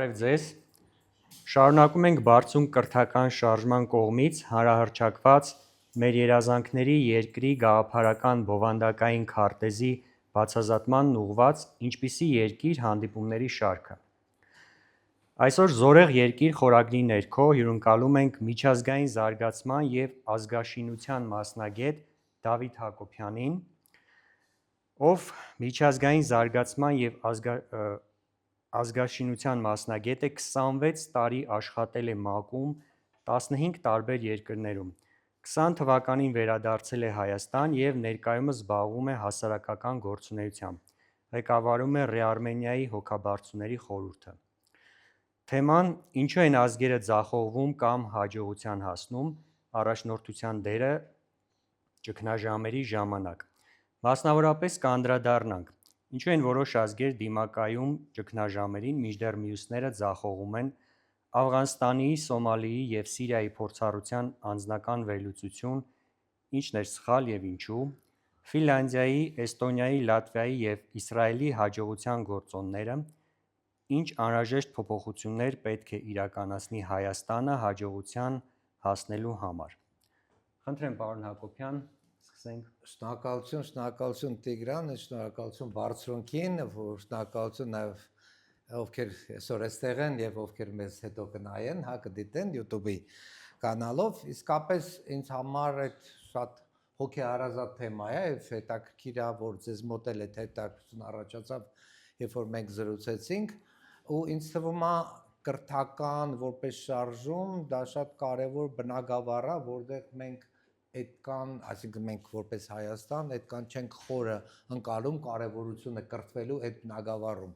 Բարև ձեզ, շարունակում ենք բարձունք կրթական շարժման կողմից հանրահռչակված մեր երազանքների երկրի գաղափարական բովանդակային քարտեզի բացազատմանն ուղղված «Ինչպիսի երկիր» հանդիպումների շարքը։ Այսօր «Զորեղ երկիր» խորագրի ներքո հյուրընկալում ենք միջազգային զարգացման և ազգաշինության մասնագետ Դավիթ Հակոբյանին, ով միջազգային զարգացման և ազգաշինության մասնագետ է, 26 տարի աշխատել է ՄԱԿ-ում 15 տարբեր երկրներում, 20 թվականին վերադարձել է Հայաստան և ներկայումս զբաղվում է հասարակական գործունեությամբ, ղեկավարում է ՌեԱրմենիայի հոգաբարձուների խորհուրդը։ Թեման «Ինչու են ազգերը ձախողվում կամ հաջողության հասնում. առաջնորդության դերը ճգնաժամերի ժամանակ»։ Մասնավորապես կանդրադառնանք. ինչու են որոշ ազգեր դիմակայում ճգնաժամերին, մինչդեռ մյուսները ձախողում են, Աֆղանստանի, Սոմալիի և Սիրիայի փորձառության անձնական վերլուծություն, ինչն էր սխալ և ինչու, Ֆինլանդիայի, Էստոնիայի, Լատվիայի և Իսրայելի հաջողության գործոնները, ինչ անհրաժեշտ փոփոխություններ պետք է իրականացնի Հայաստանը հաջողության հասնելու համար։ Խնդրեմ, պարոն Հակոբյան, սկսենք։ Շնորհակալություն Տիգրան, շնորհակալություն բարձրունքին, շնորհակալություն նաև ովքեր այսօր այստեղ են եւ ովքեր մեզ հետո կնայեն, կդիտեն YouTube-ի կանալով, իսկապես ինձ համար այդ շատ հոգեհարազատ թեմա է եւ հետաքրքիր է, որ ձեզ մոտ էլ այդ հետաքրքրություն առաջացավ, երբ որ մենք զրուցեցինք, ու ինձ թվում է կրթական որպես շարժում դա շատ կարևոր բնագավառ է, որտեղ մենք այդքան, այսինքն մենք որպես Հայաստան, այդքան չենք խորը ընկալում կարևորությունը կրթվելու այդ բնագավառում։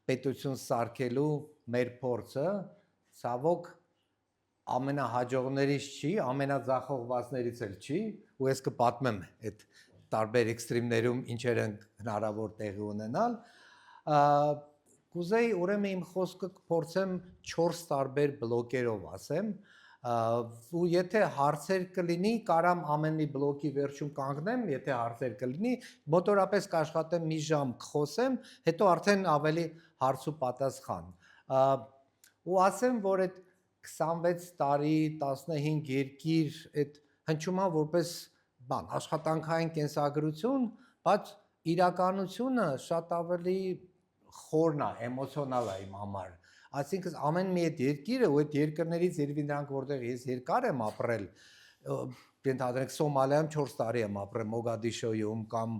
Պետություն սարքելու մեր փորձը ցավոք ամենահաջողներից չի, ամենաձախողվածներից էլ չի, ու ես կպատմեմ այդ տարբեր էքստրեմներում ինչեր են հնարավոր տեղի ունենալ։ Կուզեի ուրեմն իմ խոսքը կփորձեմ 4 տարբեր բլոկերով ասեմ, ու եթե հարցեր կլինի, կարամ ամեն մի բլոկի վերջում կանգնեմ, եթե հարցեր կլինի, մոտորապես կաշխատեմ մի ժամ կխոսեմ, հետո արդեն ավելի հարց ու պատասխան։ Ու ասեմ, որ այդ 26 տարի, 15 երկիր, այդ հնչում է որպես բան, աշխատանքային կենսագրություն, բայց իրականությունը շատ ավելի խորն է, էմոցիոնալ է իմ համար։ Այսինքն ամեն մի այդ երկիրը ու այդ երկրներից երևի նրանք որտեղ ես երկար եմ ապրել, ենթադրենք Սոմալիայում 4 տարի եմ ապրել, Մոգադիշոյում կամ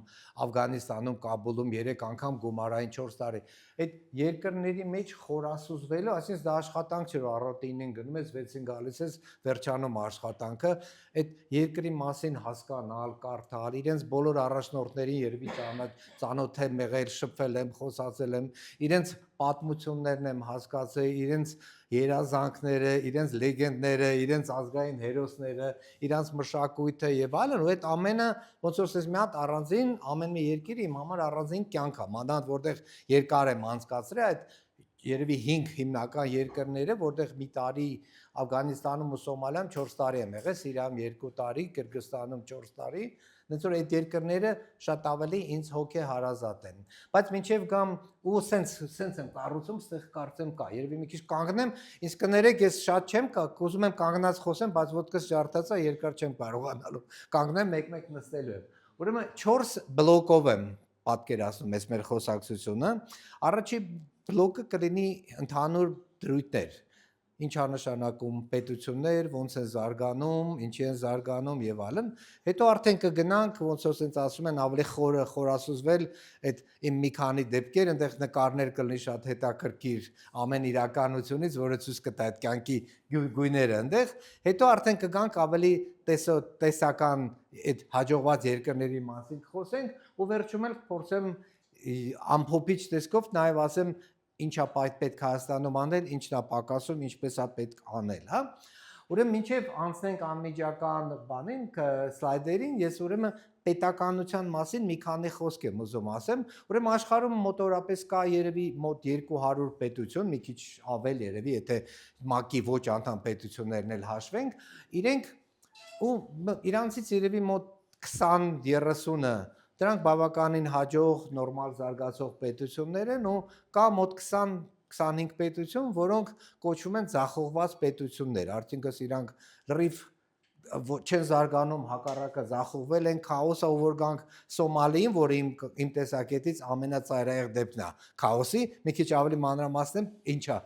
Աֆղանստանում, Կաբուլում 3 անգամ գումարային 4 տարի։ Այդ երկրների մեջ խորասուզվելու, այսինքն դա աշխատանք չէ, որ առավոտը 9-ին գնում ես, 6-ին գալիս ես, վերջանում աշխատանքը, այդ երկրի մասին հասկանալ, կարդալ, իրենց բոլոր առաջնորդներին երևի ծանոթ եմ եղել, շփվել եմ, խոսացել եմ, իրենց պատմություններն եմ հասկացել, իրենց երազանքները, իրենց լեգենդները, իրենց ազգային հերոսները, իրենց մշակույթը եւ այլն, ու այդ ամենը ոնց որ ասես մի հատ առանձին ամեն մի երկիրը իմ համար առանձին կյանք է, մանավանդ որտեղ երկար եմ անցկացրել, այդ երևի 5 հիմնական երկրները, որտեղ մի տարի Աֆղանստանում ու Սոմալիայում 4 տարի եմ եղել, Սիրիայում 2 տարի, Կիրգիզստանում 4 տարի, դենց որ այդ երկրները շատ ավելի ինձ հոգեհարազատ են։ Բայց մինչև գամ ու սենց եմ կառուցում, ստեղ կարծեմ կա, երևի մի քիչ կանգնեմ, ինձ կներեք, ես շատ չեմ ուզում եմ կանգնած խոսեմ, բայց ոտքս ջարդացա, երկար չեմ կարողանալու։ Կանգնեմ մեկ-մեկ նստելու եմ։ Ուրեմն 4 բլոկով եմ պատկերացնում ես մեր խոսակցությունը։ Առաջի բլոկը կլինի ընդհանուր դրույթներ, ինչ է նշանակում պետություններ, ոնց են զարգանում, ինչի են զարգանում եւ այլն։ Հետո արդեն կգնանք, ոնց որ ասենց ասում են, ավելի խորասուզվել այդ իմ մի քանի դեպքեր, այնտեղ նկարներ կլինի շատ հետաքրքիր ամեն իրականությունից, որը ցույց կտա այդ կյանքի գույները այնտեղ։ Հետո արդեն կգանք ավելի տեսական այդ հաջողված երկրների մասին խոսենք ու վերջում էլ փորձեմ ամփոփիչ տեսքով նաև ասեմ ինչա պետք Հայաստանում անել, ինչն է պակասում, ինչպես է պետք անել, հա։ Ուրեմն մինչև անցնենք անմիջական բանին, սլայդերին, ես ուրեմն պետականության մասին մի քանի խոսք եմ ուզում ասեմ։ Ուրեմն աշխարհում մոտորապես կա երևի մոտ 200 պետություն, մի քիչ ավել երևի, եթե ՄԱԿ-ի ոչ անդամ պետություններն էլ հաշվենք, իրենք ու իրանցից երևի մոտ 20-30-ը դրանք բավականին հաջող, նորմալ զարգացող պետություններ են ու կա մոտ 25 պետություն, որոնք կոչվում են ձախողված պետություններ, արդյունքն իրանք լրիվ չեն զարգանում, հակառակը ձախողվել են, քաոսը, որ գանք Սոմալիին, որը իմ տեսակետից ամենածայրահեղ դեպքն է քաոսի, մի քիչ ավելի մանրամասնեմ, ինչա,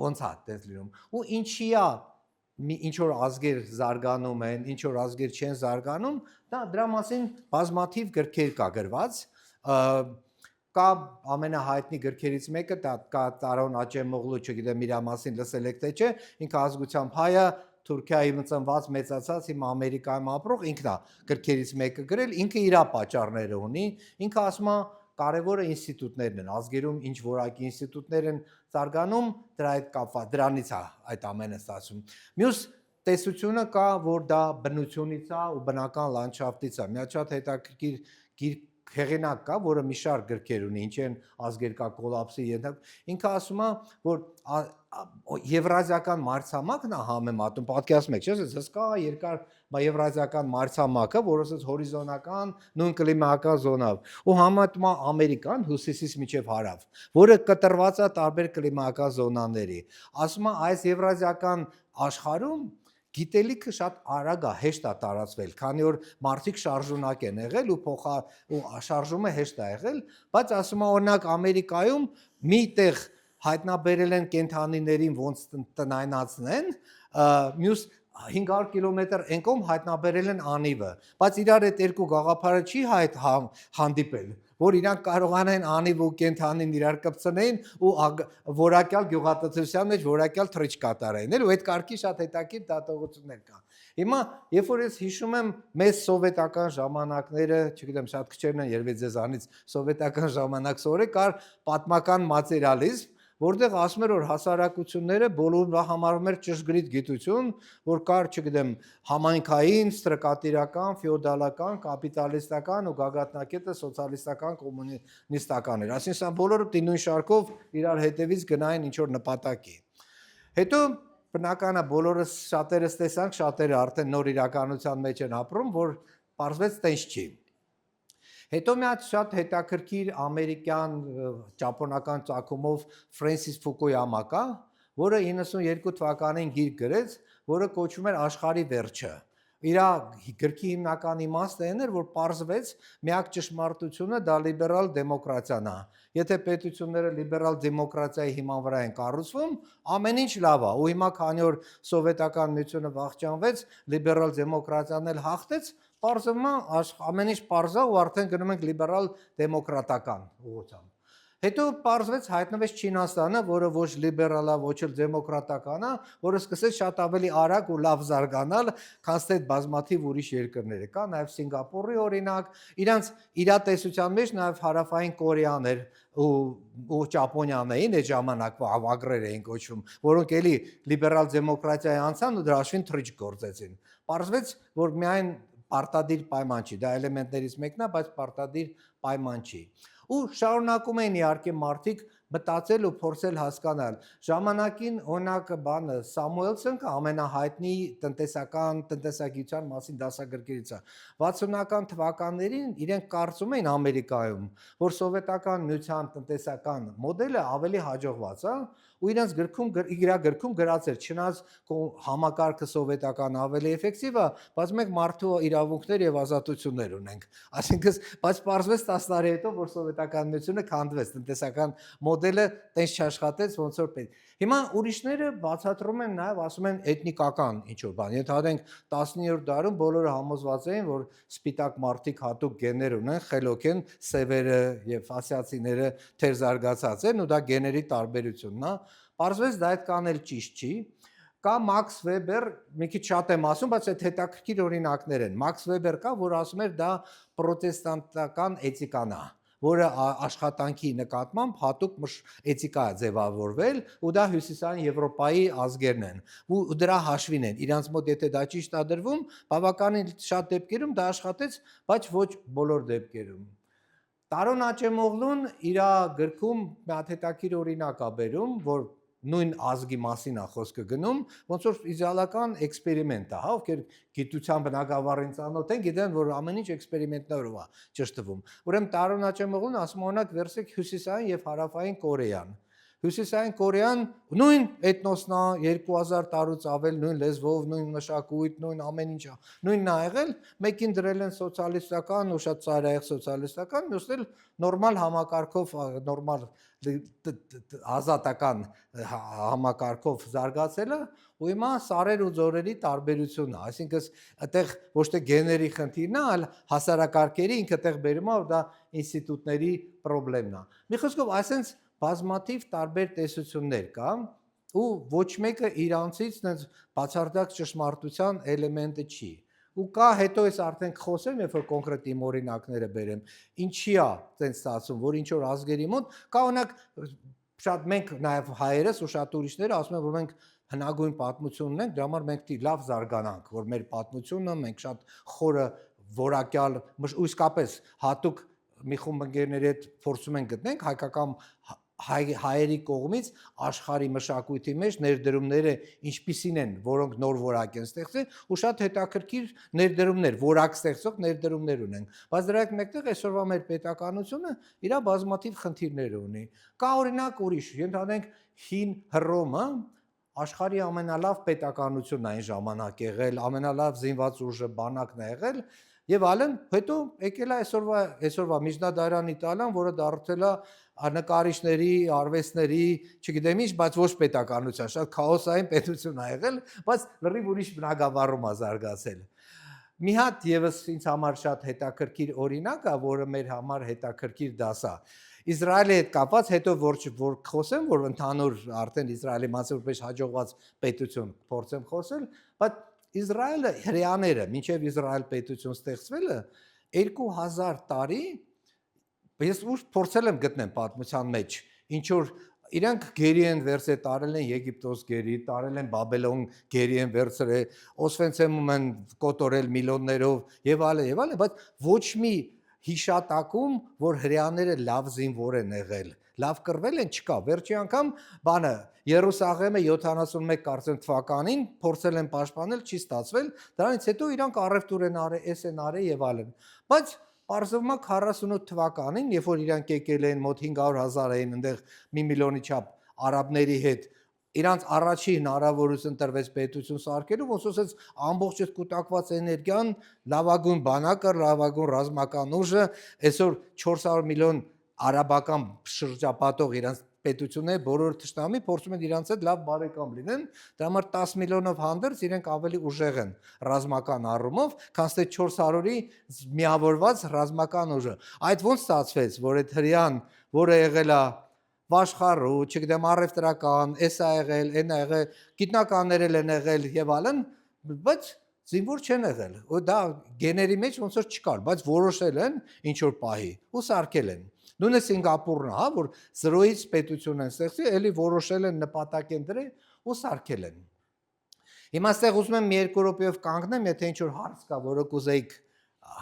ոնց է դες լինում։ Ու ինչի է ինչ որ ազգեր զարգանում են, ինչ որ ազգեր չեն զարգանում, դրա մասին բազմաթիվ գրքեր կա գրված, կա ամենահայտնի գրքերից մեկը, կա Տարոն Աճեմօղլու, չգիտեմ իր մասին լսել եք թե չէ, ինքը ազգությամբ հայ է, Թուրքիայում ծնված, մեծացած, հիմա Ամերիկայում ապրող, ինքն է գրքերից մեկը գրել, ինքը իր պատճառները ունի, ինքը ասում է կարևորը ինստիտուտներն են, ազգերում ինչ որակի ինստիտուտներ են զարգանում, դրա հետ կապված, դրանից է այդ ամենը ստացվում։ Մյուս տեսությունը կա, որ դա բնությունից է ու բնական լանդշաֆտից է։ Մի շատ հետաքրքիր հեղինակ կա, որը մի շարք գրքեր ունի, ինչ են ազգեր կա կոլապսի ենթակա։ Ինքը ասում է, որ եվրազիական մայրցամաքն է համեմատում, պատկերացնում եք, չէ՞, հսկա երկար եվրազիական մայրցամաքը, որը ասած հորիզոնական նույն կլիմայական զոնավ, ու համեմատում է Ամերիկան հյուսիսից մինչև հարավ, որը կտրված է տարբեր կլիմայական զոնաների։ Ասում է այս եվրազիական աշխարհում գիտելիքը շատ արագ է, հեշտ է տարածվել, քանի որ մարդիկ շարժունակ են եղել ու շարժումը հեշտ է եղել, բայց ասում է օրինակ Ամերիկայում մի տեղ հայտնաբերել են կենդանիներին ոնց տնայնացնեն, մյուս 500 կիլոմետր ենկում հայտնաբերել են անիվը, բայց իրար այդ երկու գաղափարը չի հանդիպել, որ իրանք կարողանային անիվ ու կենդանին իրար կպցնեին ու որակյալ գյուղատնտեսության մեջ որակյալ թրիչ կատարեին, ու այդ կարգի շատ հետաքրքիր դատողություններ կան։ Հիմա, երբ որ ես հիշում եմ մեզ սովետական ժամանակները, չգիտեմ, շատ քչերն են երևի ձեզանից սովետական ժամանակ սովորել, կար պատմական մատերիալիզմ, որտեղ ասում էր, որ հասարակությունները բոլորը համարվում էր ճշգրիտ գիտություն, որ կար, չգիտեմ, համայնքային, ստրկատիրական, ֆեոդալական, կապիտալիստական ու գագաթնակետը սոցիալիստական, կոմունիստական էր։ Այսինքն բոլորը նույն շարքով իրար հետևից գնային ինչ որ նպատակի։ Հետո բնական է բոլորս շատերս տեսանք, շատերը արդեն նոր իրականության մեջ են ապրում, որ պարզվեց տենց չի։ Հետո մի հատ շատ հետաքրքիր ամերիկյան ճապոնական ծագումով Ֆրենսիս Ֆուկույամա կա, որը 92 թվականին գիրք գրեց, որը կոչվում էր Աշխարհի վերջը։ Իր գրքի հիմնական իմաստը այն էր, որ պարզվեց միակ ճշմարտությունը դա լիբերալ դեմոկրատիան է։ Եթե պետությունները լիբերալ դեմոկրատիայի հիման վրա են կառուցվում, ամեն ինչ լավ է։ Ու հիմա քանի որ սովետական միությունը վախճանվեց, լիբերալ դեմոկրատիան էլ հաղթեց, պարզվում է ամեն ինչ պարզ է ու արդեն գնում ենք լիբերալ դեմոկրատական ուղղությամբ։ Հետո պարզվեց հայտնվեց Չինաստանը, որը ոչ լիբերալ է, ոչ էլ դեմոկրատական է, որը սկսեց շատ ավելի արագ ու լավ զարգանալ, քան թե բազմաթիվ ուրիշ երկրները։ Կա նաև Սինգապուրի օրինակ, իրանց իրատեսության մեջ նաև հարավային Կորեան էր ու Ճապոնիան էին այդ ժամանակվա ավագրեր էին կոչվում, որոնք էլի լիբերալ դեմոկրատիայի անցան ու դրա հաշվին թրիչ գործեցին։ Պարզվեց, որ միայն պարտադիր պայման չի, դա էլեմենտներից մեկն է, բայց պարտադիր պայման չի։ Ու շարունակում են իհարկե մարդիկ մտածել ու փորձել հասկանալ։ Ժամանակին օրինակ բանը Սամուելսն կա ամենահայտնի տնտեսագիտության մասին դասագրքերից է։ 60-ական թվականներին իրենք կարծում էին Ամերիկայում, որ սովետական միության տնտեսական մոդելը ավելի հաջողված է, ու իրենց գրքում գրած էր, չնայած համակարգը սովետական ավելի էֆեկտիվ է, բայց մենք մարդու իրավունքներ եւ ազատություններ ունենք։ Այսինքն, բայց պարզվեց 10 տարի հետո, որ սովետական միությունը քանդվեց, տնտեսական մոդելը տենց չաշխատեց, ոնց որ պետք։ Հիմա ուրիշները բացատրում են նաև, ասում են էթնիկական ինչ-որ բան։ Ենթադրենք 19-րդ դարում բոլորը համոզված էին, որ սպիտակ մարդիկ հատուկ գեներ ունեն, խելոք են, սևերը եւ ասիացիները թերզարգացած են, ու դա գեների տարբերությունն է։ Պարզվեց դա այդքան էլ ճիշտ չի։ Կա Մաքս Վեբեր, մի քիչ շատ եմ ասում, բայց այդ հետաքրքիր օրինակներ են։ Մաքս Վեբեր կա, որ ասում էր դա պրոտեստանտական էթիկան է, որը աշխատանքի նկատմամբ հատուկ էթիկա է ձևավորվել, ու դա հյուսիսային Եվրոպայի ազգերն են։ Ու դրա հաշվին են։ Իրանց մոտ եթե դա ճիշտ է դրվում, բավականին շատ դեպքերում դա աշխատեց, բայց ոչ բոլոր դեպքերում։ Տարոն Աճեմօղլուն իր գրքում մի հատ հետաքրքիր օրինակ է բերում, որ նույն ազգի մասին է խոսքը գնում, ոնց որ իդեալական էքսպերիմենտ է, հա, ովքեր գիտության բնագավառին ծանոթ են, գիտեն, որ ամեն ինչ էքսպերիմենտներով է ճշտվում։ Ուրեմն Տարոն Աճեմօղլուն ասում օրինակ վերցրեք հյուսիսային եւ հարավային Կորեան։ Հյուսիսային Կորեան նույն էթնոսն է 2000 տարուց ավել, նույն լեզվով, նույն մշակույթ, նույն ամեն ինչ, նույնն է եղել, մեկին դրել են սոցիալիստական ու շատ ծայրահեղ սոցիալիստական, մյուսն էլ նորմալ համակարգով, նորմալ ազատական համակարգով զարգացել է, ու հիմա սարեր ու ձորերի տարբերությունն է, այսինքն այդտեղ ոչ թե գեների խնդիրն է, այլ հասարակարգերի ինքը տեղ բերում է, որ դա ինստիտուտների խնդիրն է։ Մի խոսքով, այսինքն բազմաթիվ տարբեր տեսություններ կա, ու ոչ մեկը իրանցից նենց բացարձակ ճշմարտության էլեմենտը չի։ Ու կա հետո ես արդեն խոսեմ, երբ որ կոնկրետ իմ օրինակները բերեմ, ինչի է տենց ստացվում, որ ինչ որ ազգերի մոտ կա օրինակ շատ մենք նաև հայերս ու շատ ուրիշները ասում են, որ մենք հնագույն պատմություն ունենք, դրա համար մենք պետք է լավ զարգանանք, որ մեր պատմությունը մենք շատ խորը որակյալ ու իսկապես հատուկ մի խումբ ընկերների հետ փորձում ենք գտնենք հայկական հայերի կողմից աշխարհի մշակույթի մեջ ներդրումները ինչպիսին են, որոնք նոր որակ են ստեղծել ու շատ հետաքրքիր ներդրումներ, որակ ստեղծող ներդրումներ ունենք։ Բայց դրա հետ մեկտեղ այսօրվա մեր պետականությունը իր բազմաթիվ խնդիրներ ունի։ Կա օրինակ ուրիշ, ընդհանենք հին Հռոմը աշխարհի ամենալավ պետականությունն այն ժամանակ եղել, ամենալավ զինված ուժը բանակն է եղել եւ այլն, հետո եկել է այսօրվա միջնադարյան Իտալիան, որը դարձել է նկարիչների, արվեստների, չգիտեմ ինչ, բայց ոչ պետականության, շատ քաոսային պետություն է եղել, բայց լրիվ ուրիշ բնագավառում է զարգացել։ Մի հատ եւս ինձ համար շատ հետաքրքիր օրինակ է, որը մեր համար հետաքրքիր դաս է։ Իսրայելի հետ կապված հետո որ խոսեմ, որ ընդհանուր արդեն Իսրայելի մասը որպես հաջողված պետություն փորձեմ խոսել, բայց Իսրայելը հрьяաները, մինչև Իսրայել պետություն ստեղծվելը 2000 տարի ես ուշ փորձել եմ գտնել պատմության մեջ, ինչ որ իրանք գերի են վերցրել, տարել են Եգիպտոս գերի, տարել են Բաբելոն գերի են վերցրել, Օսվենցիմում են կոտորել միլիոններով եւ այլն, բայց ոչ մի հիշատակում, որ հрьяաները լավ զինվոր են եղել, լավ կռվել են չկա։ Վերջի անգամ բանը Երուսաղեմը 71 կարծեմ թվականին փորձել են պաշտպանել, չի ստացվել, դրանից հետո իրանք առևտուր են արել, էս են արել եւ այլն։ Բայց Պարզվում է 48 թվականին, երբ որ իրանք եկել են մոտ 500,000 էին այնտեղ 1 միլիոնի չափ արաբների հետ, իրանց առաջի հնարավորություն տրվեց պետություն սարքելու, ոնց ասած ամբողջ այդ կուտակված էներգիան, լավագույն բանակը, լավագույն ռազմական ուժը, այսօր 400 միլիոն արաբական շրջապատող իրանց պետությունները բոլոր թշնամի փորձում են իրանց հետ լավ բարեկամ լինեն, դրա համար 10 միլիոնով հանդերձ իրենք ավելի ուժեղ են ռազմական առումով, քան թե 400-ի միավորված ռազմական ուժը։ Այդ ոնց ստացվեց, որ այդ հрьяան, որը եղել է Վաշխառու, չգիտեմ, առևտրական, էս է եղել, այն է եղել, գիտնականներ են եղել եւ այլն, բայց զինվոր չեն եղել։ Ու դա գեների մեջ ոնց որ չկար, բայց որոշել են ինչ որ պահի ու սարքել են։ Նույնը Սինգապուրն է, հա, որ 0-ից պետություն են ստեղծել, էլի որոշել են նպատակ են դրել ու սարքել են։ Հիմա այստեղ ուզում եմ մի երկու րոպեով կանգնեմ, եթե ինչ որ հարց կա, որը կուզեիք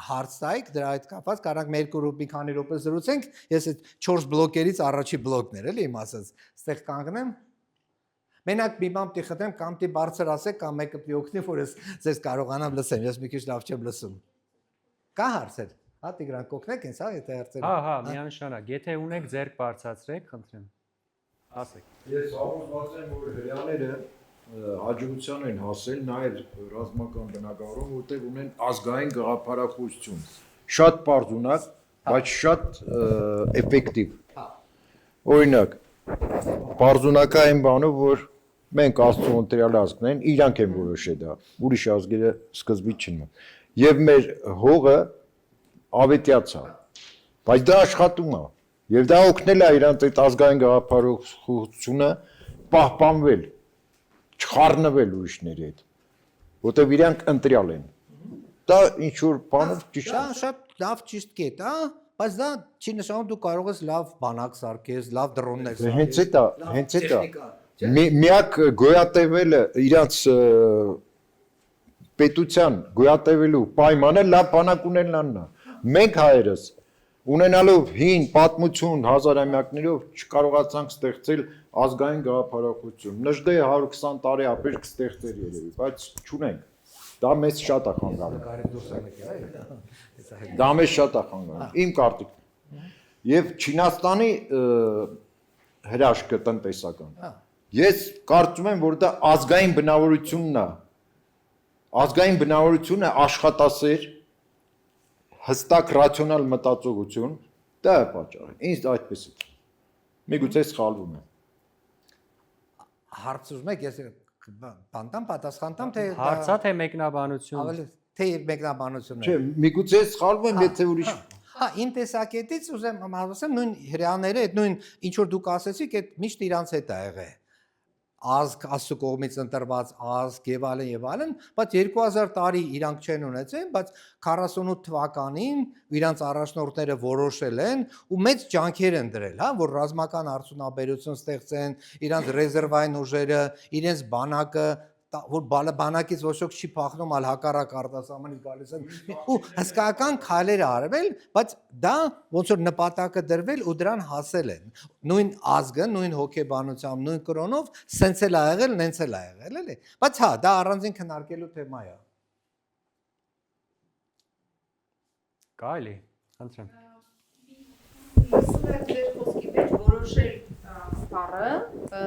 հարց տայիք, դրա հետ կապված կարանք մի երկու րոպե քանի րոպե զրուցենք, ես այդ 4 բլոկերից առաջի բլոկն էր, էլի իմ ասած, այստեղ կանգնեմ։ Մենակ մի բան պիտի խնդրեմ, կամ պիտի բարձր ասեք, կամ մեկը պիտի օգնի, որ ես ձեզ կարողանամ լսեմ, ես մի քիչ լավ չեմ լսում։ Կա հարցեր։ Հա Տիգրան, կօգնեք ինձ, հա, եթե հարցեր։ Հա, միանշանակ, եթե ունեք ձեռք բարձրացրեք, խնդրեմ։ Ասեք։ Ես համոզված եմ, որ հрьяաները հաջողության են հասել նաև ռազմական բնակավարում, որտեղ ունեն ազգային գաղափարախոսություն։ Շատ պարզունակ, բայց շատ էֆեկտիվ։ Օրինակ, պարզունակային բանը, որ մենք Աստծո ընտրյալ ազգն են, իրանք են որոշել դա, ուրիշ ազգերը սկզբից չնման։ Եվ մեր հողը ավետյաց է, բայց դա աշխատում է, եւ դա օգնել է իրանց այդ ազգային գաղափարախոսությունը պահպանվել, չխառնվել ուրիշների հետ, որտեւ իրանք ընտրյալ են։ Դա ինչ որ բանով ճիշտ է։ Դա շատ լավ ճիշտ կետ, հա, բայց դա չի նշանակում դու կարող ես լավ բանակ սարքես, լավ դրոններ սարքես։ Հենց էտա։ Միակ գոյատևելը իրանց պետության գոյատևելու պայմանը լավ բանակ ունենալն է։ Մենք հայերս ունենալով հին պատմություն հազարամյակներով չկարողացանք ստեղծել ազգային գաղափարախոսություն։ Նժդե 120 տարի ապեր կստեղծեր երևի, բայց չունենք։ Դա մեզ շատ է խանգարում։ Դա մեզ շատ է խանգարում։ Իմ կարծիքով։ Եվ Չինաստանի հրաշքը տնտեսական։ Հա։ Ես կարծում եմ, որ դա ազգային բնավորությունն է։ Ազգային բնավորությունը աշխատասեր, հստակ ռացիոնալ մտածողություն, դա է պատճառը։ Ինձ այդպես է։ Միգուցե սխալվում եմ։ Հարց ուզում եք ես բանտամ պատասխան տամ թե Հարցա թե մեկնաբանություն։ ավելի թե մեկնաբանություն է։ Չէ, միգուցե սխալվում եմ, եթե ուրիշ Հա, իմ տեսակետից ուզեմ ասեմ նույն հрьяաները, այդ նույն ինչ որ դուք ասեցիք, այդ միշտ իրանց հետ է եղել։ Ազգ Աստծո կողմից ընտրված ազգ եւ այլն, բայց 2000 տարի իրանք չեն ունեցել, բայց 48 թվականին իրանք առաջնորդները որոշել են ու մեծ ջանքեր են դրել, հա, որ ռազմական արդյունաբերություն ստեղծեն, իրանք ռեզերվային ուժերը, իրենց բանակը որ բանակից ոչ ոք չի փախնում, այլ հակառակ արտասահմանից գալիս են ու հսկայական քայլեր արվել, բայց դա ոնց որ նպատակը դրվել ու դրան հասել են։ Նույն ազգը, նույն հոգեբանությամբ, նույն կրոնով սենց էլ ա եղել, նենց էլ ա եղել, էլի։ Բայց հա, դա առանձին քննարկելու թեմա է։ Կարելի, խնդրեմ։ Լսում եք ձեր խոսքի մեջ որոշել բառը,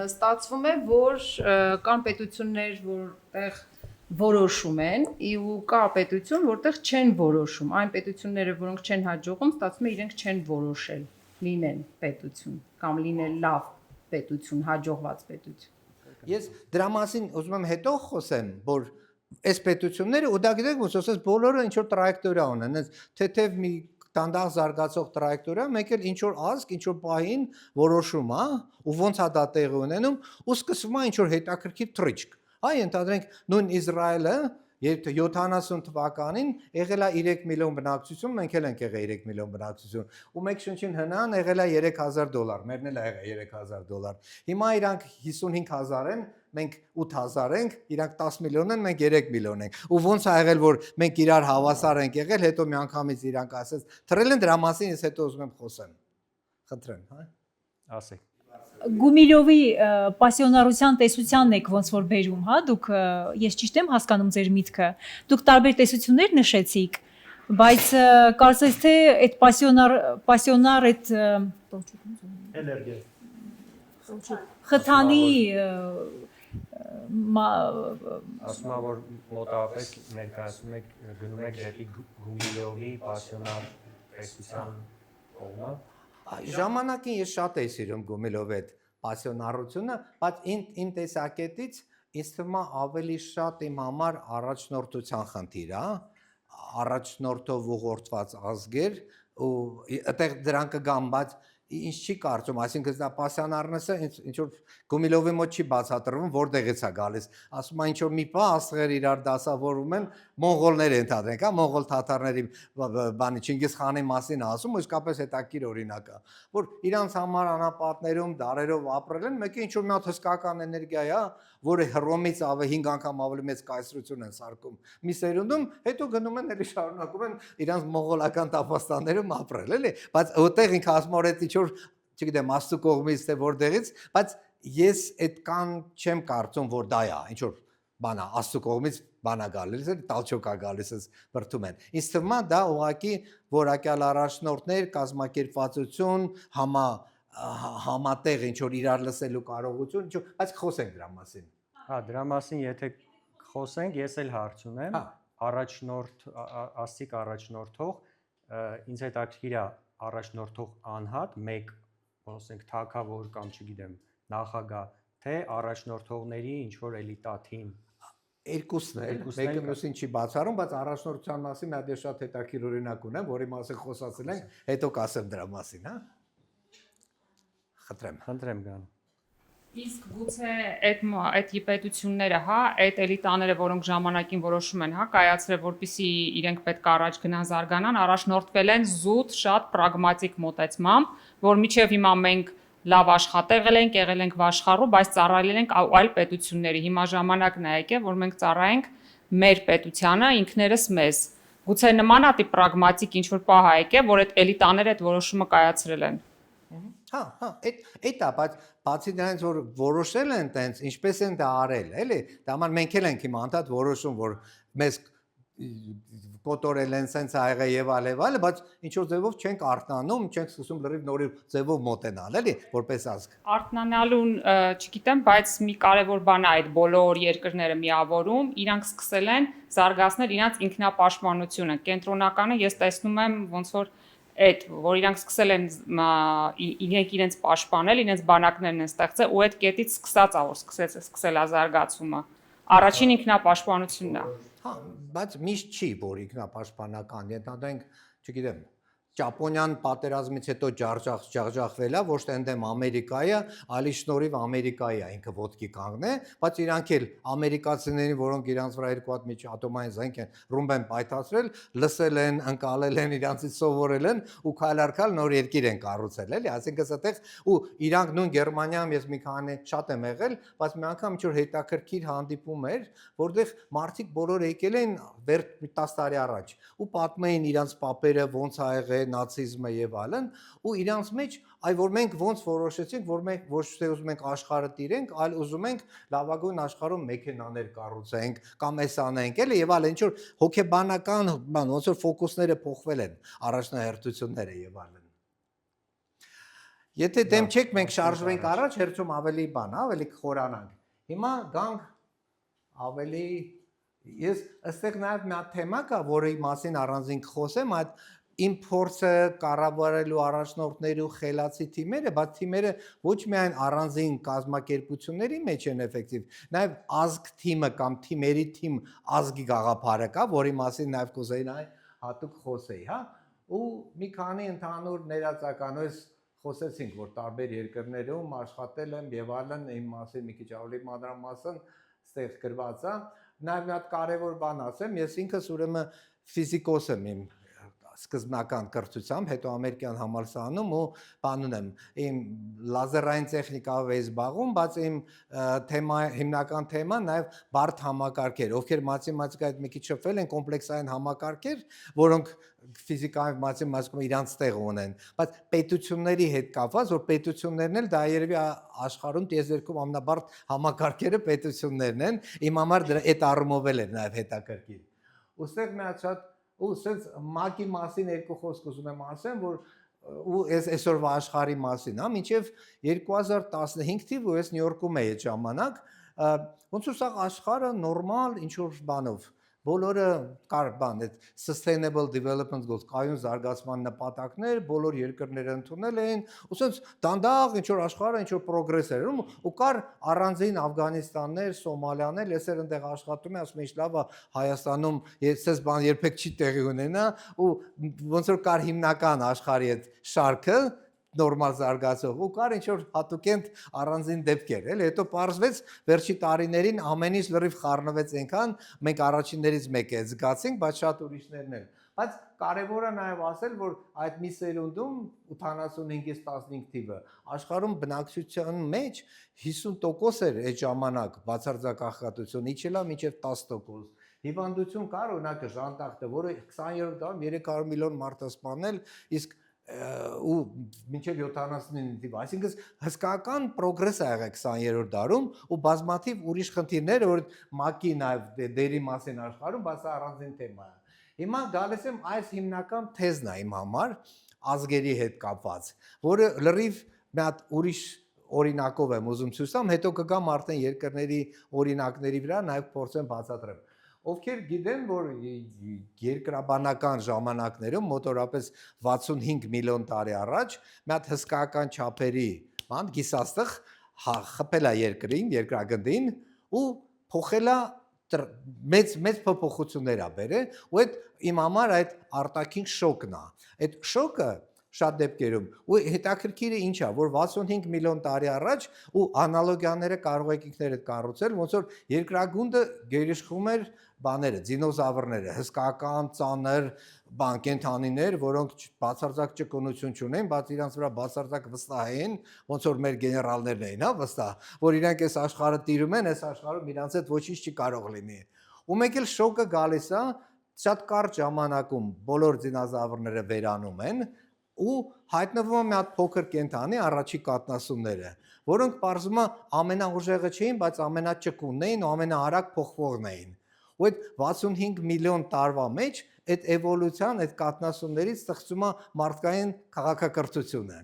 ստացվում է, որ կան պետություններ, որտեղ որոշում են, ու կա պետություն, որտեղ չեն որոշում։ Այն պետությունները, որոնք չեն հաջողում, ստացվում է իրենք չեն որոշել լինեն պետություն կամ լինել լավ պետություն, հաջողված պետություն։ Ես դրա մասին ուզում եմ հետո խոսեմ, որ այս պետությունները ու դա գիտեք ոնց ասես բոլորը ինչ որ տրայեկտորիա ունեն, այնց թեթև մի դանդաղ զարգացող տրայեկտորիա, մեկ էլ ինչ որ ազգ, ինչ որ պահին որոշում, հա, ու ոնց է դա տեղի ունենում, ու սկսվում է ինչ որ հետաքրքիր թռիչք։ Այ ընդհանրենք նույն Իսրայելը, երբ 70 թվականին եղել է 3 միլիոն բնակչություն, մենք էլ ենք եղել 3 միլիոն բնակչություն, ու մեկ շնչին հնան եղել է $3000, մերն էլ ա եղել $3000։ Հիմա իրանք 55000 են, մենք 8000 ենք, իրանք 10 միլիոն են, մենք 3 միլիոն ենք։ Ու ոնց ա եղել, որ մենք իրար հավասար ենք եղել, հետո միանգամից իրանք ասես, թռել են դրա մասին, ես հետո ուզում եմ խոսեմ։ Խնդրեմ, հա։ Ասեք։ Գումիլովի պասիոնարության տեսությանն եք ոնց որ բերում, հա, դուք ես ճիշտ եմ հասկանում ձեր միտքը։ Դուք տարբեր տեսություններ նշեցիք, բայց կարծես թե այդ պասիոնար այդ Էներգիա։ խթանի Ասում եմ, որ մոտավորապես ներկայացնում եք գնում եք դեպի Գումիլովի պասիոնար տեսության կողմը։ Ժամանակին ես շատ էի սիրում Գումիլովի այդ պասիոնարությունը, բայց իմ տեսակետից ինձ թվում է ավելի շատ իմ համար առաջնորդության խնդիր է, առաջնորդով ուղղորդված ազգեր ու այդտեղ դրանք կգան, բայց ինչ չի կարծում, այսինքն դա պասիոնարնեսը ինչ որ Գումիլովի մոտ չի բացատրվում, որտեղից է գալիս։ Ասում է ինչ որ մի բա աստղեր իրար դասավորում են, մոնղոլներ ընդհանրենք, հա, մոնղոլ թաթարների բանի Չինգիզ խանի մասին ասում, ու իսկապես հետաքրքիր օրինակ է, որ իրանց համար անապատներում դարերով ապրել են, մեկը ինչ որ մի հատ հսկական էներգիա է, որը Հռոմից 5 անգամ ավելի մեծ կայսրություն են սարքում։ Մի սերունդում, հետո գնում են էլի շարունակում են իրանց մոնղոլական տապաստաններում ապրել, էլի, բայց այդտեղ ինքը ասում որ այդ ինչ որ, չգիտեմ, Աստծո կողմից թե որտեղից, բայց ես այդքան չեմ կարծում, որ դա է, ինչ որ բանա Աստծո կողմից բանա գալիս, տալչոկա գալիս էս բրթում են։ Ինձ թվում է դա ուղղակի որակյալ առաջնորդներ, կազմակերպվածություն, համատեղ ինչ որ իրար լսելու կարողություն, բայց խոսենք դրա մասին։ Հա, դրա մասին եթե խոսենք, ես էլ հարց ունեմ, առաջնորդ աստիկ առաջնորդող, ինձ հետաքրքիր է առաջնորդող անհատ, մեկ, ասենք թագավոր կամ չգիտեմ, նախագահ, թե առաջնորդողների ինչ որ էլիտա թիմ։ Երկուսն է, մեկը մյուսին չի բացառում, բայց առաջնորդության մասին մի հատ շատ հետաքրքիր օրինակ ունեմ, որի մասին խոսացել ենք, հետո կասեմ դրա մասին, հա։ Խնդրեմ Գան։ Իսկ գուցե այդ պետությունները, հա, այդ էլիտաները, որոնք ժամանակին որոշում են, հա, կայացրել, որպեսզի իրենք պետք է առաջ գնան զարգանան, առաջնորդվել են զուտ շատ պրագմատիկ մոտեցմամբ, որ միջև հիմա մենք լավ աշխատել ենք, եղել ենք վաշխառու, բայց ծառայել ենք այլ պետությունների։ Հիմա ժամանակն է եկել, որ մենք ծառայենք մեր պետությանը, ինքներս մեզ։ Գուցե նմանատիպ պրագմատիկ ինչ որ պահ է եկել, որ այդ էլիտաները այդ որոշումը կայացրել են։ Հա, այդ է, բայց բացի դրանից որ որոշել են տենց, ինչպես են դա արել, էլի, դա համար մենք էլ ենք հիմա անդադ որոշում, որ մեզ կոտորել են sense ա եղել եւ այլ, բայց ինչ որ ձևով չենք արթնանում, չենք սկսում լրիվ նորից ձևով մոտենալ, էլի, որպես ազգ։ Արթնանալուն չգիտեմ, բայց մի կարևոր բան է այդ բոլոր երկրները միավորում, իրանք սկսել են զարգացնել իրանց ինքնապաշտպանությունը։ Կենտրոնականը ես տեսնում եմ ոնց որ այդ, որ իրանք սկսել են իրենց պաշտպանել, իրենց բանակներն են ստեղծել ու այդ կետից սկսած է որ սկսել է զարգացումը։ Առաջին ինքնապաշտպանությունն է։ Հա, բայց միշտ չի, որ ինքնապաշտպանական, ենթադրենք, չգիտեմ, Ճապոնյան պատերազմից հետո ջախջախվել է, ոչ թե ընդդեմ Ամերիկայի, այլ շնորհիվ Ամերիկայի է ինքը ոտքի կանգնե, բայց իրանք էլ ամերիկացիներին, որոնք իրանց վրա երկու հատ միջի ատոմային զենք են ռումբ են պայթացրել, լսել են, ընկալել են, իրանցից սովորել են ու քայլ-առ-քայլ նոր երկիր են կառուցել, էլի, այսինքն այդտեղ ու իրանք նույն Գերմանիայում ես մի քանի շատ եմ եղել, բայց մի անգամ ինչ որ հետաքրքիր հանդիպում էր, որտեղ մարդիկ բոլոր եկել են 10 տարի առաջ ու պատմեին իրանց պապերը ոնց ա եղել նացիզմը եւ այլն ու իրանց մեջ այ որ մենք ոնց որոշեցինք որ մենք ոչ թե ուզում ենք աշխարհը տիրենք այլ ուզում ենք լավագույն աշխարհում մեքենաներ կառուցենք կամ էս անենք էլի եւ այլն ինչ որ հոգեբանական բան ոնց որ ֆոկուսները փոխվել են առաջնահերթությունները եւ այլն եթե դեմ չեք մենք շարժվենք առաջ հերթում ավելի բան ավելի կխորանանք հիմա գանք ավելի ես այստեղ նաեւ մի հատ թեմա կա որի մասին առանձին կխոսեմ այդ իմ փորձը կառավարելու առաջնորդներու խելացի թիմերը, բայց թիմերը ոչ միայն առանձին կազմակերպությունների մեջ են էֆեկտիվ, նաև ազգ թիմը կամ թիմերի թիմ ազգի գաղափարը կա, որի մասին նաև կուզեի հատուկ խոսեի, հա, ու մի քանի ընդհանուր ներածականոց խոսեցինք, որ տարբեր երկրներում աշխատել եմ եւ այլն, իմ մասին մի քիչ ավելի մանրամասն ստեղ գրված է, նաև մի հատ կարևոր բան ասեմ, ես ինքս ուրեմն ֆիզիկոս եմ իմ սկզբնական կրթությամբ, հետո ամերիկյան համալսարանում ու բան ունեմ, իմ լազերային տեխնիկայով էի զբաղվում, բայց իմ հիմնական թեման նաև բարդ համակարգեր, ովքեր մաթեմատիկայից մի քիչ շփվել են, կոմպլեքսային համակարգեր, որոնք ֆիզիկայի մաթեմատիկայում իրանց տեղ ունեն, բայց պետությունների հետ կապված, որ պետություններն էլ դա երևի աշխարհում տիեզերքում ամենաբարդ համակարգերը պետություններն են, իմ համար դրա այդ առումով էլ էր նաև հետաքրքիր։ Ոստեղ մի հատ շատ ու sense մակի մասին երկու խոսք ուզում եմ ասեմ, որ ու այսօրվա աշխարհի մասին, հա, մինչև 2015 թիվը ես Նյու Յորքում էի այդ ժամանակ, ոնց որ սա աշխարհը նորմալ ինչ որ բանով բոլորը կար բան այդ sustainable development goals կայուն զարգացման նպատակներ բոլոր երկրները ընդունել էին ու sense դանդաղ ինչ որ աշխարհը ինչ որ պրոգրես էր ու կար առանձին Աֆղանիստաններ, Սոմալիաներ, ես էր այնտեղ աշխատում եմ, ասում եմ, լավ է Հայաստանում ես բան երբեք չի տեղի ունենա ու ոնց որ կար հիմնական աշխարհի այդ շարքը նորմալ զարգացող ու կար ինչ որ հատուկենտ առանձին դեպքեր, էլի հետո պարզվեց վերջի տարիներին ամենից լրիվ խառնվեց այնքան մենք առաջիններից մեկը է զգացինք, բայց շատ ուրիշներն են։ Բայց կարևորը նաև ասել, որ այդ մի սերունդում 85-ից 15 թիվը աշխարհում բնակչության մեջ 50% էր այդ ժամանակ բացարձակ աղքատություն, իջելա մինչև 10%։ Հիվանդություն կար, օրինակ ժանտախտը, որը 20-րդ դարում 300 միլիոն մարդ է սպանել, իսկ ու մինչև 79 թիվ, այսինքն հսկական պրոգրես ա եղել 20-րդ դարում ու բազմաթիվ ուրիշ խնդիրներ, որ ՄԱԿ-ի նաև դերի մասին աշխարհում, բայց առանձին թեմա է։ Հիմա գալիս եմ այս հիմնական թեզն է իմ համար ազգերի հետ կապված, որը լրիվ մի հատ ուրիշ օրինակով եմ ուզում ցույց տամ, հետո կգամ արդեն երկրների օրինակների վրա նաև փորձեմ բացատրեմ։ Ովքեր գիտեն, որ երկրաբանական ժամանակներում մոտորապես 65 միլիոն տարի առաջ մի հատ հսկայական չափերի բան գիսաստղ խփել է երկրին, երկրագնդին ու փոխել է մեծ փոփոխություններ ա բերել ու այդ իմ համար այդ արտաքին շոկն է։ Այդ շոկը շատ դեպքերում ու հետաքրքիրը ինչ է, որ 65 միլիոն տարի առաջ ու անալոգիաները կարող եք ինքներդ կառուցել, ոնց որ երկրագունդը գերիշխում էր բաները, դինոզավրները, հսկական ծանր կենդանիներ, որոնք բացարձակ ճկունություն չունեն, բայց իրանց վրա բացարձակ վստահ էին, ոնց որ մեր գեներալներն էին, հա, վստահ, որ իրանք այս աշխարհը տիրում են, այս աշխարհում իրանց հետ ոչինչ չի կարող լինի։ Ու մեկ էլ շոկը գալիս է, շատ կարճ ժամանակում բոլոր դինոզավրները վերանում են ու հայտնվում է մի հատ փոքր կենդանի առաջի կաթնասունները, որոնք պարզվում է ամենաուժեղը չէին, բայց ամենաճկունն էին ու ամենաարագ փոխվողն էին։ Ու այդ 65 միլիոն տարվա մեջ այդ էվոլյուցիան, այդ կաթնասուններից ստեղծում է մարդկային քաղաքակրթությունը։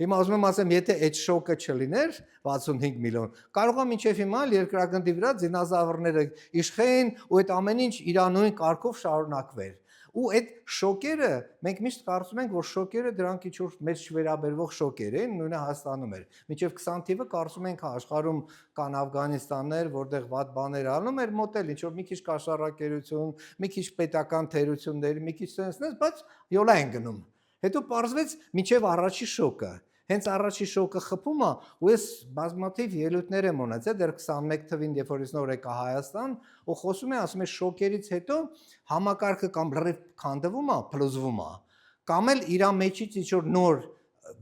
Հիմա ուզում եմ ասեմ, եթե այդ շոկը չլիներ 65 միլիոն, կարող է մինչև հիմա երկրագնդի վրա դինոզավրները իշխեին ու այդ ամեն ինչ իր նույն կարգով շարունակվեր։ Ու այդ շոկերը, մենք միշտ կարծում ենք, որ շոկերը դրանք ինչ-որ մեծ չվերաբերվող շոկեր են, նույնը Հայաստանում էր։ Մինչև 20 թիվը կարծում ենք աշխարհում կան Աֆղանիստաններ, որտեղ վատ բաներ անում էր, մոտ էլ ինչ-որ մի քիչ կաշառակերություն, մի քիչ պետական թերություններ, մի քիչ sense-ներ, բայց յոլա են գնում։ Հետո պարզվեց մինչև առաջի շոկը։ Հենց առաջի շոկը խփում է, ու ես բազմաթիվ ելույթներ եմ ունեցել դեռ 21 թվին, երբ որ ես նոր եկա Հայաստան, ու խոսում եմ, ասում եմ շոկերից հետո համակարգը կամ լրիվ քանդվում է, փլուզվում է, կամ էլ իր մեջից ինչ-որ նոր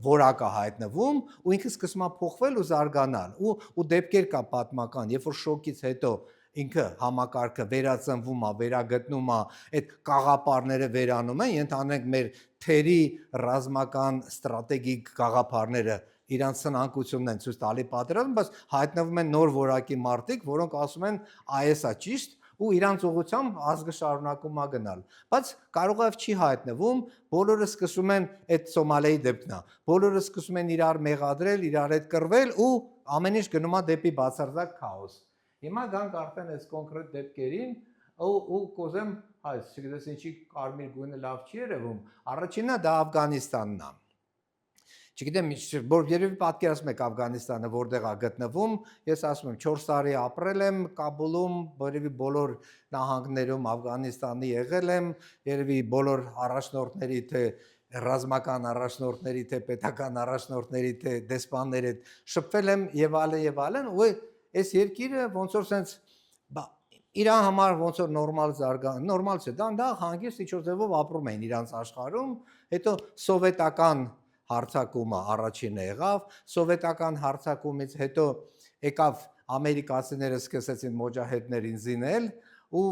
որակ է հայտնվում, ու ինքը սկսում է փոխվել ու զարգանալ, ու դեպքեր կա պատմական, երբ որ շոկից հետո ինքը համակարգը վերածնվում է, վերագտնում է, այդ կաղապարները վերանում են, ենթադրենք մեր թերի ռազմական ստրատեգիկ կաղապարները իրանց սնանկությունն են ցույց տալի պատերազմ, բայց հայտնվում են նոր որակի մարդիկ, որոնք ասում են այս է ճիշտ ու իրանց ուղղությամբ ազգը շարունակում է գնալ։ Բայց կարող է չի հայտնվում, բոլորը սկսում են այդ Սոմալիայի դեպքն է։ Բոլորը սկսում են իրար մեղադրել, իրար հետ կռվել ու ամեն ինչ գնում է դեպի բացարձակ քաոս։ Հիմա գանք արդեն այս կոնկրետ դեպքերին ու կոզեմ, այս չգիտես ինչի կարմիր գույնը լավ չի երևում, առաջինը դա Աֆղանիստանն է։ Չգիտեմ, որ երևի պատկերացնում եք Աֆղանիստանը որտեղ է գտնվում, ես ասում եմ 4 տարի ապրել եմ Կաբուլում, երևի բոլոր նահանգներում Աֆղանիստանի եղել եմ, երևի բոլոր առաջնորդների թե ռազմական առաջնորդների թե պետական առաջնորդների թե դեսպանների հետ շփվել եմ եւ այլն, ու այս երկիրը ոնց որ sense իր համար ոնց որ նորմալ չէ, դա հանգիստ ինչ-որ ձևով ապրում էին իրանց աշխարհում, հետո սովետական հարձակումը առաջինը եղավ, սովետական հարձակումից հետո եկավ ամերիկացիները սկսեցին մոջահեդներին զինել ու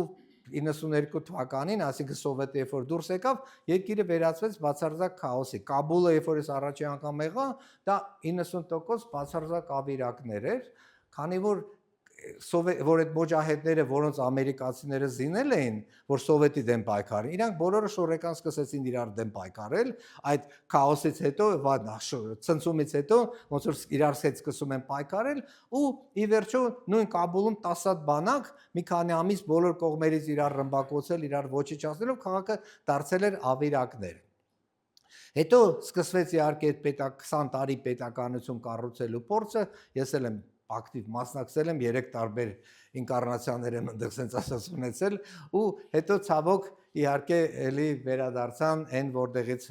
92 թվականին, այսինքն սովետը երբ որ դուրս եկավ, երկիրը վերածվեց բացարձակ քաոսի։ Կաբուլը երբ որ ես առաջի անգամ եղա, դա 90% բացարձակ ավիրակներ էր, քանի որ այդ մոջահեդները, որոնց ամերիկացիները զինել էին, որ սովետի դեմ պայքարեն, իրանք բոլորը շորեկան սկսեցին իրար դեմ պայքարել, այդ քաոսից հետո, ցնցումից հետո ոնց որ իրար հետ սկսում են պայքարել ու ի վերջո նույն Կաբուլում 10 հատ բանակ մի քանի ամիս բոլոր կողմերից իրար ռմբակոծել, իրար ոչնչացնելով քաղաքը դարձել էր ավիրակներ։ Հետո սկսվեց իհարկե այդ 20 տարի պետականություն կառուցելու փորձը, ես էլ եմ ակտիվ մասնակցել եմ 3 տարբեր ինկարնացիաներ եմ այնտեղ sense ասած ունեցել ու հետո ցավոք իհարկե էլի վերադարձան այն որտեղից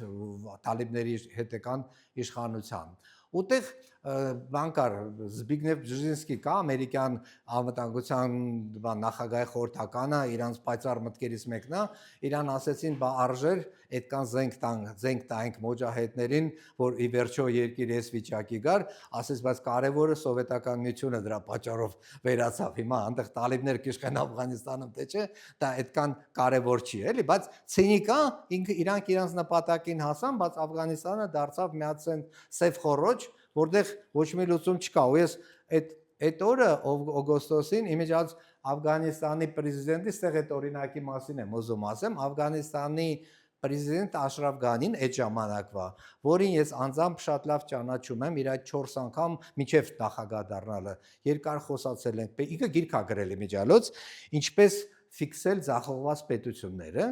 տալիբների հետ եկան իշխանության։ Ուտեղ բանկար Զբիգնև Բժեզինսկի կա ամերիկյան անվտանգության նախագահի խորհրդականը իրանց պայծառ մտքերից մեկն է, իրան ասեցին բա արժեր այդքան զենք տանք մոջահեդներին, որ ի վերջո երկիրը այս վիճակի գար, ասես բայց կարևորը սովետական միությունը դրա պատճառով վերացավ։ Հիմա այնտեղ տալիբներ կիշխեն Աֆղանիստանում թե չէ, դա այդքան կարևոր չի, էլի, բայց ցինիկա իրանք իրանց նպատակին հասան, բայց Աֆղանիստանը դարձավ մի հատ սև խոռոչ, որտեղ ոչ մի լուծում չկա։ Ու ես այդ օրը օգոստոսին իմիջիայլոց Աֆղանիստանի պրեզիդենտի ստեղ այդ օրինակի մասին եմ ուզում ասեմ, Աֆղանիստանի պրեզիդենտ Աշրաֆ Գանին այդ ժամանակվա, որին ես անձամբ շատ լավ ճանաչում եմ, իր այդ 4 անգամ միջև նախագահ դառնալը երկար խոսացել ենք, ինքը գիրք ա գրել իմիջիայլոց, ինչպես ֆիքսել ձախողված պետությունները,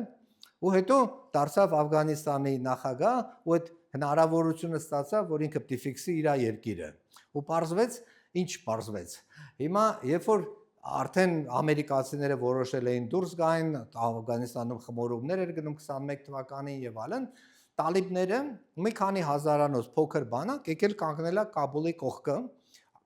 ու հետո դարձավ Աֆղանիստանի նախագահ ու այդ հնարավորությունը ստացավ, որ ինքը պիտի ֆիքսի իր երկիրը։ Ու պարզվեց, ինչ պարզվեց։ Հիմա երբ որ արդեն ամերիկացիները որոշել էին դուրս գային, Աֆղանիստանում խմորումներ էր գնում 21 թվականին եւ այլն, տալիբները մի քանի հազարանոց փոքր բանակ եկել կանգնել է Կաբուլի կողքը։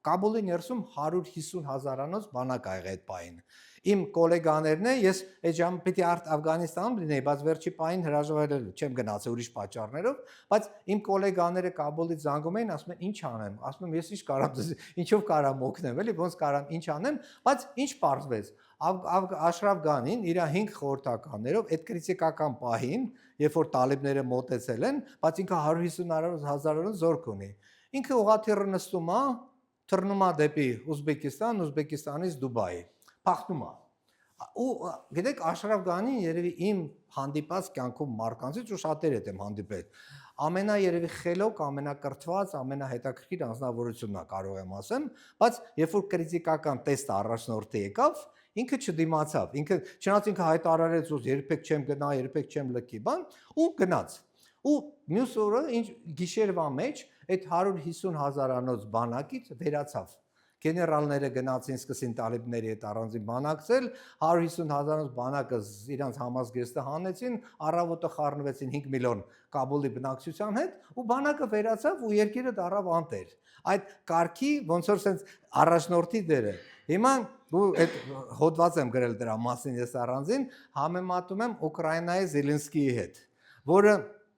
Կաբուլի ներսում 150 հազարանոց բանակ ա եղել այդ պահին։ Իմ գոլեգաներն են, ես այդ ժամը պիտի Աֆղանիստանում լինեի, բայց վերջի պահին հրաժարվել չեմ գնացել ուրիշ պատճառներով, բայց իմ գոլեգաները Կաբուլից զանգում էին, ասում են ինչ անեմ, ասում եմ ես ինչ կարամ, ինչով կարամ օգնեմ, էլի ոնց կարամ ինչ անեմ, բայց ինչ պարզվեց։ Աշրաֆ Գանին իր 5 խորհրդականներով այդ քրիտիկական պահին, երբ որ տալիբները մոտեցել են, բայց ինքը 150 հազարով զորք ունի։ Ինքը ուղղաթիռը նստում է, թռնում է դեպի Ուզբեկիստան, Ուզբեկիստանից Դուբայ, փախնում է։ ու գիտեք Աշրաֆ Գանին երևի իմ հանդիպած կյանքում մարկանցից ու շատեր հետ եմ հանդիպել ամենա երևի խելոք, ամենակրթված, ամենահետաքրքիր անձնավորությունն է կարող եմ ասեմ, բայց երբ որ քրիտիկական տեստը առաջնորդի եկավ, ինքը չդիմացավ, ինքը չնայած ինքը հայտարարեց որ երբեք չեմ գնա, երբեք չեմ լքի, բան, ու գնաց։ Ու մյուս օրը ինչ գիշերվա մեջ այդ 150,000-անոց բանակից վերացավ։ Գեներալները գնացին սկսին տալիբների հետ առանձին բանակցել, 150,000-անոց բանակը իրանց համազգեստը հանեցին, առավոտը խառնվեցին 5 միլիոն Կաբուլի բնակչության հետ ու բանակը վերացավ ու երկիրը դառավ անտեր։ Այդ կարգի ոնց որ sense առաջնորդի դերը։ Հիմա ու այդ հոդված եմ գրել դրա մասին ես առանձին համեմատում եմ Ուկրաինայի Զելենսկիի հետ, որը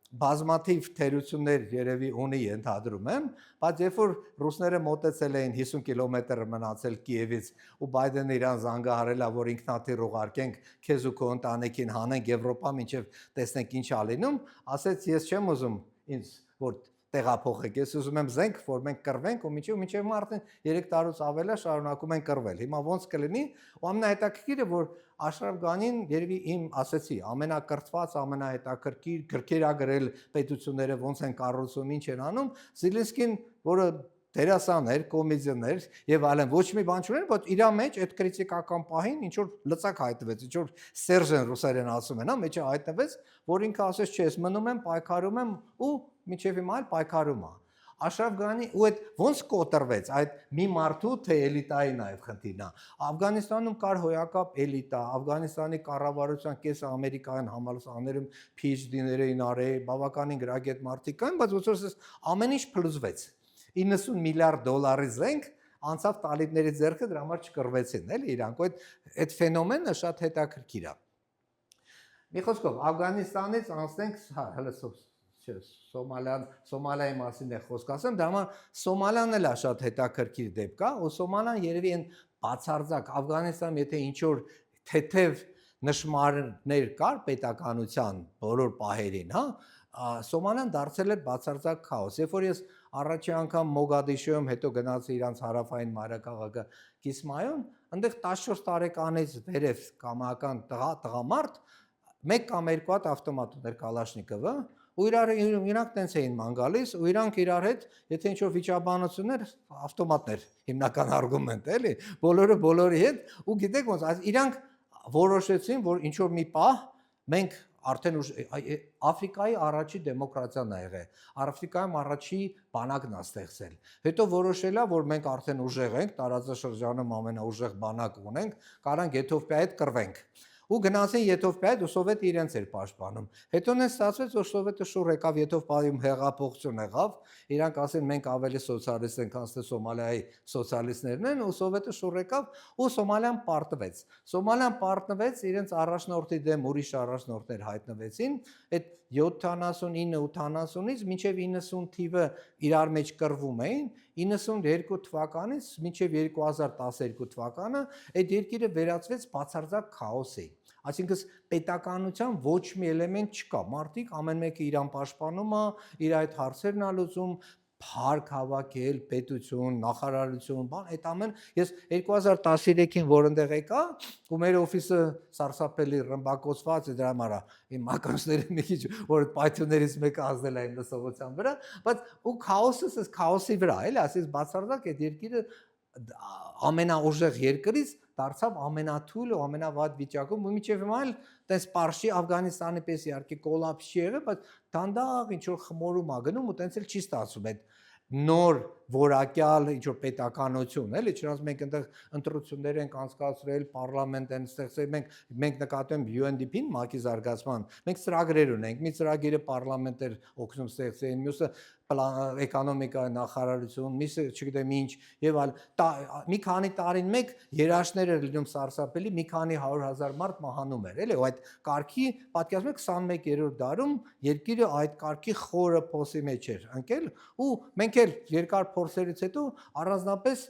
բազմաթիվ թերություններ երևի ունի ընդհանրում եմ, բայց երբ որ ռուսները մոտեցել էին 50 կիլոմետր մնացել Կիևից ու Բայդենը իրան զանգահարել է, որ ինքնաթիռ ուղարկենք քեզ ու քո ընտանիքին հանենք Եվրոպա մինչև տեսնենք ինչ ա լինում, ասեց ես չեմ ուզում ինձ որ տեղափոխեք, ես ուզում եմ զենք, որ մենք կռվենք ու մինչև արդեն 3 տարուց ավել է շարունակում են կռվել։ Հիմա ոնց կլինի, ու ամենահետաքրքիրը որ Աշրաֆ Գանին երևի իմ ասեցի, ամենակրթված, ամենահետաքրքիր գրքերա գրել պետությունները ոնց են կառուցում, ինչ են անում, Զելենսկին, որը դերասան էր, կոմեդիան էր եւ այլն, ոչ մի բան չուներ, բայց իր մեջ այդ քրիտիկական պահին ինչ որ լծակ հայտնվեց, ինչ որ Սերժեն ռուսերեն ասում են, հա, մեջը հայտնվեց, որ ինքը ասեց, չէ, ես մնում եմ, պայքարում եմ ու մինչև հիմա էլ պայքարում է։ Աշրաֆ Գանի ու այդ ոնց կոտրվեց այդ մի մարդու թե էլիտայի նաև խնդիրն է։ Աֆղանիստանում կար հոյակապ էլիտա, Աֆղանիստանի կառավարության կեսը ամերիկյան համալսարաններում PhD-ներ էին արել, բավականին գրագետ մարդիկ կային, բայց ոնց որ ամեն ինչ փլուզվեց։ 90 միլիարդ դոլարի զենք անցավ տալիբների ձեռքը, դրա համար չկռվեցին, էլի իրանք։ Այդ ֆենոմենը շատ հետաքրքիր է։ Մի խոսքով Աֆղանիստանից անցնենք, հա, հələ Սոմալիայի մասին է խոսք ասեմ, դա համար Սոմալիան էլ է շատ հետաքրքիր դեպք է, ու Սոմալիան երևի այն բացարձակ Աֆղանիստանում եթե ինչ որ թեթև նշմարներ կար պետականության բոլոր պահերին, հա, Սոմալիան դարձել էր բացարձակ քաոս։ Երբ որ ես առաջի անգամ Մոգադիշոյում հետո գնացի իրանց հարավային մայրաքաղաքը Կիսմայոն, այնտեղ 14 տարեկանից վերև կամական տղամարդ մեկ կամ երկու հատ ավտոմատ ուներ Կալաշնիկովը ու իրանք տենց էին ման գալիս ու իրանք իրար հետ եթե ինչ որ վիճաբանություններ ավտոմատներ հիմնական արգումենտ էլի բոլորը բոլորի հետ ու գիտեք ոնց իրանք որոշեցին որ ինչ որ մի պահ մենք արդեն Աֆրիկայի առաջի դեմոկրատիան ա եղել Աֆրիկայում առաջի բանակն ա ստեղծել հետո որոշելա որ մենք արդեն ուժեղ ենք տարածաշրջանում ամենաուժեղ բանակ ունենք կարանք Եթովպիայի հետ կռվենք ու գնացին Եթովպիա հետ ու Սովետը իրենց էր պաշտպանում։ Հետո նա ստացվեց, որ Սովետը շուռ եկավ Եթովպիայում հեղափոխություն եղավ, իրանք ասեն մենք ավելի սոցիալիստ ենք, քան թե Սոմալիայի սոցիալիստներն են, ու Սովետը շուռ եկավ ու Սոմալիան պարտվեց։ Սոմալիան պարտվեց, իրենց առաջնորդի դեմ ուրիշ առաջնորդներ հայտնվեցին, այդ 79-80-ից մինչև 90 թիվը իրար մեջ կռվում էին, 92 թվականից մինչև 2012 թվականը այդ երկիրը վերածվեց բացարձակ քաոսի։ Այսինքն պետականության ոչ մի էլեմենտ չկա։ Մարդիկ ամեն մեկը իրան պաշտպանում է, իր այդ հարցերն ա լուծում, փառք հավաքել, պետություն, նախարարություն, բան, այդ ամեն ես 2013-ին որ այնտեղ եկա, ու մեր օֆիսը սարսափելի ռմբակոծված է դրա համար իմ ականջները մի քիչ որ պայթյուններից մեկը ազդել է իմ լսողության վրա, բայց ու քաոսը քաոսի վրա, էլի, ասես բացարձակ այդ երկիրը ամենաուժեղ երկրից դարձավ ամենաթույլ ու ամենավատ վիճակում ու միջև հիմա էլ տես Պարշի Աֆղանիստանի պես իհարկե կոլապս չի եղել, բայց դանդաղ ինչ որ խմորում ա գնում ու տենց էլ չի ստացվում այդ նոր որակյալ ինչ որ պետականություն, էլի, չնայած մենք այնտեղ ընտրություններ ենք անցկացրել, պարլամենտ են ստեղծել, մենք նկատում ենք UNDP-ին, ՄԱԿ-ի զարգացման, մենք ծրագրեր ունենք, մի ծրագիրը պարլամենտեր օգնում ստեղծել, մյուսը էկոնոմիկայի նախարարություն, միսը չգիտեմ ինչ եւ այլ մի քանի տարին մեկ երաշտներ էր լինում սարսափելի մի քանի 100,000 մարդ մահանում էր էլի ու այդ կարգի պատկերացնում եք 21-րդ դարում երկիրը այդ կարգի խորը փոսի մեջ էր ընկել ու մենք էլ երկար փորձերից հետո առանձնապես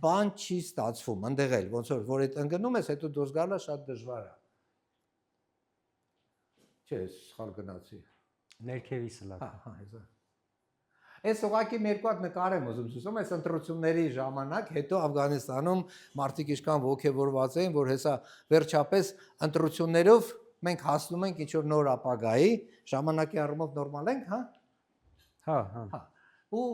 բան չի ստացվում ընդեղ էլ ոնց որ այդ ընկնում ես հետո դուրս գալը շատ դժվար է չէ սխալ գնացի ներքևի սլաք հա հա Այս ուղղակի մի երկու հատ նկար եմ ուզում ցույցում, այս ընտրությունների ժամանակ հետո Աֆղանստանում մարդիկ իշքան ողջևորված էին, որ հեսա վերջապես ընտրություններով մենք հասնում ենք ինչ որ նոր ապագայի, ժամանակի առումով նորմալ ենք, հա։ Հա։ Ու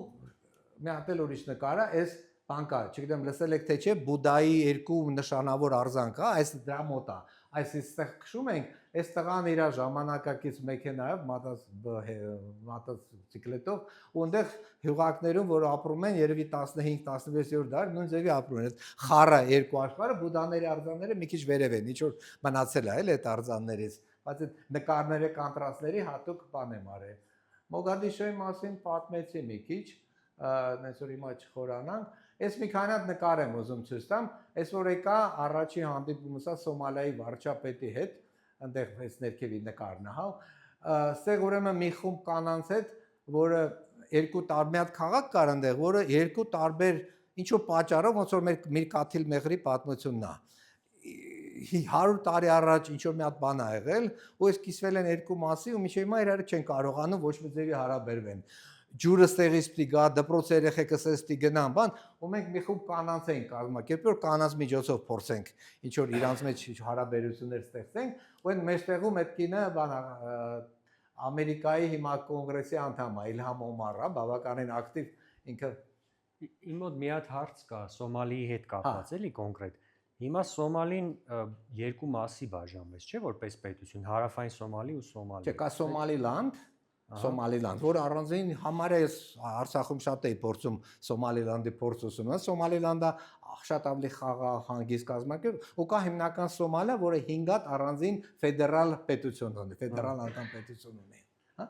մի հատ էլ ուրիշ նկար է, այս բանկա, չգիտեմ լսել եք թե չէ, Բուդայի երկու նշանավոր արձանք, հա, այս դրա մոտ է։ Այս այստեղ քշում ենք, այս տղան իր ժամանակակից մեքենայով, մոտոցիկլետով, ու այնտեղ հյուղակներում, որ ապրում են, երևի 15-16-րդ դար, նույն ձևի ապրում են։ Այդ խառը երկու աշխարհը Բուդաների արձանները մի քիչ վերև են, ինչ որ մնացել է, էլ այդ արձաններից, բայց այդ նկարները կոնտրաստների հատուկ բան եմ արել։ Մոգադիշոյի մասին պատմեցի մի քիչ, նենց որ հիմա չխորանանք։ Այս մի քանի հատ նկար եմ ուզում ցույց տամ, այս որ եկա առաջի հանդիպումս Սոմալիայի վարչապետի հետ, այնտեղ այս ներքևի նկարն է, հա։ Այստեղ ուրեմն մի խումբ կանանց հետ, որը երկու տարբեր հատ քաղաք կար այնտեղ, որը երկու տարբեր ինչ-որ պատճառով ոնց որ մեր Միրկաթիլ Մեղրի պատմությունն է։ 100 տարի առաջ ինչ որ մի հատ բան ա եղել, ու այս կիսվել են երկու մասի, ու միշտ հիմա իրար չեն կարողանում ոչ մի ձևի հարաբերվեն։ Ջուրը ստեղից պիտի գա, դպրոց երեխեքը ստեղից պիտի գնան, բան, ու մենք մի խումբ կանանց ենք կազմակերպել, որ կանանց միջոցով փորձենք ինչ որ իրանց մեջ հարաբերություններ ստեղծենք, ու այն մեջտեղում այդ կինը բան Ամերիկայի հիմա կոնգրեսի անդամ է, Իլհամ Օմարը, բավականին ակտիվ ինքը։ Իմ մոտ մի հատ հարց կա Սոմալիի հետ կապված, էլի կոնկրետ։ Հիմա Սոմալին երկու մասի բաժանվեց, չէ՞ որպես պետություն, հարավային Սոմալի ու Սոմալի։ Չէ, կա Սոմալիլանդ, որ առանձին համարը Արցախում շատ էի փորձում Սոմալիլանդի փորձում, Սոմալիլանդը շատ ավելի խաղաղ հանգիստ կազմակերպ, ու կա հիմնական Սոմալիա, որը 5 հատ առանձին ֆեդերալ պետություն ունի, ֆեդերալ անդամ պետություն ունի, հա։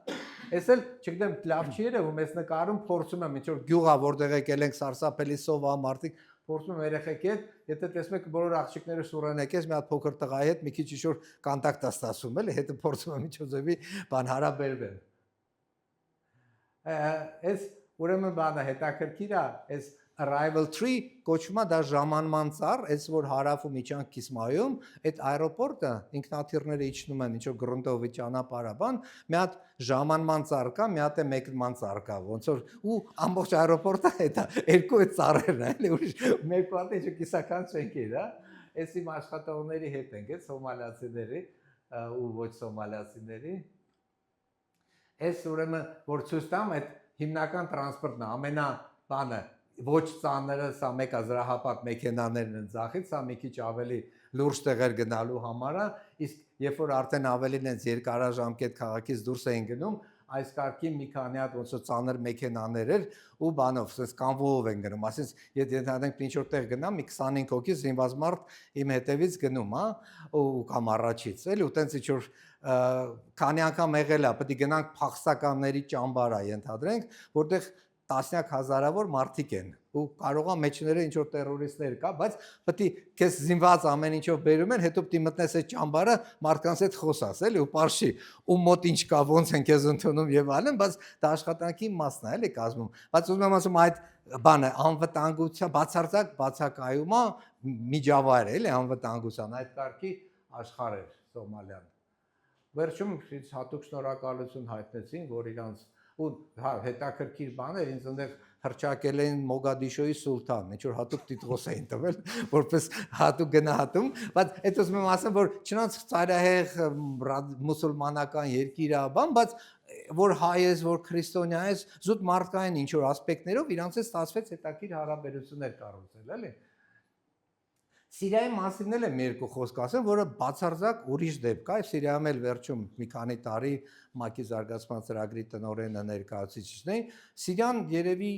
Ես էլ չգիտեմ, լավ չի երևում, ես նկարում փորձում եմ, ինչ որ գյուղա, որտեղ եկել ենք սարսափելի սովա մարդիկ, փորձում եմ երեխեքի հետ, եթե տեսնում եք բոլոր աղջիկները սուրեն եկես, մի հատ փոքր տղայի հետ մի քիչ ինչ-որ կոնտակտ ստացվում, էլի, հետո փորձում եմ ինչ-որ ձևի բան հարաբերվել։ Այս ուրեմն բանը հետաքրքիր է, այս arrival tree կոչվում է դա ժամանման ծառ, այս որ հարավում իջանք Կիսմայում, այդ аэроպորտը ինքնաթիռները իջնում են ինչ-որ գրունտովի ճանապարհաբան, մի հատ ժամանման ծառ կա, մի հատ է մեկնման ծառ կա, ոնց որ ու ամբողջ аэроպորտը այդ է, երկու այդ ծառերն է, էլի ուրիշ մեկ պատի ինչ կիսական չենք է, դա։ Այս իմ աշխատողների հետ ենք, այդ սոմալիացիների ու ոչ սոմալիացիների։ Այս ուրեմն որ ցույց տամ, այդ հիմնական տրանսպորտն է, ամենա բանը ոչ ծանրը, սա մեկը զրահապատ մեքենաներն են ձախից, սա մի քիչ ավելի լուրջ տեղեր գնալու համար է, իսկ երբ որ արդեն ավելին են երկարաժամկետ քաղաքից դուրս էին գնում, այս կարգի մի քանի հատ ոնց որ ծանր մեքենաներ էր ու բանով, ասես կանվոյով են գնում, ասես եթե դրանք ինչ որ տեղ գնամ, մի 25 հոգի զինված մարդ իմ հետևից գնում, հա, ու կամ առաջից, էլի ու տենց ինչ որ քանի անգամ եղել է, պետք է գնանք փախստականների ճամբարա ենթադրենք, որտեղ տասնյակ հազարավոր մարդիկ են ու կարող է մեջները ինչ որ terroristներ կա, բայց պետք է քեզ զինված ամեն ինչով բերում են, հետո պետք է մտնես այդ ճամբարը, մարդկանց հետ խոսաս, էլի ու parshi, ու մոտ ինչ կա, ոնց են քեզ ընդունում եւ այլն, բայց դա աշխատանքի մասն է, էլի կազմում։ Բայց ուզում եմ ասում այդ բանը անվտանգության բացարձակ բացակայումը միջավայր է, էլի անվտանգության այդ կարգի աշխարհ է Սոմալիան։ Վերջում հատուկ շնորհակալություն հայտնեցին, որ իրանց ու հա հետաքրքիր բաներ ինձ այնտեղ հրճակել են Մոգադիշոյի սուլթան, ինչ որ հատուկ տիտղոս էին տվել, որպես հատուկ գնահատում, բայց այդ ուզում եմ ասեմ, որ չնայած ծայրահեղ մուսուլմանական երկիր է, բայց որ հայ ես, որ քրիստոնյա ես, զուտ մարդկային ինչ որ ասպեկտներով իրանց հետ ստացվեց հետաքրքիր հարաբերություններ կառուցել, էլի։ Սիրիայի մասին էլ եմ երկու խոսք ասեմ, որը բացարձակ ուրիշ դեպք է, Սիրիայում էլ վերջում մի քանի տարի ՄԱԿ-ի զարգացման ծրագրի տնօրենը ներկայացուցիչն էին, Սիրիան երևի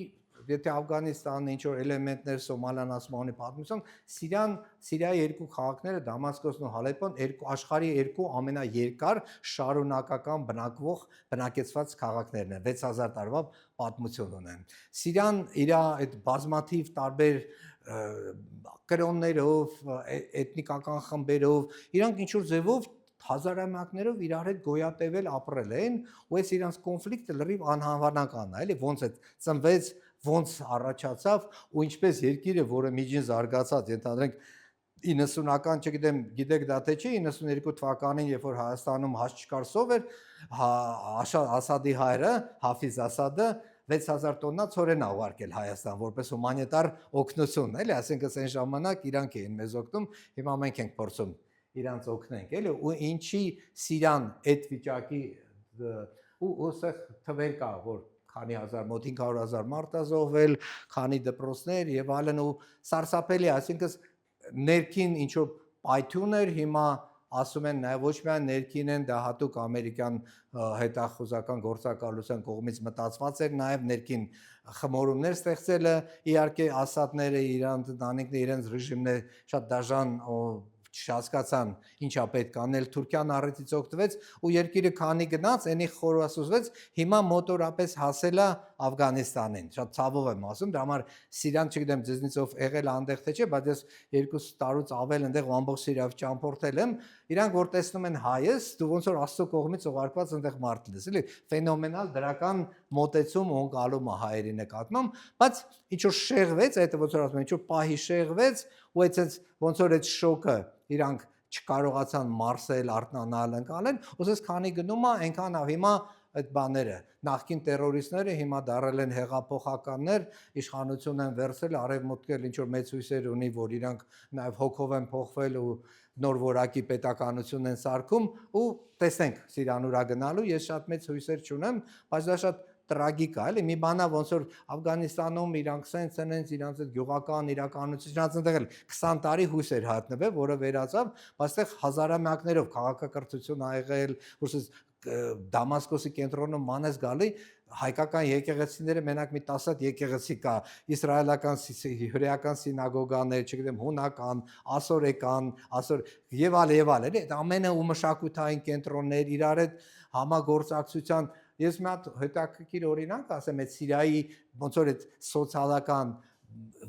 եթե Աֆղանստանը ինչ որ էլեմենտներ Սոմալիան ասմանի պատմություն, Սիրիայի երկու քաղաքները Դամասկոսն ու Հալեպոն աշխարհի երկու ամենաերկար շարունակական բնակեցված քաղաքներն են, 6000 տարվա պատմություն ունեն։ Սիրիան իր այդ բազմաթիվ տարբեր կրոններով, էթնիկական խմբերով, իրանք ինչ որ ձևով հազարամյակներով իրար հետ գոյատևել ապրել են, ու այս իրանց կոնֆլիկտը լրիվ անհավանական է, էլի ոնց է ծնվեց, ոնց առաջացավ ու ինչպես երկիրը, որը միջին զարգացած, ենթադրենք 90-ական, չգիտեմ, գիտեք դա թե չէ, 92 թվականին, երբ որ Հայաստանում հաշ չկար սով էր, Ասադի հայրը, Հաֆիզ Ասադը, 6000 տոննա ցորեն ա ուղարկել Հայաստան որպես հումանիտար օգնություն, էլի, ասենք այն ժամանակ իրանք էին մեզ օգնում, հիմա մենք ենք փորձում իրանց օգնենք, էլի, ու ինչի Սիրիան այդ վիճակի ու սա թվեր կա, որ քանի հազար, մոտ 500,000 մարդ ա զոհվել, քանի դպրոցներ եւ այլն ու սարսափելի, այսինքն ներքին ինչ որ պայթյուն էր, հիմա ասում են նաև ոչ միայն ներքին են, դա հատուկ ամերիկյան հետախուզական գործակալության կողմից մտածված էր, նաև ներքին խմորումներ ստեղծելը, իհարկե Ասադները, իրանց ընտանիքները, իրենց ռեժիմները շատ դաժան չհասկացան ինչա պետք անել, Թուրքիան առիթից օգտվեց ու երկիրը քանի գնաց, այնի խորասուզվեց, հիմա մոտորապես հասել է Աֆղանիստանին, շատ ցավով եմ ասում, դրա համար Սիրիան չգիտեմ ձեզնից ով եղել անդեղ թե չէ, բայց ես 2 տարուց ավել այնտեղ ամբողջ Սիրիայով ճամփորդել եմ, իրանք որ տեսնում են հայս, դու ոնց որ Աստծո կողմից ուղարկված այնտեղ մարդ ես, էլի, ֆենոմենալ դրական մոտեցում ու գալու հայերի նկատմամբ, բայց ինչ որ շեղվեց, այդ ոնց որ ասում են, ինչ որ պահի շեղվեց, ու այդպես ոնց որ այդ շոկը իրանք չկարողացան մարսել, արթնանալ, ընկալել, ոսես քանի գնում է, այնքան հիմա այդ բաները, նախկին terroristները հիմա դարել են հեղափոխականներ, իշխանություն են վերցրել, արևմուտքը ինչ որ մեծ հույսեր ունի, որ իրանք նաև հոգով են փոխվել ու նոր որակի պետականություն են սարքում ու տեսնենք Սիրիան ուրա գնալու, ես շատ մեծ հույսեր չունեմ, բայց դա շատ տրագիկ է, էլի, մի բանա ոնց որ Աֆղանիստանում իրանք սենց իրանց այդ գյուղական իրականություն, իրանց այնտեղ 20 տարի հույս էր հայտնվել, որը վերացավ, բայց այդտեղ հազարամյակներով քաղաքակրթություն ա եղել, որպես Դամասկոսի կենտրոնում մանես գալի, հայկական եկեղեցիները մենակ մի 10 եկեղեցի կա, իսրայելական հյուրեական սինագոգաներ, չգիտեմ, հունական, ասորական, եւ այլ, այդ ամենը ու մշակութային կենտրոններ իրար հետ համագործակցության Ես մի հատ հետաքրքիր օրինակ ասեմ, այդ Սիրիայի ոնց որ այդ սոցիալական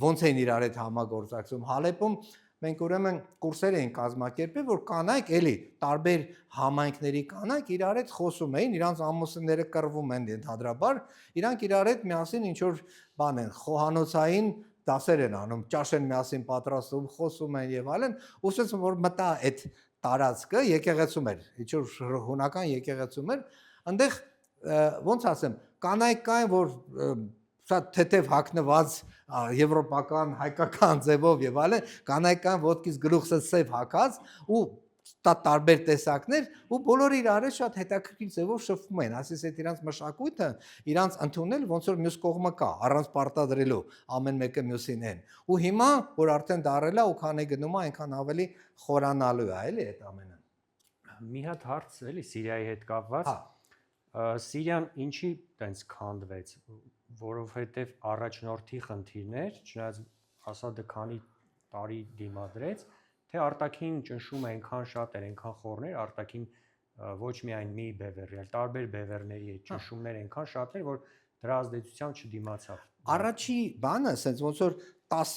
ոնց են իրար հետ համագործակցում Հալեպում մենք ուրեմն կուրսեր էին կազմակերպել, որ կանայք էլի տարբեր համայնքների կանայք իրար հետ խոսում էին, իրանց ամուսինները կռվում են ընդհանրաբար, իրանք իրար հետ միասին ինչ որ բան են, խոհանոցային դասեր են անում, ճաշ են միասին պատրաստում, խոսում են եւ այլն, ուսած որ մտա այդ տարածքը եկեղեցում էր, ինչ որ հունական եկեղեցում էր, այնտեղ ոնց ասեմ, կանայք կային, որ շատ թեթև հագնված եվրոպական, հայկական ձևով եւ այլն, կանայք կային ոտքից գլուխը սև հագած ու տարբեր տեսակներ ու բոլորը իրար հետ շատ հետաքրքիր ձևով շփվում են, ասես այդ իրանց մշակույթը, իրանց ընդունել ոնց որ մյուս կողմը կա, առանց պարտադրելու, ամեն մեկը մյուսին են։ Ու հիմա, որ արդեն դարել է ու քանի գնում է, այնքան ավելի խորանալու է, էլի այդ ամենը։ Մի հատ հարց էլի Սիրիայի հետ կապված։ Սիրիան ինչի տենց քանդվեց, որովհետև առաջնորդի խնդիրներ, չնայած Ասադը քանի տարի դիմադրեց, թե արտաքին ճնշումը այնքան շատ էր, այնքան խորներ, արտաքին ոչ միայն մի բևեռի, այլ տարբեր բևեռների այդ ճնշումները այնքան շատ էր, որ դրա ազդեցությամբ չդիմացավ։ Առաջի բանը, ասենց ոնց որ 10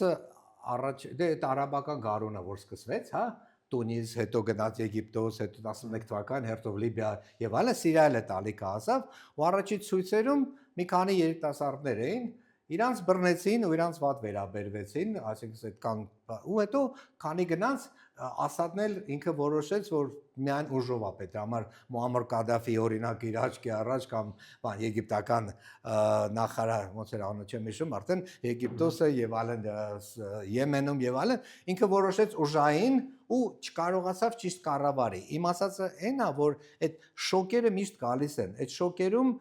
առաջ դե այդ արաբական գարունը որ սկսվեց, հա, Տունիս, հետո գնաց Եգիպտոս, հետո 11 թվական հերթով Լիբիա եւ այլն, Սիրիայել է տալիքը հասավ, ու առաջի ցույցերում մի քանի երիտասարդներ էին, իրանց բռնեցին ու իրանց վատ վերաբերվեցին, այսինքն այդքան ու հետո քանի գնաց Ասադն էլ ինքը որոշեց, որ միայն ուժով է պետք, համար Մուամմար Կադաֆի օրինակ իր աչքի առաջ կամ բան եգիպտական նախարար, ոնց էր անունը չեմ հիշում, արդեն Եգիպտոսը եւ այլն Եմենում եւ այլն, ինքը որոշեց ուժային ու չկարողացավ ճիշտ կառավարի։ Իմ ասածը այն է, որ այդ շոկերը միշտ գալիս են, այդ շոկերում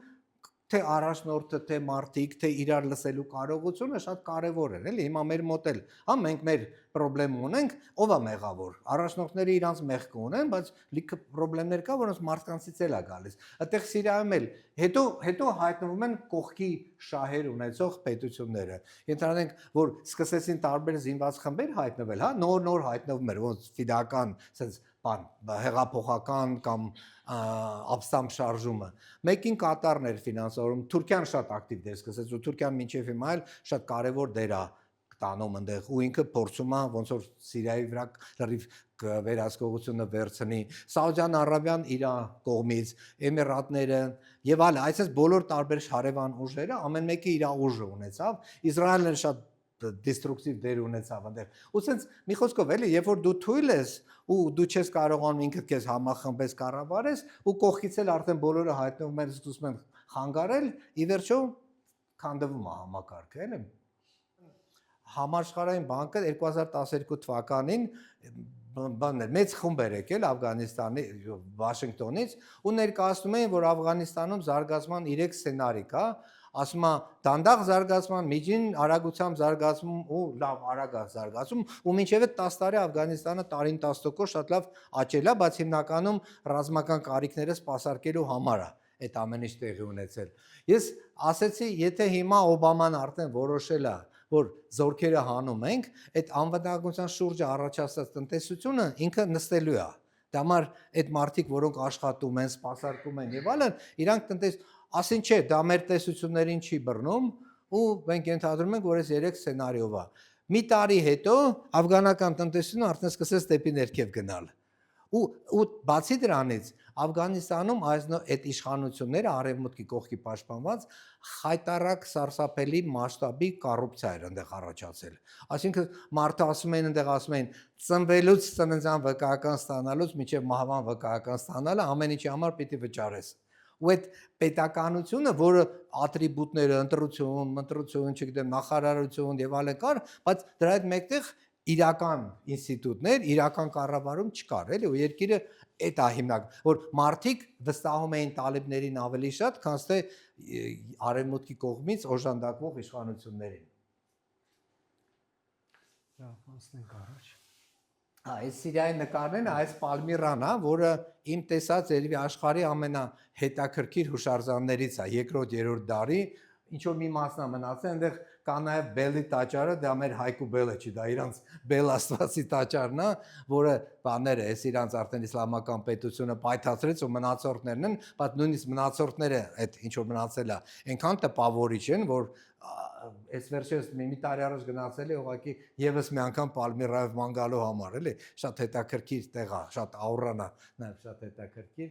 թե առաջնորդը, թե մարդիկ, թե իրար լսելու կարողությունը շատ կարևոր է, էլի, հիմա մեր մոտ էլ, հա, մենք մեր խնդրեմ ունենք, ով է մեղավոր։ Առաջնորդները իրանց մեղք ունեն, բայց լիքը խնդիրներ կա, որոնց մարդկանցից էլ է գալիս։ Այդտեղ Սիրիայում էլ հետո հայտնվում են կողքի շահեր ունեցող պետությունները։ Ենթադրենք, որ սկսեցին տարբեր զինված խմբեր հայտնվել, հա, նոր հայտնվում էր, ոնց ֆիդական, ասես բան, հեղափոխական կամ ապստամբ շարժումը։ Մեկին Կատարն էր ֆինանսավորում, Թուրքիան շատ ակտիվ դեր սկսեց, ու Թուրքիան մինչև հիմա էլ շատ կարևոր դեր է տանում այնտեղ, ու ինքը փորձում է ոնց որ Սիրիայի վրա լրիվ վերահսկողությունը վերցնի, Սաուդյան Արաբիան իր կողմից, Էմիրատները եւ այլ, այսպես բոլոր տարբեր հարևան ուժերը ամեն մեկը իր ուժը ունեցավ, Իսրայելն շատ դեստրուկտիվ դեր ունեցավ այնտեղ։ Ու ցենց մի խոսքով էլի, երբ որ դու թույլ ես ու դու չես կարողանում ինքդ քեզ համախմբես կառավարես ու կողքից էլ արդեն բոլորը հայտնվում են սկսում են խանգարել, ի վերջո քանդվում է համակարգը, էլի։ Համաշխարհային բանկը 2012 թվականին բաներ մեծ խումբ էր եկել Աֆղանիստանի Վաշինգտոնից ու ներկայացնում էին, որ Աֆղանիստանում զարգացման 3 սցենարի կա, ասում է դանդաղ զարգացման, միջին արագությամբ զարգացում ու լավ արագ զարգացում ու մինչև 10 տարի Աֆղանիստանը տարին 10% շատ լավ աճել է, բայց հիմնականում ռազմական կարիքները սպասարկելու համար է այդ ամեն ինչ տեղի ունեցել։ Ես ասեցի, եթե հիմա Օբաման արդեն որոշել է, որ զորքերը հանում ենք, այդ անվտանգության շուրջը առաջացած տնտեսությունը ինքը նստելու է։ Դա համար այդ մարդիկ, որոնք աշխատում են, սպասարկում են եւ այլն, իրանք ասին չէ, դա մեր տեսություններին չի բռնում ու մենք ենթադրում ենք, որ այս 3 սցենարիով է։ Մի տարի հետո աֆղանական տնտեսությունը արդեն սկսեց դեպի ներքև գնալ։ Ու բացի դրանից Աֆղանիստանում այդ իշխանությունները արևմուտքի կողքի պաշտպանված խայտարակ սարսափելի մասշտաբի կոռուպցիա էր այնտեղ առաջացել։ Այսինքն մարդը ասում են այնտեղ ասում են ծնվելուց ծննդյան վկայական ստանալուց մինչև մահվան վկայական ստանալը ամեն ինչի համար պիտի վճարես։ Ու այդ պետականությունը, որը ատրիբուտները ընտրություն, չգիտեմ, նախարարություն եւ այլն կար, բայց դրա հետ մեկտեղ իրական ինստիտուտներ, իրական կառավարում չկար, էլի, ու երկիրը այդ է հիմնական, որ մարդիկ վստահում էին տալիբներին ավելի շատ, քան թե արևմուտքի կողմից օժանդակվող իշխանություններին։ Անցնենք առաջ։ Այս Սիրիայի նկարն է, այս Պալմիրան է, որը իմ տեսած երևի աշխարհի ամենահետաքրքիր հուշարձաններից է, 2-3 դարի, ինչ որ մի մասնա մնացել, այնտեղ կա նաև Բելի տաճարը, դա մեր Հայկու Բելը չի, դա իրանց Բել Աստվածի տաճարն է, որը բաները, այս իրանց արդեն իսլամական պետությունը պայթացրեց ու մնացորդներն են, բայց նույնիսկ մնացորդները այդ ինչ որ մնացել է, այնքան տպավորիչ են, որ այս վերջերս մի տարի առաջ գնացել է ուղղակի եւս մի անգամ Պալմիրայով ման գալու համար, էլի, շատ հետաքրքիր տեղ է, շատ աուրան է, նաև շատ հետաքրքիր։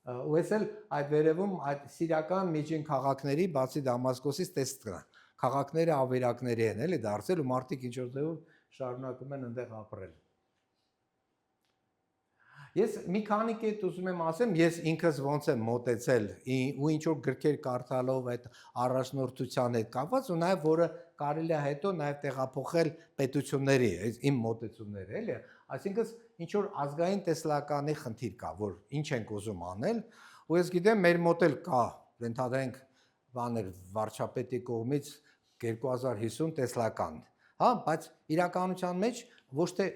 Ու ես էլ այդ վերևում այդ սիրիական միջին քաղաքների բացի Դամասկոսից տեստ կա։ Քաղաքները ավերակների են, էլի դարձել ու մարդիկ ինչ որ ձևով շարունակում են այնտեղ ապրել։ Ես մի քանի կետ ուզում եմ ասեմ, ես ինքս ոնց եմ մոտեցել ու ինչ որ գրքեր կարդալով այդ առաջնորդության հետ կապված ու նաև որը կարելի է հետո նաև տեղափոխել պետությունների, իմ մոտեցումները, էլի։ Այսինքն ինչ որ ազգային տեսլականի խնդիր կա, որ ինչ ենք ուզում անել, ու ես գիտեմ մեր մոտ էլ կա, ընդհանրենք բաներ վարչապետի կողմից 2050 տեսլական, հա, բայց իրականության մեջ ոչ թե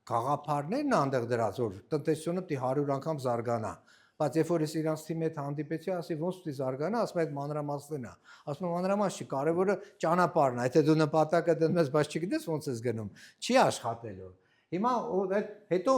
գաղափարներն այնտեղ դրած, որ տնտեսությունը պիտի 100 անգամ զարգանա, բայց երբ որ ես իրանց թիմի հետ հանդիպեցի, ասի ոնց պիտի զարգանա, ասում այդ մանրամասն է, ասում մանրամաս չի, կարևորը ճանապարհն է, եթե դու նպատակը դնում ես, բայց չգիտես ոնց ես գնում, չի աշխատելու։ Հիմա հետո,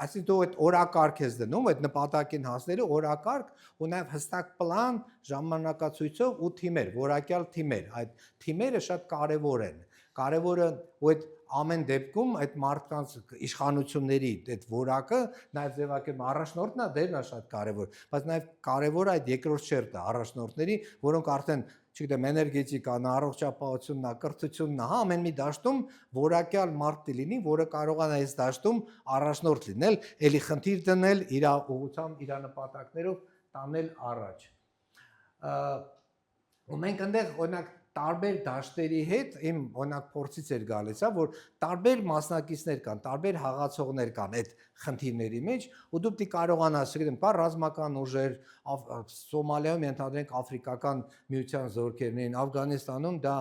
այսինքն դու այդ օրակարգ ես դնում, այդ նպատակին հասնելու օրակարգ ու նաև հստակ պլան, ժամանակացույցով ու թիմեր, որակյալ թիմեր, այդ թիմերը շատ կարևոր են։ Կարևորը ու այդ ամեն դեպքում այդ մարդկանց իշխանությունների այդ որակը նաև ձևակերպ առաջնորդն է դերն է շատ կարևոր, բայց նաև կարևոր է այդ երկրորդ շերտը առաջնորդների, որոնք արդեն չգիտեմ էներգետիկան, առողջապահությունն, կրթությունն, հա, ամեն մի դաշտում որակյալ մարդ լինի, որը կարողանա այս դաշտում առաջնորդ լինել, ելի խնդիր դնել, իր ուղղությամբ, իր նպատակներով տանել առաջ։ Ու մենք այնտեղ օրինակ տարբեր դաշտերի հետ իմ օրինակ փորձից էր գալիս, հա, որ տարբեր մասնակիցներ կան, տարբեր հաղացողներ կան այդ խնդիրների մեջ, ու դու պիտի կարողանաս, չգիտեմ, կա ռազմական ուժեր, Սոմալիայում ենթադրենք աֆրիկական միության զորքերն, Աֆղանիստանում դա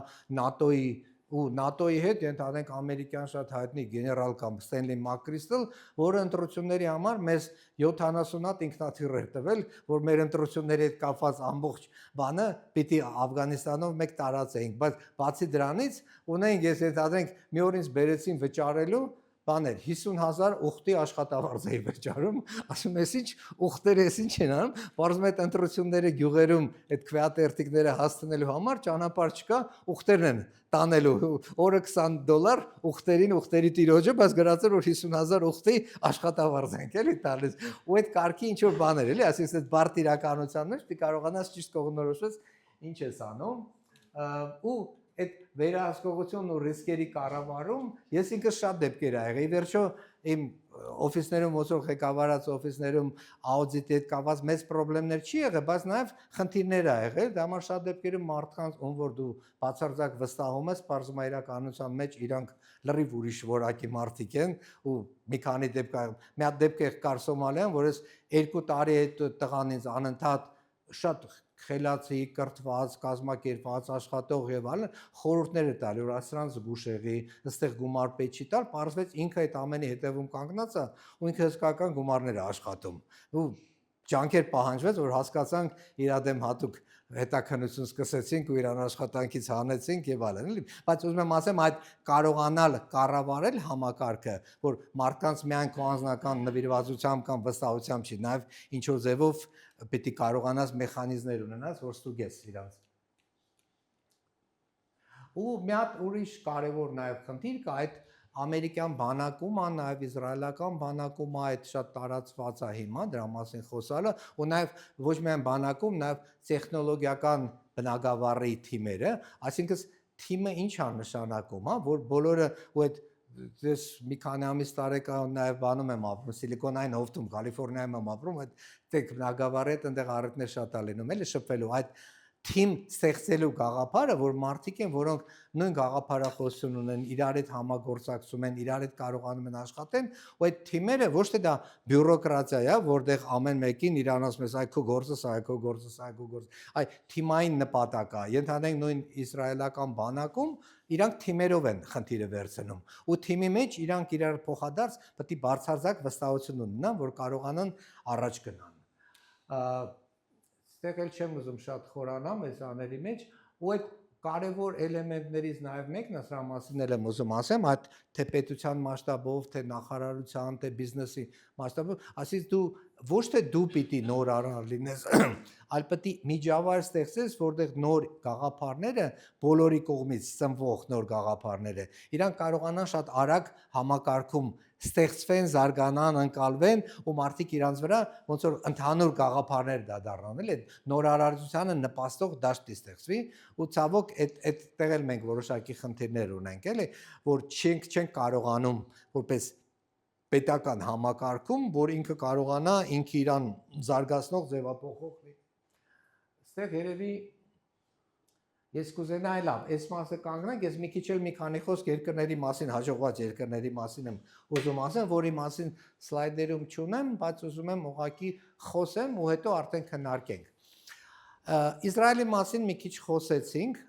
ՆԱՏՕ-ի ու ՆԱՏՕ-ի հետ ենթադրենք ամերիկյան շատ հայտնի գեներալ կամ Ստենլի Մակկրիստլ, որը ընտրությունների համար մեզ 70 հատ ինքնաթիռ տվել, որ մեր ընտրությունների հետ կապված ամբողջ բանը պիտի Աֆղանիստանով մեկ տարածեինք, բայց բացի դրանից ունենք, ես ենթադրենք մի օր ինձ բերեցին վճարելու բաներ 50,000 ուխտի աշխատավարձ էի վճարում, ասում ես ինչ ուխտեր ես ինչ են անում, բարձում այդ ընտրությունները գյուղերում այդ քվեատերտիկները հասցնելու համար ճանապարհ չկա, ուխտերն են տանելու օրը $20 ուխտերին, ուխտերի տիրոջը, բայց գրածել որ 50,000 ուխտի աշխատավարձ ենք էլի տալիս, ու այդ կարգի ինչ որ բաներ էլի, ասես այդ բարդ իրականության մեջ դու կարողանաս ճիշտ կողմնորոշես ինչ ես անում, ու այդ վերահսկողությունն ու ռիսկերի կառավարում ես ինքս շատ դեպքեր ա եղել, ի վերջո իմ օֆիսներում ոնց որ ղեկավարած օֆիսներում աուդիտի հետ կապված մեծ խնդիրներ չի եղել, բայց նաև խնդիրներ ա եղել, դա համար շատ դեպքերում մարդկանց ում որ դու բացարձակ վստահում ես, բարձում է իրականության մեջ իրանք լրիվ ուրիշ որակի մարդիկ են ու մի քանի դեպք մի հատ դեպք կար Սոմալիան, որ ես 2 տարի այդ տղան ինձ անընդհատ շատ խելացի, կրթված, կազմակերպված, աշխատող եւ այլն խորհուրդներ է տալի, որ ասրանց զգուշ եղի, այստեղ գումար պետք չի տալ, պարզվեց ինքը այդ ամենի հետևում կանգնած է ու ինքը հսկական գումարներ է աշխատում։ Ու ջանքեր պահանջվեց, որ հասկացանք իր դեմ հատուկ հետաքննություն սկսեցինք ու իրան աշխատանքից հանեցինք եւ այլն, էլի։ Բայց ուզում եմ ասեմ, այդ կարողանալ կառավարել համակարգը, որ մարդկանց միայն քո անձնական նվիրվածությամբ կամ վստահությամբ չի, նաեւ ինչ որ ձևով պետք է կարողանաս մեխանիզմներ ունենաս, որ ստուգես իրանց։ Ու մի հատ ուրիշ կարևոր նաեւ խնդիր կա այդ ամերիկյան բանակում, նաև իսրայելական բանակում այդ շատ տարածված է հիմա դրա մասին խոսալը, ու նաև ոչ միայն բանակում, նաև տեխնոլոգիական բնագավառի թիմերը, այսինքն թիմը ինչ է նշանակում, հա, որ բոլորը ու այդ դες մի քանի ամիս տարեկան նաև բանում եմ ապրում Սիլիկոնային հովտում, Կալիֆոռնիայում եմ ապրում, այդ տեխ բնագավառի հետ այնտեղ առիթներ շատ է լինում, էլի շփվելու այդ թիմ ստեղծելու գաղափարը, որ մարդիկ են, որոնք նույն գաղափարախոսություն ունեն, իրար հետ համագործակցում են, իրար հետ կարողանում են աշխատեն, ու այդ թիմերը ոչ թե դա բյուրոկրատիա է, որտեղ ամեն մեկին իրան ասում ես, այ քո գործը սա է, քո գործը սա է, քո գործը, այ թիմային նպատակ է։ Ենթադրենք նույն իսրայելական բանակում իրանք թիմերով են խնդիրը վերցնում, ու թիմի մեջ իրանք իրար փոխադարձ պետք է բարձրացած վստահություն ունենան, որ կարողանան առաջ գնան։ Ստեղ էլ չեմ ուզում շատ խորանամ այս աների մեջ, ու այդ կարևոր էլեմենտներից նաև մեկն է, սրա մասին էլ եմ ուզում ասեմ, այդ թե պետության մասշտաբով, թե նախարարության, թե բիզնեսի մասշտաբով, ասից դու ոչ թե դու պիտի նոր առար լինես, այլ պետք է միջավայր ստեղծես, որտեղ նոր գաղափարները բոլորի կողմից ծնվող նոր գաղափարները, իրանք կարողանան շատ արագ համակարգում ստեղծվեն, զարգանան, ընկալվեն ու մարդիկ իրանց վրա ոնց որ ընդհանուր գաղափարներ դա դառնան, էլի նորարարությանը նպաստող դաշտի ստեղծվի ու ցավոք այդտեղ էլ մենք որոշակի խնդիրներ ունենք, էլի որ չենք կարողանում որպես պետական համակարգում, որ ինքը կարողանա ինքը իրան զարգացնող ձևափոխող լինի։ Այստեղ երևի ես կուզենայի լավ, այս մասը կանգնենք, ես մի քիչ էլ մի քանի խոսք երկրների մասին, հաջողված երկրների մասին եմ ուզում ասեմ, որի մասին սլայդերում չունեմ, բայց ուզում եմ ուղղակի խոսեմ ու հետո արդեն քննարկենք։ Իսրայելի մասին մի քիչ խոսեցինք,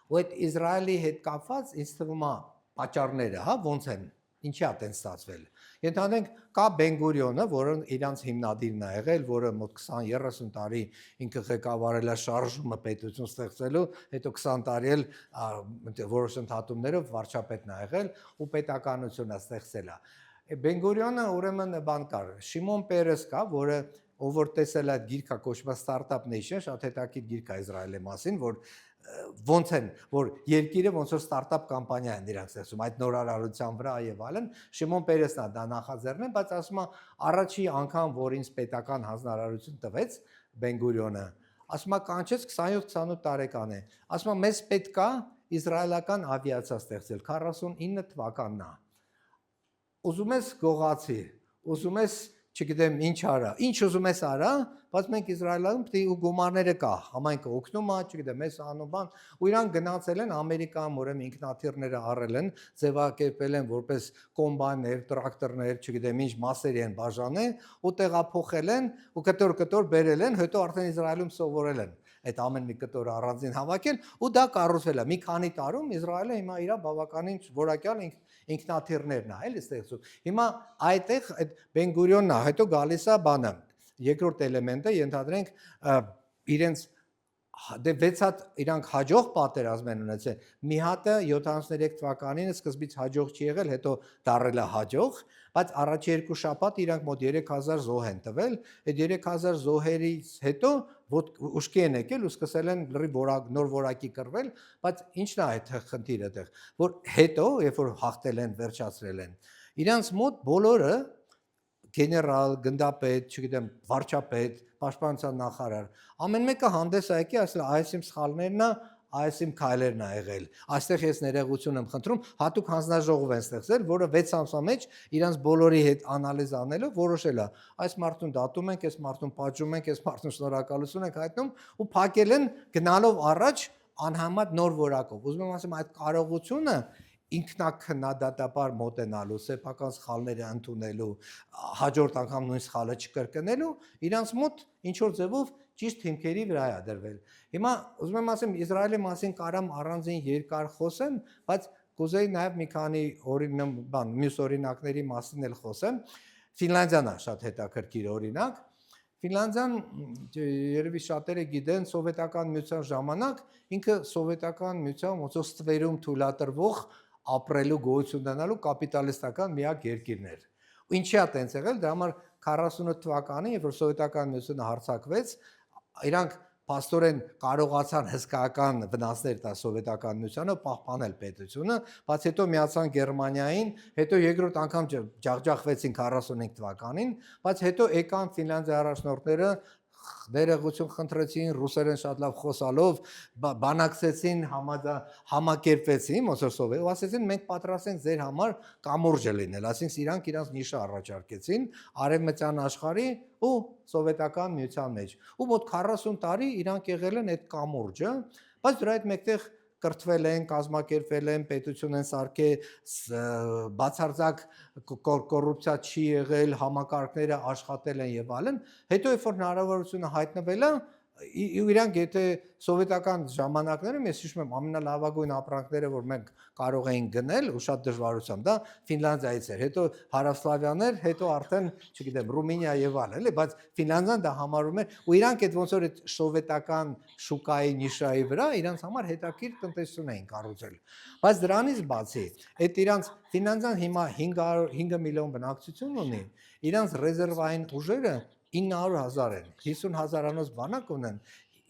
ու այդ Իսրայելի հետ կապված ինձ թվում է պատճառները, հա, ոնց են, ինչի է այդպես ստացվել։ Ենթադրենք կա Բեն-Գուրիոնը, որը իրանց հիմնադիրն է եղել, որը մոտ 20-30 տարի ինքը ղեկավարել է շարժումը պետություն ստեղծելու, հետո 20 տարի էլ որոշ ընդհատումներով վարչապետն է եղել ու պետականությունը ստեղծել է։ Բեն-Գուրիոնը ուրեմն բան կար, Շիմոն Պերես կա, որը ով որ տեսել է այդ գիրքը կոչված Startup Nation, շատ հետաքրքիր գիրք է Իսրայելի մասին, որ ոնց են, որ երկիրը ոնց որ ստարտափ կամպանիա են իրանք ստեղծում, այդ նորարարության վրա եւ այլն, Շիմոն Պերեսն է դա նախաձեռնել, բայց ասում է առաջի անգամ, որ ինձ պետական հանձնարարություն տվեց Բեն-Գուրիոնը, ասում է կանչեց 27-28 տարեկան է, ասում է մեզ պետք է իսրայելական ավիացիա ստեղծել 49 թվականն է։ Ուզում ես գողացի, ուզում ես չգիտեմ ինչ արա, ինչ ուզում ես արա, բայց մենք Իսրայելում պետք է ու գումարները կա, համայնքը օգնում է, չգիտեմ, ես անում բան, ու իրանք գնացել են Ամերիկայում, ուրեմն ինքնաթիռները առել են, ձևակերպել են որպես կոմբայներ, տրակտորներ, չգիտեմ ինչ մասերի են բաժանել, ու տեղափոխել են, ու կտոր բերել են, հետո արդեն Իսրայելում սովորել են այդ ամեն մի կտորը առանձին հավաքել, ու դա կառուցվել է։ Մի քանի տարում Իսրայելը հիմա իր բավականին որակյալ ինքնաթիռներն է, էլի ստեղծում։ Հիմա այդտեղ այդ Բեն-Գուրիոնն է, հետո գալիս է բանը, երկրորդ էլեմենտը, ենթադրենք իրենց դե 6 հատ իրանք հաջող պատերազմ են ունեցել։ Մի հատը 73 թվականին սկզբից հաջող չի եղել, հետո դառել է հաջող, բայց առաջի 2 շաբաթ իրանք մոտ 3000 զոհ են տվել։ Այդ 3000 զոհերից հետո ուշքի են եկել ու սկսել են լրիվ նոր որակի կռվել, բայց ի՞նչն է այդ խնդիրը այդտեղ, որ հետո, երբ որ հաղթել են, վերջացրել են, իրանք մոտ բոլորը գեներալ, գնդապետ, չգիտեմ, վարչապետ, պաշտպանության նախարար, ամեն մեկը հանդես է եկել, ասել այս իմ սխալներն է, այս իմ քայլերն ա եղել։ Այստեղ ես ներողություն եմ խնդրում, հատուկ հանձնաժողով են ստեղծել, որը 6 ամսվա մեջ իրանց բոլորի հետ անալիզ անելով որոշել է։ Այս մարդուն դատում ենք, այս մարդուն պատժում ենք, այս մարդուն շնորհակալություն ենք հայտնում ու փակել են գնալով առաջ անհամար նոր որակով։ Ուզում եմ ասեմ, այդ կարողությունը ինքնակնադատաբար մոտենալու, սեփական սխալները ընդունելու, հաջորդ անգամ նույն սխալը չկրկնելու, իրանց մոտ ինչ որ ձևով ճիշտ հիմքերի վրա է դրվել։ Հիմա ուզում եմ ասեմ, Իսրայելի մասին կարամ առանձին երկար խոսեմ, բայց կուզեի նաև մի քանի մյուս օրինակների մասին էլ խոսեմ։ Ֆինլանդիան է շատ հետաքրքիր օրինակ։ Ֆինլանդիան երևի շատերը գիտեն, սովետական միության ժամանակ ինքը սովետական միության ոնց որ ստվերում թույլատրվող ապրելու գոյություն ունենալու կապիտալիստական միակ երկիրն էր։ Ու ինչի է տենց եղել, դրա համար 48 թվականին, երբ որ սովետական միությունը հարձակվեց, իրանք փաստորեն կարողացան հսկայական վնասներ տալ սովետական միությանը, պահպանել պետությունը, բայց հետո միացան Գերմանիային, հետո երկրորդ անգամ ջախջախվեցին 45 թվականին, բայց հետո եկան Ֆինլանդիայի առաջնորդները ներողություն խնդրեցին, ռուսերեն շատ լավ խոսալով, բանակցեցին, համակերպվեցին, ոնց որ սովետ, ու ասեցին մենք պատրաստ ենք ձեր համար կամուրջ լինել, ասինքն իրանք իրանց նիշը առաջարկեցին արևմտյան աշխարհի ու սովետական միության մեջ։ Ու մոտ 40 տարի իրանք եղել են այդ կամուրջը, բայց դրա հետ մեկտեղ կրթվել են, կազմակերպվել են, պետություն են սարքել, բացարձակ կոռուպցիա չի եղել, համակարգները աշխատել են եւ այլն, հետո երբ որ հնարավորությունը հայտնվել է, իրանք եթե սովետական ժամանակներում ես հիշում եմ ամենալավագույն ապրանքները, որ մենք կարող էինք գնել ու շատ դժվարությամբ, դա Ֆինլանդիայից էր, հետո հարավսլավյաններ, հետո արդեն, չգիտեմ, Ռումինիա եւ այլն, էլի, բայց Ֆինլանդիան դա համարում էր ու իրանք այդ ոնց որ այդ սովետական շուկայի նիշայի վրա իրանք համար հետաքրքիր տնտեսություն էին կառուցել։ Բայց դրանից բացի, այդ իրանք Ֆինլանդիան հիմա 5 միլիոն բնակչություն ունի, իրանք ռեզերվային ուժերը 900,000 են, 50,000-անոց բանակ ունեն,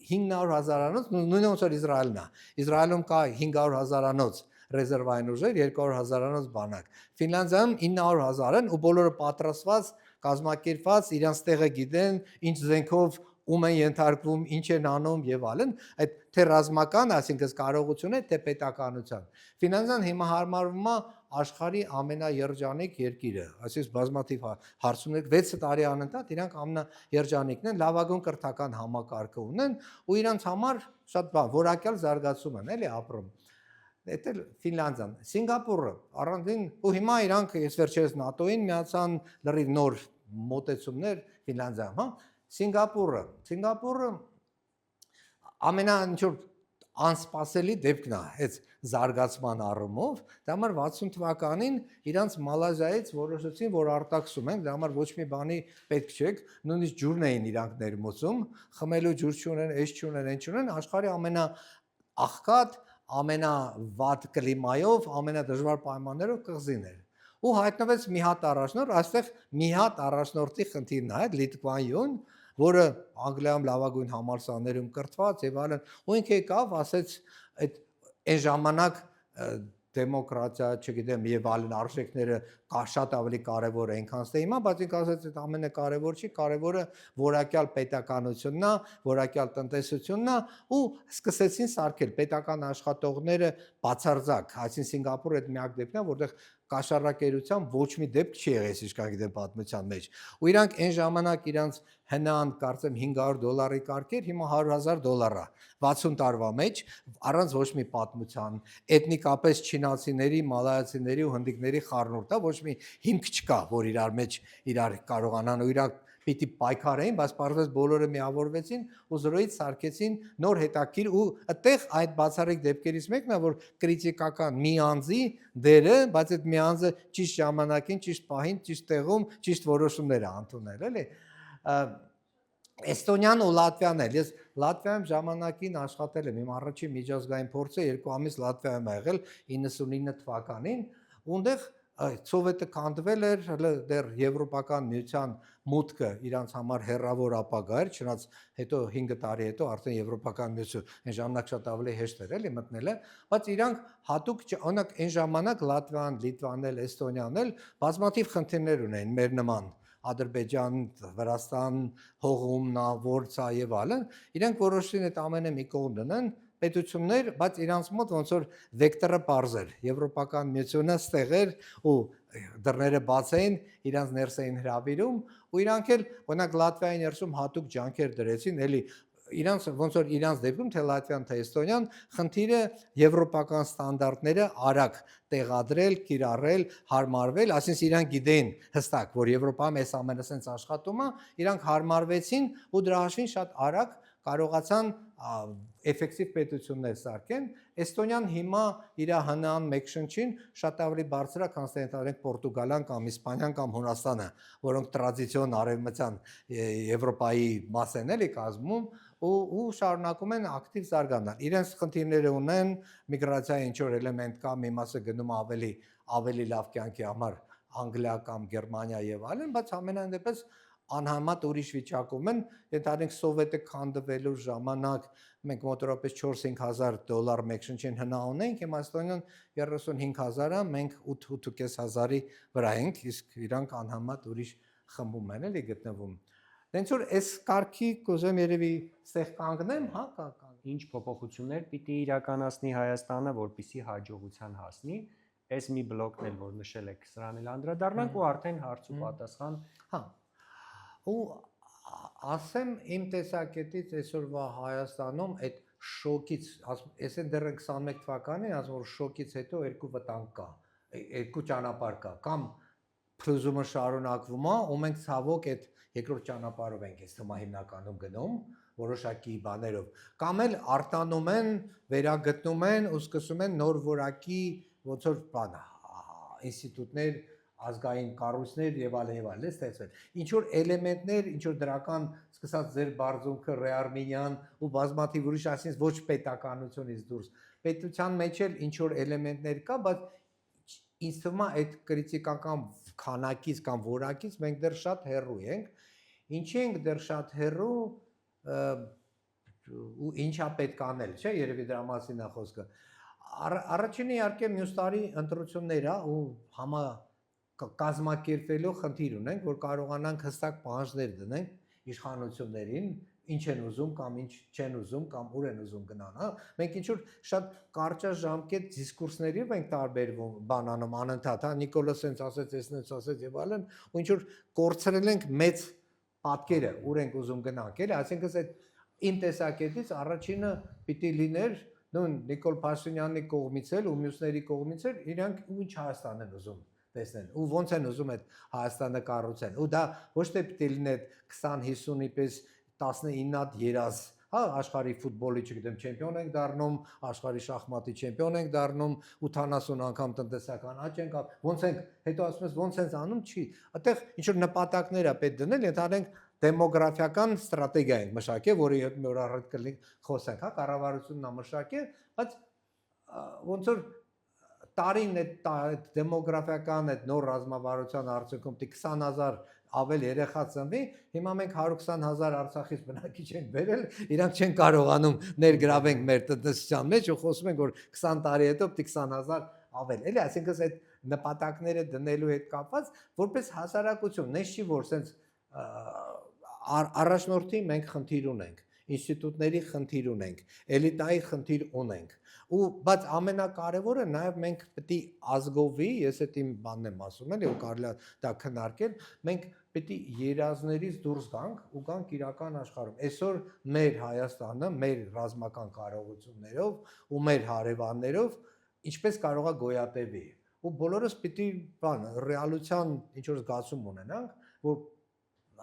500,000-անոց, նույնը ոնց որ Իսրայելն է։ Իսրայելում կա 500,000-անոց ռեզերվային ուժեր, 200,000-անոց բանակ։ Ֆինլանդիայում 900,000 են ու բոլորը պատրաստված, կազմակերպված, իրանց տեղը գիտեն, ինչ զենքով ում են ենթարկվում, ինչ են անում եւ այլն, այդ թե ռազմական, այսինքն կարողություն է, թե պետականության։ Ֆինլանդիան հիմա հարմարվում է աշխարհի ամենաերջանիկ երկիրը, այսինքն բազմաթիվ հարցումներ 6 տարի անընդհատ իրանք ամենաերջանիկն են, լավագույն կրթական համակարգը ունեն ու իրանց համար շատ որակյալ զարգացում են, էլի ապրում։ Դա էլ Ֆինլանդիան, Սինգապուրը, առանձին ու հիմա իրանք ես վերջերս ՆԱՏՕ-ին միացան լրիվ նոր մոտեցումներ Ֆինլանդիայում, հա։ Սինգապուրը ամենաընչոր անսպասելի դեպքն է այդ զարգացման առումով, դա համար 60 թվականին իրանց Մալազիայից որոշեցին, որ արտաքսում են, դա համար ոչ մի բանի պետք չէ, նույնիսկ ջուրն էին իրանք ներմուծում, խմելու ջուր չունեն, էս չունեն, այն չունեն, աշխարհի ամենաաղքատ, ամենավատ կլիմայով, ամենադժվար պայմաններով կղզին էր։ Ու հայտնվեց մի հատ առաջնորդ, այստեղ մի հատ առաջնորդի խնդիրն է, Լիտվանիոն, որը Անգլիայում լավագույն համալսարաններում կրթված եւ այլն, ու ինքը եկավ, ասեց այդ այն ժամանակ դեմոկրատիա, չգիտեմ, եւ այլն արժեքները շատ ավելի կարեւոր են, քան ստե հիմա, բայց ինքը ասեց, այդ ամենը կարեւոր չի, կարեւորը որակյալ պետականությունն է, որակյալ տնտեսությունն է, ու սկսեցին սարքել պետական աշխատողները բացարձակ, այսինքն Սինգապուրը այդ միակ դեպքն է, որտեղ կաշառակերության ոչ մի դեպք չի եղել, ինչքան գիտեմ պատմության մեջ։ Ու իրանք այն ժամանակ իրանք հնան կարծեմ $500 կարգեր, հիմա $100,000 է 60 տարվա մեջ, առանց ոչ մի պատմության, էթնիկապես չինացիների, մալայացիների ու հնդիկների խառնուրդ է, ոչ մի հիմք չկա, որ իրար մեջ իրար կարողանան ու իրանք պիտի պայքարեին, բայց պարզվեց բոլորը միավորվեցին ու զրոյից սարքեցին նոր հետաքրքիր ու այդտեղ այդ բացառիկ դեպքերից մեկն է, որ կրիտիկական մի անձի դերը, բայց այդ մի անձը ճիշտ ժամանակին, ճիշտ պահին, ճիշտ տեղում, ճիշտ որոշումներ է ընդունել, էլի։ Էստոնիան ու Լատվիան էլ, ես Լատվիայում ժամանակին աշխատել եմ, իմ առաջին միջազգային փորձը 2 ամիս Լատվիայում ա եղել 99 թվականին, ունդեղ Սովետը քանդվել էր, դեռ Եվրոպական միության մուտքը իրանց համար հեռավոր ապագա էր, չնայած հետո 5 տարի հետո արդեն Եվրոպական միություն, այն ժամանակ շատ ավելի հեշտ էր էլի մտնելը, բայց իրանք հատուկ օրինակ այն ժամանակ Լատվիան, Լիտվան էլ, Էստոնիան էլ բազմաթիվ խնդիրներ ունեն մեր նման Ադրբեջան, Վրաստան, Հողում, Նավորցա եւ այլն, իրենք որոշեցին այդ ամենը մի կողմ դնեն, պետություններ, բայց իրանց մոտ ոնց որ վեկտորը པարզ էր։ Եվրոպական միությունը ստեղ էր ու դռները բաց էին, իրանց ներս էին հրավիրում ու իրանք էլ օրինակ Լատվիայի ներսում հատուկ ջանքեր դրեցին, էլի իրանց ոնց որ իրանց դեպքում թե լատվիան թե էստոնիան խնդիրը եվրոպական ստանդարտները արագ տեղադրել, կիրառել, հարմարվել, ասես իրանք գիտեին հստակ, որ Եվրոպայում այս ամենը sense աշխատում է, իրանք հարմարվեցին ու դրա հաշվին շատ արագ կարողացան էֆեկտիվ պետություններ սարքեն։ Էստոնիան հիմա իր հնան մեկ շնչին շատ ավելի բարձր է, քան ստենտարենք Պորտուգալիան կամ Իսպանիան կամ Հունաստանը, որոնք տրադիցիոն արևմտյան Եվրոպայի մաս են էլի կազմում ու շարունակում են ակտիվ զարգանալ։ Իրենց խնդիրները ունեն, միգրացիայի ինչ որ էլեմենտ կա, մի մասը գնում ավելի լավ կյանքի համար Անգլիա կամ Գերմանիա եւ այլն, բայց ամենայն դեպս անհամեմատ ուրիշ վիճակում են, ենթադրենք սովետը քանդվելու ժամանակ մենք մոտավորապես $4-5,000 մեկ շնչին հնա ունենք, հիմա Էստոնիան 35,000-ը, մենք 8-8,500-ի վրա ենք, իսկ իրանք անհամեմատ ուրիշ խմբում են էլի գտնվում։ Դենց որ այս կարգի կուզեմ երևի ստեղ կանգնեմ, հա, Ինչ փոփոխություններ պիտի իրականացնի Հայաստանը, որպեսզի հաջողության հասնի։ Այս մի բլոկն էլ որ նշել եք, սրան էլ անդրադառնանք ու արդեն հարց ու պատասխան։ Հա։ Ու ասեմ իմ տեսակետից այսօրվա Հայաստանում այդ շոկից, այսեն դեռ 21 թվականին, ասում որ շոկից հետո երկու վտանգ կա, երկու ճանապարհ կա, կամ փլուզումը շարունակվում է, ու մենք ցավոք այդ երկրորդ ճանապարհով ենք այս թվում հիմնականում գնում, որոշակի բաներով, կամ էլ արտանում են, վերագտնում են ու սկսում են նոր որակի ոնց որ բան, ինստիտուտներ, ազգային կառույցներ եւ այլն ստեղծվել։ Ինչ որ էլեմենտներ, ինչ որ դրական, սկսած ձեր բարձունքը Ռեարմինյան ու բազմաթիվ ուրիշ, այսինքն ոչ պետականությունից դուրս։ Պետության մեջ էլ ինչ որ էլեմենտներ կա, բայց ինձ թվում է այդ քրիտիկական քանակից կամ որակից մենք դեռ շատ հեռու ենք։ Ինչի ենք դեռ շատ հեռու ու ինչա պետք անել, չէ՞, երևի դրա մասին է խոսքը։ Առաջինը իհարկե մյուս տարի ընտրություններ է ու համա կազմակերպվելու խնդիր ունենք, որ կարողանանք հստակ պահանջներ դնենք իշխանություններին, ինչ են ուզում կամ ինչ չեն ուզում կամ ուր են ուզում գնան, հա։ Մենք ինչ որ շատ կարճաժամկետ դիսկուրսներով ենք տարբերվում բանանում անընդհատ, հա, Նիկոլը սենց ասեց, էսնից ասեց եւ այլն, ու ինչ որ կորցրել ենք մեծ պատկերը, ուր ենք ուզում գնանք, էլի, այսինքն այդ իմ տեսակետից առաջինը պիտի լիներ նույն Նիկոլ Փաշինյանի կողմից էլ ու մյուսների կողմից էլ իրանք ինչ Հայաստան են ուզում տեսնեն ու ոնց են ուզում այդ Հայաստանը կառուցեն ու դա ոչ թե պիտի լինի այդ 20-50-ի պես 19 հատ երազ, հա, աշխարհի ֆուտբոլի, չգիտեմ, չեմպիոն ենք դառնում, աշխարհի շախմատի չեմպիոն ենք դառնում, 80 անգամ տնտեսական աճ ենք, ոնց ենք, հետո ասում ես ոնց ենք անում, չի, այդտեղ ինչ որ նպատակներ է պետք դնել, ենթադրենք դեմոգրաֆիական ստրատեգիա ենք մշակել, որի հետ մի օր առայժմ կլինի խոսենք, հա, կառավարությունն է մշակել, բայց ոնց որ տարին այդ դեմոգրաֆիական այդ նոր ռազմավարության արդյունքում 20,000 ավել երեխա ծնվի, հիմա մենք 120,000 Արցախից բնակիչ ենք բերել, իրանք չեն կարողանում ներգրավենք մեր տնտեսության մեջ ու խոսում ենք, որ 20 տարի հետո 20,000 ավել, էլի, այսինքն այդ նպատակները դնելու հետ կապված, որպես հասարակություն, նես չի որ սենց առաջնորդի մենք խնդիր ունենք, ինստիտուտների խնդիր ունենք, էլիտայի խնդիր ունենք, ու բայց ամենակարևորը նաև մենք պետք է ազգովի, ես այդ իմ բանն եմ ասում էլ, ու կարելի է դա քննարկել, մենք պետք է երազներից դուրս գանք ու գանք իրական աշխարհում։ Այսօր մեր Հայաստանը, մեր ռազմական կարողություններով ու մեր հարևաններով ինչպես կարող է գոյատևի։ Ու բոլորս պետք է բան ռեալության ինչ որ զգացում ունենանք, որ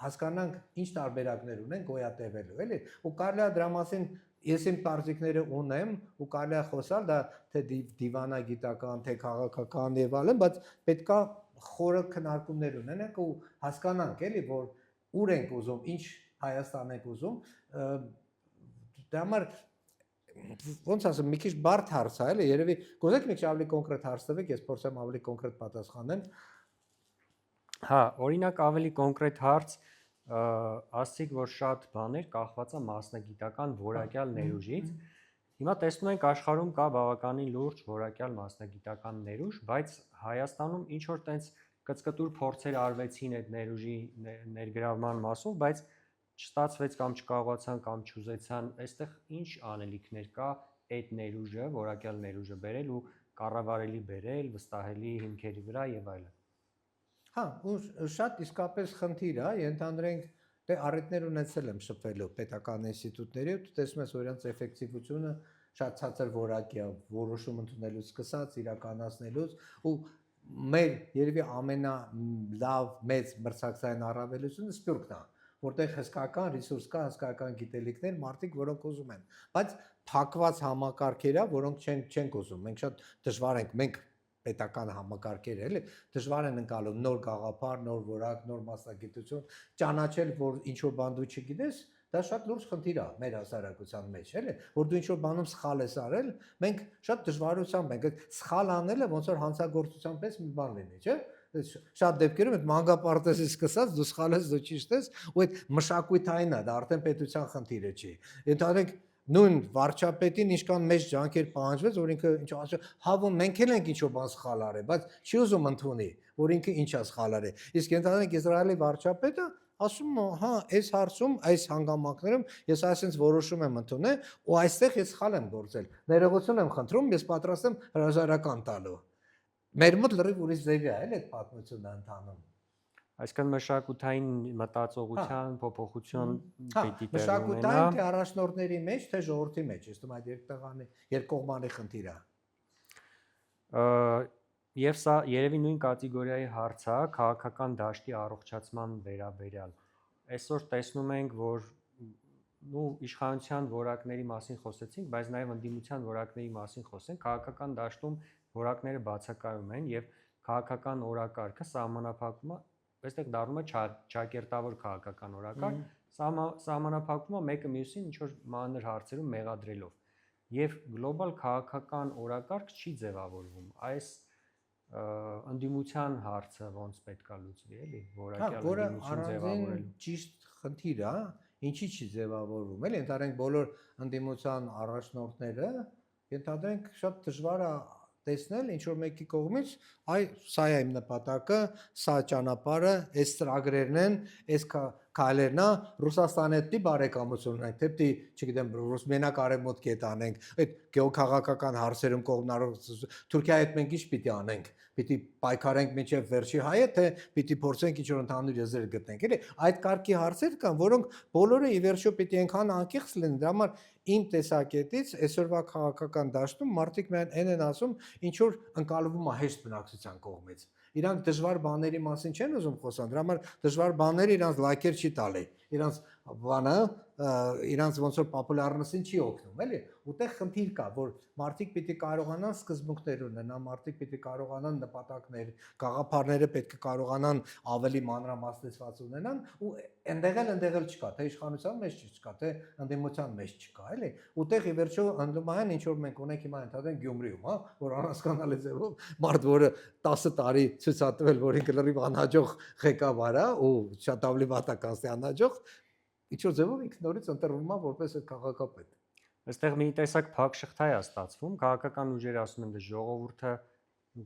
հասկանանք ինչ տարբերակներ ունեն գոյատևելու, էլի, ու կարելի է դրա մասին ես իմ կարծիքները ունեմ ու կարելի է խոսալ դա թե դիվանագիտական, թե քաղաքական եւ այլն, բայց պետքա խորը քննարկումներ ունենանք ու հասկանանք, էլի, որ ուր ենք ուզում, ինչ Հայաստան ենք ուզում, դրա համար ոնց ասեմ, մի քիչ բարդ հարց է, էլի, երևի գուցե մի քիչ ավելի կոնկրետ հարց տվեք, ես փորձեմ ավելի կոնկրետ պատասխանեմ։ Հա, օրինակ ավելի կոնկրետ հարց, ասացիք, որ շատ բաներ կախված է մասնագիտական որակյալ ներուժից։ Հիմա տեսնում ենք աշխարհում կա բավականին լուրջ որակյալ մասնագիտական ներուժ, բայց Հայաստանում ինչ որ տենց կծկտուր փորձեր արվեցին այդ ներուժի ներգրավման մասով, բայց չստացվեց կամ չկարողացան կամ չուզեցան, այստեղ ինչ անելիքներ կա այդ ներուժը, որակյալ ներուժը բերել ու կառավարելի բերել, վստահելի հիմքերի վրա եւ այլն։ Հա, ու շատ իսկապես խնդիր է, ենթադրենք դե առիթներ ունեցել եմ շփվելու պետական ինստիտուտների, ու տեսնում ես որ իրենց էֆեկտիվությունը շատ ցածր որակի է, որոշում ընդունելուց սկսած իրականացնելուց ու մեր երևի ամենալավ մեծ մրցակցային առավելությունը սպյուրքն է, որտեղ հսկական ռեսուրս կա, հսկական գիտելիքներ, մարդիկ, որոնք ուզում են, բայց փակված համակարգեր է, որոնք չեն ուզում։ Մենք շատ դժվար ենք, մենք պետական համակարգեր էլի դժվար են ընկալում նոր գաղափար, նոր որակ, նոր մասնագիտություն, ճանաչել, որ ինչ որ բան դու չգիտես, դա շատ լուրջ խնդիր է մեր հասարակության մեջ, էլի, որ դու ինչ որ բանում սխալ ես արել, մենք շատ դժվարությամբ ենք, այդ սխալ անելը ոնց որ հանցագործության պես մի բան լինի, չէ՞։ Շատ դեպքերում այդ մանկապարտեզից սկսած դու սխալ ես, դու ճիշտ ես, ու այդ մշակութային է, դա արդեն պետության խնդիրը չի։ Ընդհանրենք նույն վարչապետին ինչքան մեծ ջանքեր պահանջվեց, որ ինքը ինչ ասա, հավոն մենք էլ ենք ինչ որ բան սխալ արել, բայց չի ուզում ընդունի, որ ինքը ինչ է սխալ արել։ Իսկ ընդհանրենք Իսրայելի վարչապետը ասում է, հա, այս հարցում, այս հանգամանքներում ես այսպես որոշում եմ ընդունել, ու այստեղ ես սխալ եմ գործել։ Ներողություն եմ խնդրում, ես պատրաստ եմ հրաժարական տալու։ Մեր մոտ լրիվ ուրիշ ձևի է, էլ այդ պատմությունը ընթանում։ Այսինքն մշակութային մտածողության փոփոխություն պիտի տեղ մշակութային թե առաջնորդների մեջ, թե ժողովրդի մեջ, ես թվում է երկկողմանի խնդիր է։ Եվ սա երևի նույն կատեգորիայի հարց է քաղաքական դաշտի առողջացման վերաբերյալ։ Այսօր տեսնում ենք, որ իշխանության որակների մասին խոսեցինք, բայց նաև ընդդիմության որակների մասին խոսենք, քաղաքական դաշտում որակները բացակայում են եւ քաղաքական օրակարգը սահմանափակվում է, այստեղ դառնում է ճակերտավոր քաղաքական օրակարգ, սահմանափակվում է մեկը մյուսին ինչ որ մանր հարցերում մեղադրելով։ Եվ գլոբալ քաղաքական օրակարգ չի ձևավորվում։ Այս ընդդիմության հարցը ոնց պետքա լուծվի, էլի, որակյալ ընդդիմություն ձևավորելու։ Ճիշտ խնդիր է, ինչի չի ձևավորվում, էլի, ընդհանրենք բոլոր ընդդիմության առաջնորդները, ենթադրենք շատ դժվար է տեսնել ինչ որ մեկի կողմից, այ սա է իմ նպատակը, սա ճանապարհը, այս ծրագրերն են, այս քայլերն է, Ռուսաստանի հետ բարեկամություն ունենք, թե պիտի, չգիտեմ, ռուս մենակ արևմուտքի հետ անենք, այդ գեոքաղաքական հարցերում կողմնորոշ Թուրքիայի հետ մենք ինչ պիտի անենք, պիտի պայքարենք մինչև վերջի հայը, թե պիտի փորձենք ինչ որ ընդհանուր եզրեր գտնենք, էլի, այդ կարգի հարցեր կան, որոնք բոլորը ի վերջո պիտի այնքան անկեղծ լինեն, դրա համար իմ տեսակետից այսօրվա քաղաքական դաշտում մարդիկ միայն այն են ասում, ինչ որ ընկալվում է հեշտ բնակչության կողմից։ Իրանք դժվար բաների մասին չեն ուզում խոսան, դրա համար դժվար բաները իրանք լայքեր չի տալի, իրանք բանը, իրանք ոնց որ պոպուլարնեսին չի օգնում, էլի։ Ուտեղ խնդիր կա, որ մարդիկ պիտի կարողանան սկզբունքներ ունենան, մարդիկ պիտի կարողանան նպատակներ, գաղափարները պետք է կարողանան ավելի մանրամասնեցված ունենան, ու այնտեղ չկա, թե իշխանության մեջ չկա, թե ընդդիմության մեջ չկա, էլի։ Ուտեղ ի վերջո ընդդիմային ինչ որ մենք ունենք հիմա ընդհանրեն Գյումրիում, հա, որ անհասկանալի ձևով մարդ, որը 10 տարի ցույց է տվել, որ ինքը լրիվ անհաջող ղեկավար է ու շատ ավելի վատականստի անհաջող, ինչ որ ձևով ինքը նորից ընտրվում է որպես քաղաքապետ։ Այստեղ մի տեսակ փակ շղթա է ստացվում, քաղաքական ուժերը ասում են, դե ժողովուրդը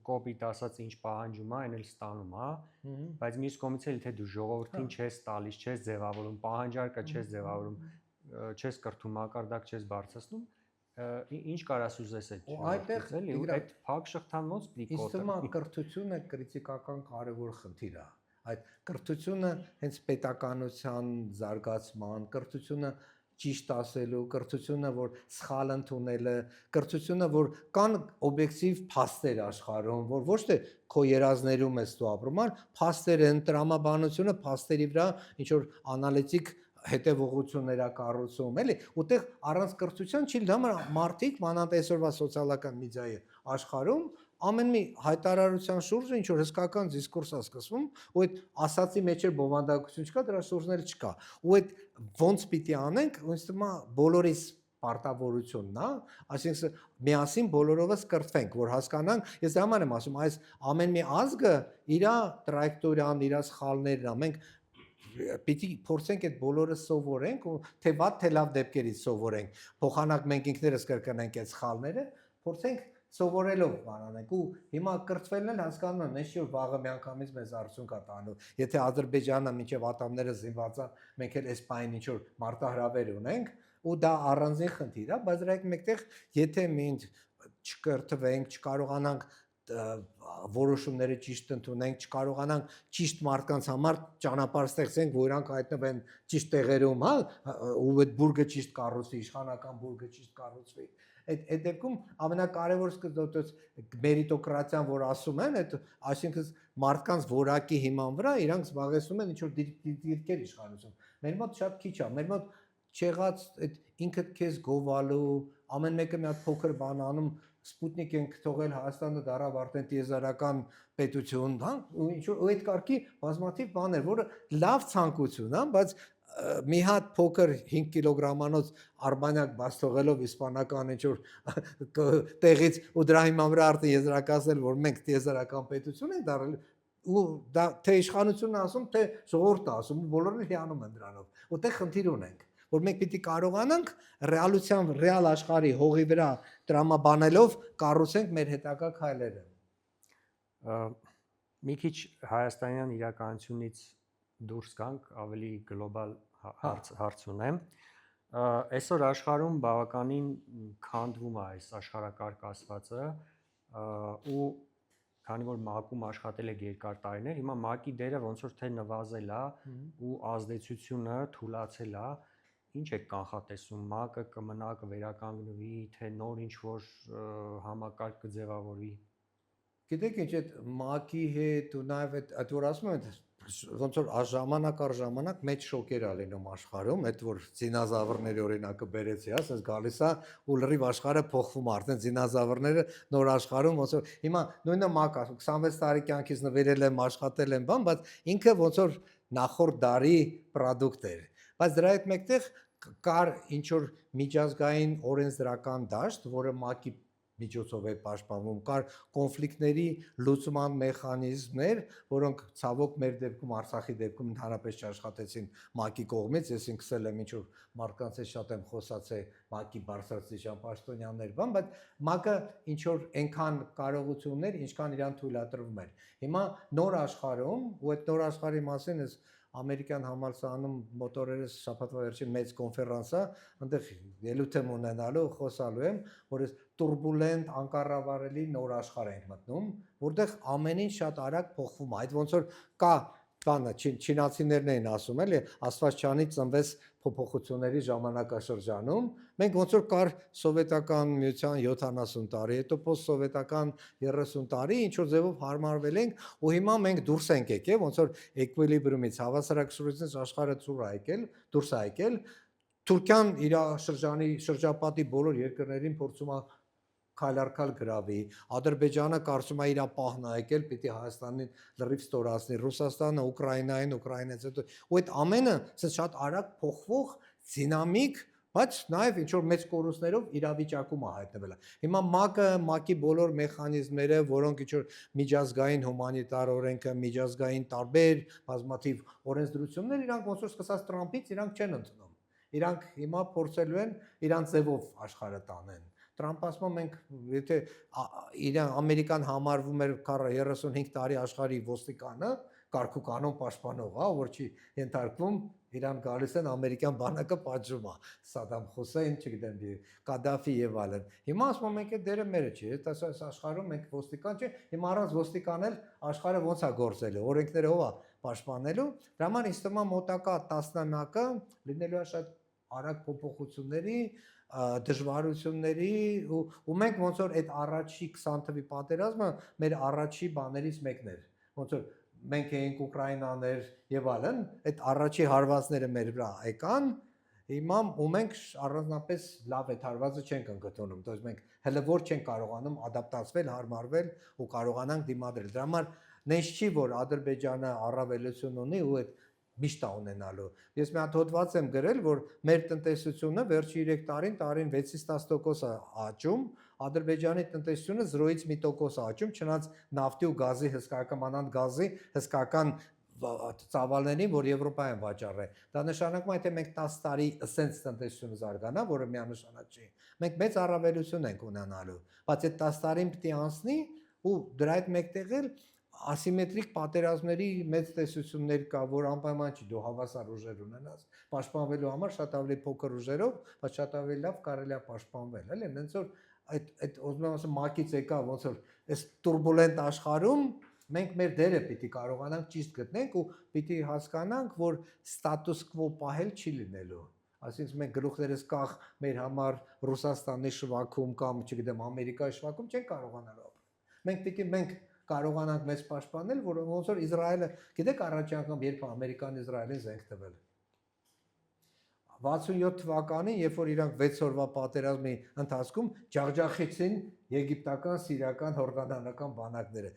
կոպիտ ասած ինչ պահանջում է, այն էլ ստանում է, բայց մյուս կողմից էլ թե դու ժողովրդին չես տալիս, չես ձևավորում, պահանջարկը չես ձևավորում, չես կրթում, մակարդակ չես բարձրացնում, ինչ կարաս ուզես այդ էլի, ու այդ փակ շղթան ոնց պիտի կոտրի։ Իսկ կրթությունը քրիտիկական կարևոր խնդիր է։ Այդ կրթությունը հենց պետականության զարգացման, կրթությունը ճիշտ ասելու, կրթությունը, որ սխալ ընդունելը, կրթությունը, որ կան օբյեկտիվ փաստեր աշխարհում, որ ոչ թե քո երազներում ես դու ապրում, այլ փաստեր են, տրամաբանությունը փաստերի վրա ինչ որ անալիտիկ հետևողություններ է կառուցում, էլի, ուտեղ առանց կրթության չի դա մարդիկ մանավանդ այսօրվա սոցիալական մեդիայի աշխարհում ամեն մի հայտարարության շուրջ ինչ որ հսկական դիսկուրս է սկսվում, ու այդ ասացի մեջ էլ բովանդակություն չկա, դրա շուրջն էլ չկա։ Ու այդ ոնց պիտի անենք, ոնց թվում է բոլորիս պարտավորությունն է, այսինքն միասին բոլորովս կրթվենք, որ հասկանանք, ես դա համար եմ ասում, այս ամեն մի ազգը իր տրայեկտորիան, իր սխալներն է, մենք պիտի փորձենք այդ բոլորը սովորենք, ու թե վատ թե լավ դեպքերից սովորենք, փոխանակ մենք ինքներս կրկնենք այդ սխալները, փորձենք սովորելով բանանենք, ու հիմա կրթվելն էլ հասկանում եմ, նշի որ վաղը միանգամից մեզ արդյունք է տալու։ Եթե Ադրբեջանը մինչև ատամները զինված է, մենք էլ այս պայն ինչ որ մարտահրավեր ունենք, ու դա առանձին խնդիր է, բայց դրանք մեկտեղ եթե մենք չկրթվենք, չկարողանանք որոշումները ճիշտ ընդունենք, չկարողանանք ճիշտ մարդկանց համար ճանապարհ ստեղծենք, որ իրանք հայտնվեն ճիշտ տեղերում, հա, ու այդ բուրգը ճիշտ կառուցվի, իշխանական բուրգը ճիշտ կառուցվի։ Այդ դեպքում ամենակարևոր սկզբից մերիտոկրատիան, որ ասում են, այդ այսինքն մարդկանց որակի հիման վրա իրանք զբաղեցնում են ինչ-որ դիրքեր իշխանություն։ Մեր մոտ շատ քիչ է, մեր մոտ չեղած այդ ինքդ քեզ գովալու, ամեն մեկը մի հատ փոքր բան անում, Սպուտնիկ ենք թողել Հայաստանը դարավ արդեն տիեզերական պետություն, հա, ու ինչ-որ այդ կարգի բազմաթիվ բաներ, որը լավ ցանկություն է, բայց մի հատ փոքր 5 կիլոգրամանոց արբանյակ բաց թողելով իսպանական ինչ-որ տեղից ու դրա հիման վրա արդեն եզրակացնել, որ մենք տիեզերական պետություն ենք դարել, ու դա թե իշխանությունն ասում, թե ժողովուրդը ասում, բոլորը հիանում են դրանով։ Որտեղ խնդիր ունենք, որ մենք պիտի կարողանանք ռեալության, ռեալ աշխարհի հողի վրա տրամաբանելով կառուցենք մեր հետագա քայլերը։ Մի քիչ հայաստանյան իրականությունից դուրս գանք, ավելի գլոբալ հարց ունեմ։ Այսօր աշխարհում բավականին քանդվում է այս աշխարհակարգ ասվածը ու քանի որ ՄԱԿ-ում աշխատել եք երկար տարիներ, հիմա ՄԱԿ-ի դերը ոնց որ թե նվազել է ու ազդեցությունը թուլացել է։ Ինչ է կանխատեսում ՄԱԿ-ը կմնա կվերականգնվի, թե նոր ինչ-որ համակարգ կձևավորվի։ Գիտեք ինչ այդ ՄԱԿ-ի հետ ու նաև այդ որ ասում են ոնց որ ժամանակ առ ժամանակ մեծ շոկեր ա լինում աշխարհում, այդ որ դինոզավրների օրինակը բերեցի, հա, ասես գալիս է ու լրիվ աշխարհը փոխվում է, արդեն դինոզավրները նոր աշխարհում ոնց որ հիմա նույնը ՄԱԿ-ը 26 տարի կյանքից նվիրել եմ, աշխատել եմ, բան, բայց ինքը ոնց որ նախորդ դարի product էր։ Բայց դրա հետ մեկտեղ կար ինչ որ միջազգային օրենսդրական դաշտ, որը ՄԱԿ-ի միջոցով է պաշտպանվում, կար կոնֆլիկտների լուծման մեխանիզմներ, որոնք ցավոք մեր դեպքում Արցախի դեպքում ընդհանրապես չաշխատեցին ՄԱԿ-ի կողմից, ես ինքս եմ ինչ որ մարդկանց հետ շատ եմ խոսացել ՄԱԿ-ի բարձրաստիճան պաշտոնյաներ, բան, բայց ՄԱԿ-ը ինչ որ այնքան կարողություններ, ինչքան իրան թույլատրվում էր։ Հիմա նոր աշխարհում, ու այդ նոր աշխարհի մասին ես ամերիկյան համալսարանում մոտորերս շաբաթվա վերջին մեծ կոնֆերանս է, այնտեղ ելույթ եմ ունենալու, խոսալու եմ, որ այս турբուլենտ, անկառավարելի նոր աշխարհ ենք մտնում, որտեղ ամեն ինչ շատ արագ փոխվում է։ Այդ ոնց որ կա բանը, չինացիներն էին ասում, էլի, Աստվածչանից ծնվեց փոփոխությունների ժամանակաշրջանում, մենք ոնց որ կար սովետական միության 70 տարի, հետո պոստսովետական 30 տարի, ինչ որ ձևով հարմարվել ենք, ու հիմա մենք դուրս ենք եկել, ոնց որ էկվիլիբրումից, հավասարակշռությունից աշխարհը դուրս է եկել, Թուրքիան իր շրջապատի բոլոր երկրներին փորձում է քայլ առ քայլ գրավի, Ադրբեջանը կարծում է իր պահն է եկել, պիտի Հայաստանին լրիվ ստորացնի, Ռուսաստանը Ուկրաինային, Ուկրաինից հետո, ու այդ ամենը շատ արագ փոխվող, դինամիկ, բայց նաև ինչ որ մեծ կորուստներով իրավիճակում է հայտնվել։ Հիմա ՄԱԿ-ը, ՄԱԿ-ի բոլոր մեխանիզմները, որոնք ինչ որ միջազգային հումանիտար օրենքը, միջազգային տարբեր բազմաթիվ օրենսդրություններ, իրանք ոնց որ սկսած Տրամփից իրանք չեն ընդունում։ Իրանք հիմա փորձելու են իրանց ձևով աշխարհը տանեն։ Տրամփը ասում մենք եթե իրան ամերիկան համարվում էր 35 տարի աշխարհի ոստիկանը, կարգու կանոն պաշտպանող, հա, որ չի ենթարկվում, իրան գալիս են ամերիկյան բանակը պատժում է, Սադամ Հուսեյն, չգիտեմ, Կադաֆի եւ այլն։ Հիմա ասում մենք այդ դերը մերը չի, այդ աշխարհում մենք ոստիկան չէ, հիմա առանց ոստիկան էլ աշխարհը ոնց է գործելու, օրենքները ով է պաշտպանելու։ Դրա համար ինձ թվում է մոտակա տասնամյակը լինելու է շատ արագ փոփոխությունների, դժվարությունների ու մենք ոնց որ այդ առաջի 20 թվի պատերազմը մեր առաջի բաներից մեկն էր։ Ոնց որ մենք էինք Ուկրաինաներ եւ այլն, այդ առաջի հարվածները մեր վրա եկան, հիմա ու մենք առանձնապես լավ այդ հարվածը չենք ընկտոնում, դոս մենք հələ որ չենք կարողանում ադապտացվել, հարմարվել ու կարողանանք դիմադրել։ Դրա համար նենց չի որ Ադրբեջանը առավելություն ունի ու այդ միշտ է ունենալու։ Ես մի հատ հոդված եմ գրել, որ մեր տնտեսությունը վերջի 3 տարին 6-ից 10% է աճում, Ադրբեջանի տնտեսությունը 0-ից 1% է աճում, չնայած նավթի ու գազի հսկայական գազի հսկայական ծավալներին, որ Եվրոպա են վաճառել։ Դա նշանակում է, թե մենք 10 տարի ասենց տնտեսությունը զարգանա, որը միանշանակ չի։ Մենք մեծ առավելություն ենք ունենալու, բայց այդ 10 տարին պետք է անցնի ու դրա հետ մեկտեղ էլ ասիմետրիկ պատերազմների մեծ տեսություններ կա, որ անպայման չի դու հավասար ուժեր ունենաս, պաշտպանվելու համար շատ ավելի փոքր ուժերով, բայց շատ ավելի լավ կարելի է պաշտպանվել, էլի, հենց որ այդ ուզում եմ ասեմ մակից եկա, ոնց որ այս турբուլենտ աշխարհում մենք մեր դերը պիտի կարողանանք ճիշտ գտնենք ու պիտի հասկանանք, որ ստատուս քվո պահել չի լինելու։ Այսինքն մենք գլուխներս կախ մեր համար Ռուսաստանի շվաքում կամ, չգիտեմ, Ամերիկայի շվաքում չենք կարողանալ ապրել։ Մենք կարողանանք մեզ պաշտպանել, որ ոնց որ Իսրայելը, գիտեք առաջի անգամ երբ Ամերիկան Իսրայելին զենք տվել։ 67 թվականին, երբ որ իրանք 6 օրվա պատերազմի ընթացքում ջախջախեցին եգիպտական, սիրիական, հորդանանական բանակները։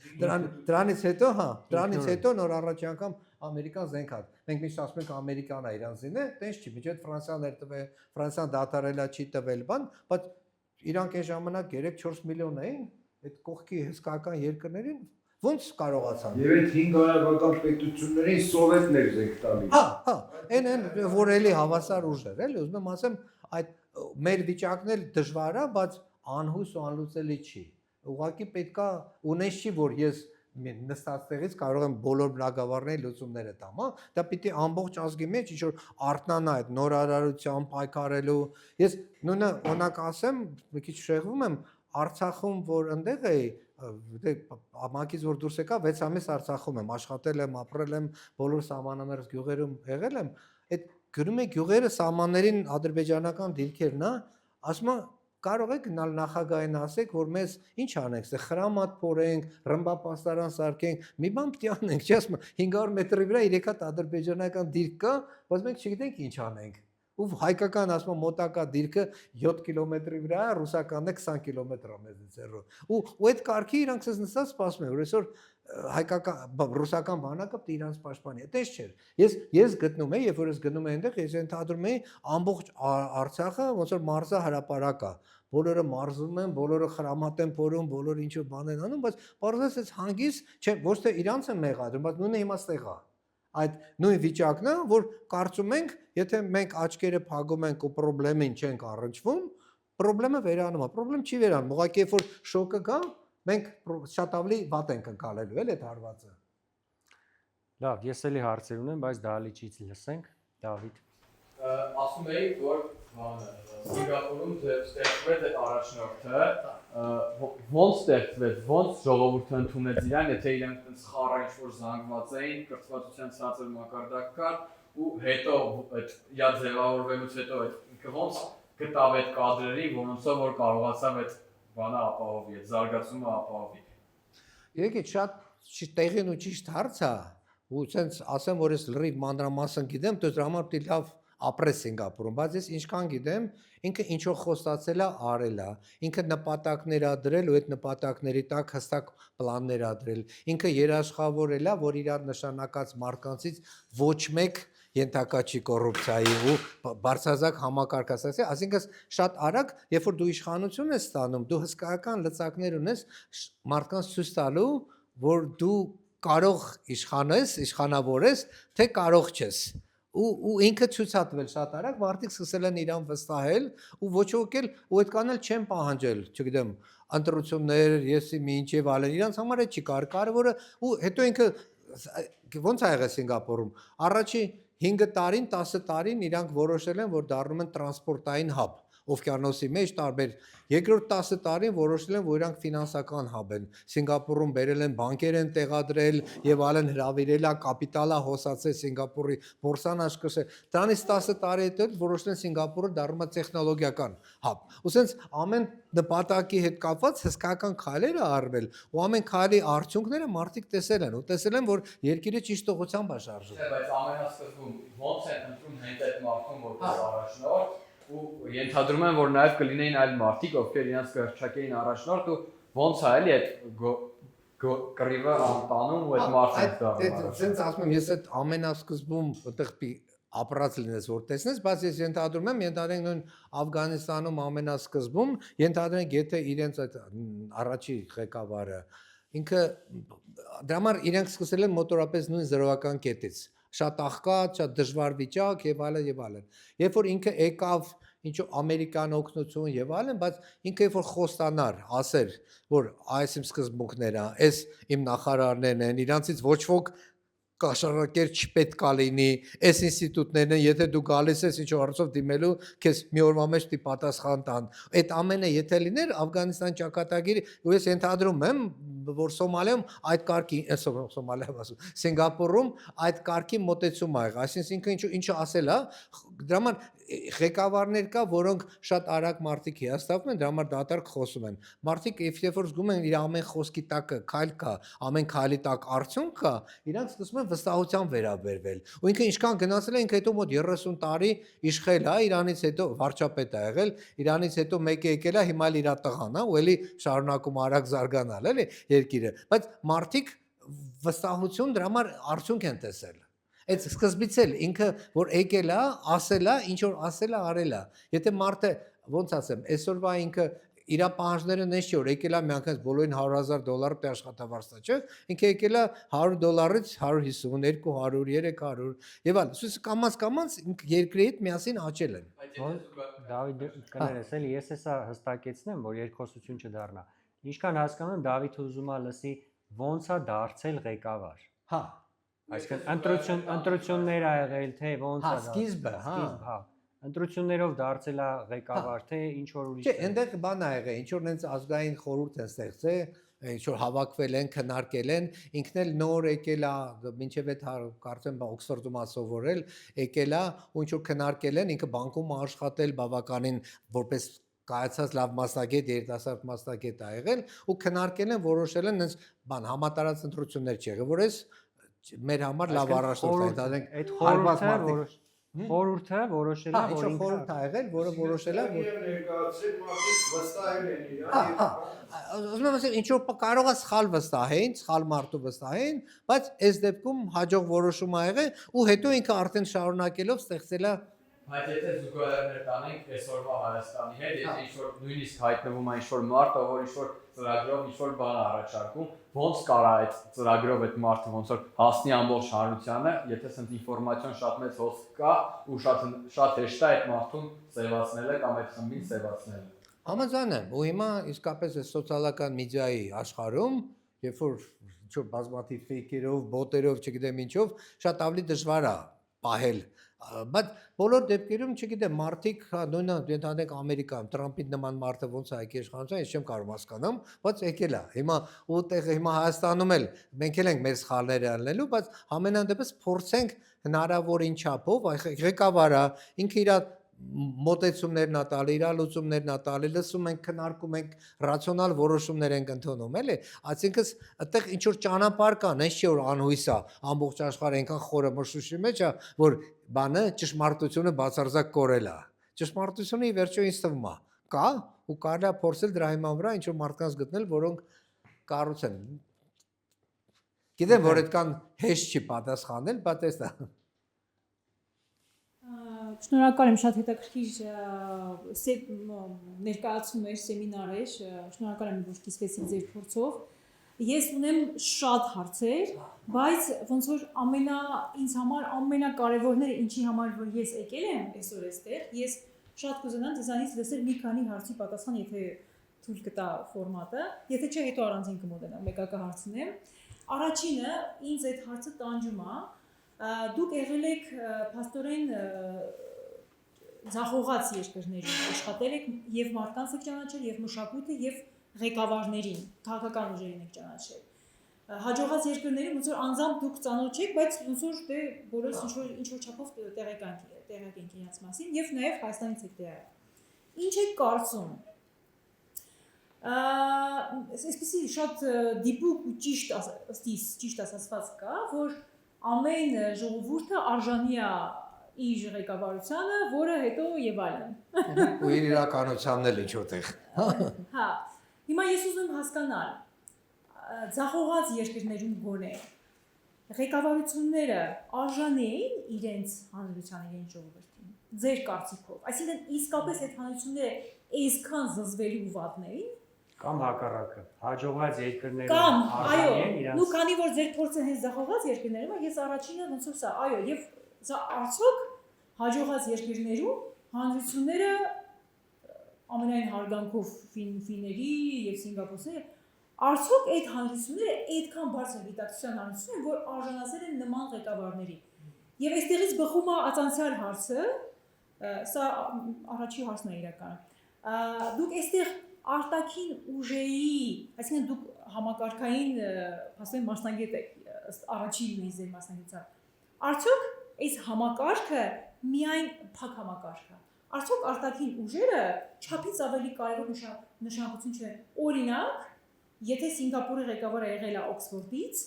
Դրանից հետո նոր առաջի անգամ Ամերիկան զենք հատ։ Մենք միշտ ասում ենք Ամերիկան է իրան զինը, տենց չի, միջև Ֆրանսիան էր տվել, Ֆրանսիան դատարելա չի տվել բան, բայց իրանք այն ժամանակ 3-4 միլիոն էին, այդ կողքի հսկական երկրներին ոնց կարողացան։ Եվ այդ 500-ական պետություններին սովետներ զենք տալի։ Հա, այն որ էլի հավասար ուժեր, էլի, ուզում եմ ասեմ, այդ մեր վիճակն էլ դժվար է, բայց անհուս ու անլուծելի չի։ Ուղղակի պետքա ունես չի, որ ես նստած տեղից կարող եմ բոլոր բնակավարների լուծումները տամ, հա։ Դա պիտի ամբողջ ազգի մեջ ինչ-որ արտնանա այդ նորարարությամբ պայքարելու։ Ես նույնը օրինակ ասեմ, մի քիչ շեղվում եմ, Արցախում որ այնտեղ էի, ամակից որ դուրս եկա 6 ամիս Արցախում եմ, աշխատել եմ, ապրել եմ, բոլոր սահմանամերձ գյուղերում եղել եմ, այդ գրում է գյուղերը սահմաններին ադրբեջանական դիրքերն է, ասում է կարող եք գնալ նախագահին ասեք, որ մեզ ինչ անենք, խրամատ փորենք, ռմբապաստարան սարքենք, մի բան պիտի անենք, չի ասում 500 մետրի վրա 3 հատ ադրբեջանական դիրք կա, բայց մենք չգիտենք ինչ անենք։ Ու հայկական ասում մոտակա դիրքը 7 կիլոմետրի վրա է, ռուսականն է 20 կիլոմետր մեզից հեռու։ Ու այդ կարգի իրանք ցած նստած սպասում են, որ այսօր հայկական ռուսական բանակը պիտի իրանց պաշտպանի։ Այդպես չէ։ Ես գտնում եմ, երբ որ ես գնում եմ այնտեղ, ես ընդհանրում եմ ամբողջ Արցախը ոնց որ մարզա հրապարակ է։ Բոլորը մարզում են, բոլորը խրամատ են փորում, բոլորը ինչ որ բան են անում, բայց բարձրացած այս հանգիստ, չէ, ոչ թե իրանց են մեղադրում, բայց նույնը իմաստեղ է։ Այդ նույն վիճակն է, որ կարծում ենք, եթե մենք աչքերը փակում ենք ու խնդրին չենք առնչվում, խնդրը վերանում է, խնդրեմ չի վերանում, ուղղակի երբ որ շոկը գա, մենք շատ ավելի վատ ենք ընկալելու, էլ այդ հարվածը։ Լավ, ես էլի հարցեր ունեմ, բայց դահլիճից լսենք, Դավիթ։ Ասում էի, որ Սինգապուրում ստեղծվեց այդ առաջնորդը, ոնց ստեղծվեց, ոնց ժողովուրդը ընդունեց իրան, եթե իրանք տենց խառը ինչ-որ զանգված էին, կրթվածության ցածր մակարդակ կար, ու հետո այդ իա ձևավորվելուց հետո ինքը ոնց գտավ այդ կադրերին, որոնցով որ կարողացավ այդ բանը ապահովի, այդ զարգացումը ապահովի։ Եկեք շատ տեղին ու ճիշտ հարց է, ու ցենց ասեմ, որ ես լրիվ մանրամասն գիտեմ, դու դրա համար պիտի լավ ապրես Սինգապուրում, բայց ես ինչքան գիտեմ, ինքը ինչով խոստացել է, արել է, ինքը նպատակներ ա դրել ու այդ նպատակների տակ հստակ պլաններ ա դրել, ինքը երաշխավորել է, որ իր նշանակած մարկանցից ոչ մեկ ենթակա չի կոռուպցիայի ու բարձրազակ համակարգացած է, այսինքն շատ արագ, երբ որ դու իշխանություն ես ստանում, դու հսկայական լծակներ ունես մարդկանց ցույց տալու, որ դու կարող իշխանավորես, թե կարող չես։ Ու ինքը ցույց է տվել շատ արագ, մարդիկ սկսել են իրան վստահել ու ոչ ոք էլ ու այդքան էլ չեն պահանջել, չգիտեմ, ընտրություններ, եսի մինչև ալեն, իրանց համար է չի կարևորը ու հետո ինքը ոնց ա եղել Սինգապուրում, առաջի 5 տարին, 10 տարին իրանք որոշել են, որ դառնում են տրանսպորտային հաբ, օվկիանոսի մեջ տարբեր, երկրորդ 10 տարին որոշել են, որ իրանք ֆինանսական հաբ են, Սինգապուրում բերել են բանկեր են տեղադրել եւ այլն հրավիրել է կապիտալը հոսացել Սինգապուրի բորսան աշկսել, դրանից 10 տարի հետո որոշել են Սինգապուրը դառնում է տեխնոլոգիական հաբ, ու սենց ամեն նպատակի հետ կապված հսկայական քայլեր է արվել, ու ամեն քայլի արդյունքները մարդիկ տեսել են, ու տեսել են, որ երկիրը ճիշտ ուղղությամբ է շարժվում։ Բայց ամենասկզբում ոնց են ընտրում հենց այդ մարդուն որպես առաջնորդ ու ենթադրում եմ, որ նաև կլինեին այլ մարդիկ, ովքեր իրենց կհրճակեին առաջնորդ ու ոնց է էլի այդ կռիվը անտանում ու այդ մարդը դառնում։ Սենց ասում եմ, ես այդ ամենասկզբում այդտեղ ապրած լինես, որ տեսնես, բայց ես ենթադրում եմ, ենթադրենք նույն Աֆղանստանում ամենասկզբում, ենթադրենք, եթե իրենց այդ առաջի ղեկավարը ինքը դրա համար իրենք սկսել են մոտորապես նույն զրոական կետից շատ աղքատ, շատ դժվար վիճակ եւ այլն եւ այլն։ Երբ որ ինքը եկավ ինչ որ ամերիկյան օգնություն եւ այլն, բայց ինքը երբ որ խոստանար, ասեր, որ այս իմ սկզբունքները, այս իմ նախարարներն են, իրանցից ոչ ոք կաշառակեր չպետք է լինի, այս ինստիտուտներն են, եթե դու գալիս ես ինչ որ հարցով դիմելու, քեզ մի օրվա մեջ դի պատասխան տան։ Այդ ամենը եթե լիներ Աֆղանստան ճակատագիրը, ու ես ենթադրում եմ, որ Սոմալիայում այդ կարգի, Սոմալիայում ասում, Սինգապուրում այդ կարգի մոտեցում ա եղել, այսինքն ինչ ասել է, դրա համար ղեկավարներ կա, որոնք շատ արագ մարդիկ հիասթափվում են, դրա համար դատարկ խոսում են։ Մարդիկ երբ որ զգում են իր ամեն խոսքի տակը քայլ կա, ամեն քայլի տակ արդյունք կա, իրանք սկսում են վստահությամբ վերաբերվել։ Ու ինքը ինչքան գնացել է, ինքը հետո մոտ 30 տարի իշխել է, իրանից հետո վարչապետ է եղել, իրանից հետո մեկը եկել է, հիմա էլ իր տղան է, ու էլի շարունակում արագ զարգանալ, էլի երկիրը։ Բայց մարդիկ վստահություն դրա համար արդյունք են տեսել։ Այդ սկզբից էլ ինքը որ եկել է, ասել է, ինչ որ ասել է, արել է։ Եթե մարդը ոնց ասեմ, այսօրվա ինքը իր պահանջները նես չէ, որ եկել է միանգամից բոլորին $100,000 տե աշխատավարձա, չէ՞։ Ինքը եկել է $100-ից 150, 200, 300 եւ այլն։ Սույս կամած երկրի հետ միասին աճել են։ Դավիթ կներես էլի, ես հեսա հստակեցնեմ, որ երկխոսություն չդառնա։ Ինչքան հասկանում եմ, Դավիթը ուզում է լսի ոնց է դարձել ղեկավար։ Հա։ Այսինքն ընտրություններ ա եղել, թե ոնց Հա, է սկիզբը, հա։ հա։ Ընտրություններով դարձել է ղեկավար, թե ինչ որ ուրիշ։ Չէ, այնտեղ բան ա եղել, ինչ որ նենց ազգային խորհուրդ են ստեղծել, ինչ որ հավաքվել են, քննարկել են, ինքն էլ նոր եկել է, մինչև այդ կարծեմ Օքսֆորդում ա սովորել, եկել է, ու ինչ որ քննարկել են, ինքը բանկում ա աշխատել բավականին որպես կայացած լավ մասնագետ, երիտասարդ մասնագետ ա եղել, ու քննարկել են, որոշել են նենց բան համատարած ընտրություններ չեղել, որ այս մեր համար լավ առաջնորդ է, այդ հարված խորհուրդը որոշել է, որ ինքը խորհուրդ ա եղել, որը որոշել է, որ ներկայացրել մարդիկ վստահել են իրան։ Ուզում եմ ասել, ինչ որ կարող է սխալ վստահեն, սխալ մարդու վստահեն, բայց այս դեպքում հաջող որոշում ա եղել ու հետո ինքը արդեն շարունակելով ստեղծել է Բայց եթե զուգահեռներ տանենք այսօրվա Հայաստանի հետ, եթե ինչ-որ նույնիսկ հայտնվում է ինչ-որ մարդ, որ ինչ-որ ծրագրով ինչ-որ բան առաջարկում, ոնց կարա այդ ծրագրով այդ մարդը ոնց որ հասնի ամբողջ հանրությանը, եթե ասենք ինֆորմացիոն շատ մեծ հոսք կա ու շատ հեշտ է այդ մարդուն սևացնելը կամ այդ խմբին սևացնելը։ Համաձայն եմ, ու հիմա իսկապես այս սոցիալական մեդիայի աշխարհում, երբ որ ինչ-որ բազմաթիվ ֆեյքերով, բոտերով, չգիտեմ ինչով, շատ ավելի դժվար է պահել բայց բոլոր դեպքերում չգիտեմ մարդիկ նույնը ընդհանրենք Ամերիկայում Տրամպի նման մարդը ոնց է եկել իշխանության ես չեմ կարող հասկանամ բայց եկել է հիմա ուտեղ հիմա Հայաստանում էլ մենք էլ ենք մեր սխալները անելու բայց ամենայն դեպս փորձենք հնարավորին չափով ղեկավարը ինքը իր մոտեցումներն ա տալի, իր լուծումներն ա տալի, լսում ենք, քննարկում ենք, ռացիոնալ որոշումներ ենք ընդունում, էլի։ Այսինքն, այդտեղ ինչ որ ճանապարհ կա, նես չէ որ անհույս է, ամբողջ աշխարհը այնքան խորը մշուշի մեջ է, որ բանը ճշմարտությունը բացարձակ կորել է։ Ճշմարտությունը ի վերջո ինձ թվում է, կա ու կարելի է փորձել դրա հիման վրա ինչ որ մարդկանց գտնել, որոնք կառուցեն։ Գիտեմ, որ այդքան հեշտ չի պատասխանել, բայց էս է։ Շնորհակալ եմ շատ հետաքրքիր ներկայացում էր, սեմինար էր, շնորհակալ եմ որ կիսվեցիք ձեր փորձով։ Ես ունեմ շատ հարցեր, բայց ոնց որ ինձ համար ամենակարևորները ինչի համար որ ես եկել եմ այսօր այստեղ, ես շատ կուզենամ ձեզանից լսել մի քանի հարցի պատասխան, եթե թույլ կտա ֆորմատը, եթե չէ հետո առանձին կմոտենամ, մեկակա հարցնեմ։ Առաջինը ինձ այդ հարցը տանջում է, դուք եղել եք փաստորեն ձախողած երկրներում աշխատել եք եւ մարդկանց եք ճանաչել եւ մշակույթը եւ ղեկավարներին, քաղաքական ուժերին եք ճանաչել։ Հաջողած երկրներում ոնց որ անձամբ դուք ծանոթ եք, բայց ոնց որ դե բոլորս ինչ որ չափով տեղեկանք իրաց մասին եւ նաեւ Հայաստանից եք տեղյակ։ Ինչ եք կարծում։ Այսպեսի շատ դիպուկ ու ճիշտ ասացված կա, որ ամեն ժողովուրդը արժանի է իր ղեկավարությանը, որը հետո եւ այլն։ Ու իր իրականությանն էլ ինչ որտեղ։ Հա։ Հիմա ես ուզում հասկանալ ձախողած երկրներում գոնե ղեկավարությունները արժանի էին իրենց հանրության իրենց ժողովրդին։ Ձեր կարծիքով, այսինքն իսկապես այդ հանրությունները այսքան զզվելի ու վատն էին։ Կամ հակառակը, հաջողված երկրներում Կամ, այո, իրանց... ու քանի որ ձեր փորձը հենց ձախողված երկրներում է, ես առաջինը ոնց որ սա, այո, եւ սա արդյոք հաջողված երկրներում հանրությունները ամենայն հարգանքով ֆիների եւ սինգապուրցիների արդյոք այդ հանրությունները այդքան բարձր գիտակցության հանրություն են, որ արժանացել են նման ղեկավարների։ Եվ այստեղից բխում է ածանցյալ հարցը, սա առաջի հարցն է իրականում։ Դուք այստեղ արտաքին ուժերի, այսինքն դուք համակարգային ասեմ մասնագետ եք, առաջի նույնիսկ մասնագետացան։ Արդյոք այս համակարգը միայն փակ համակարգ է։ Արդյոք արտաքին ուժերը չափից ավելի կարևոր նշանակություն չունեն։ Օրինակ, եթե Սինգապուրի ղեկավարը եղել է Օքսֆորդից,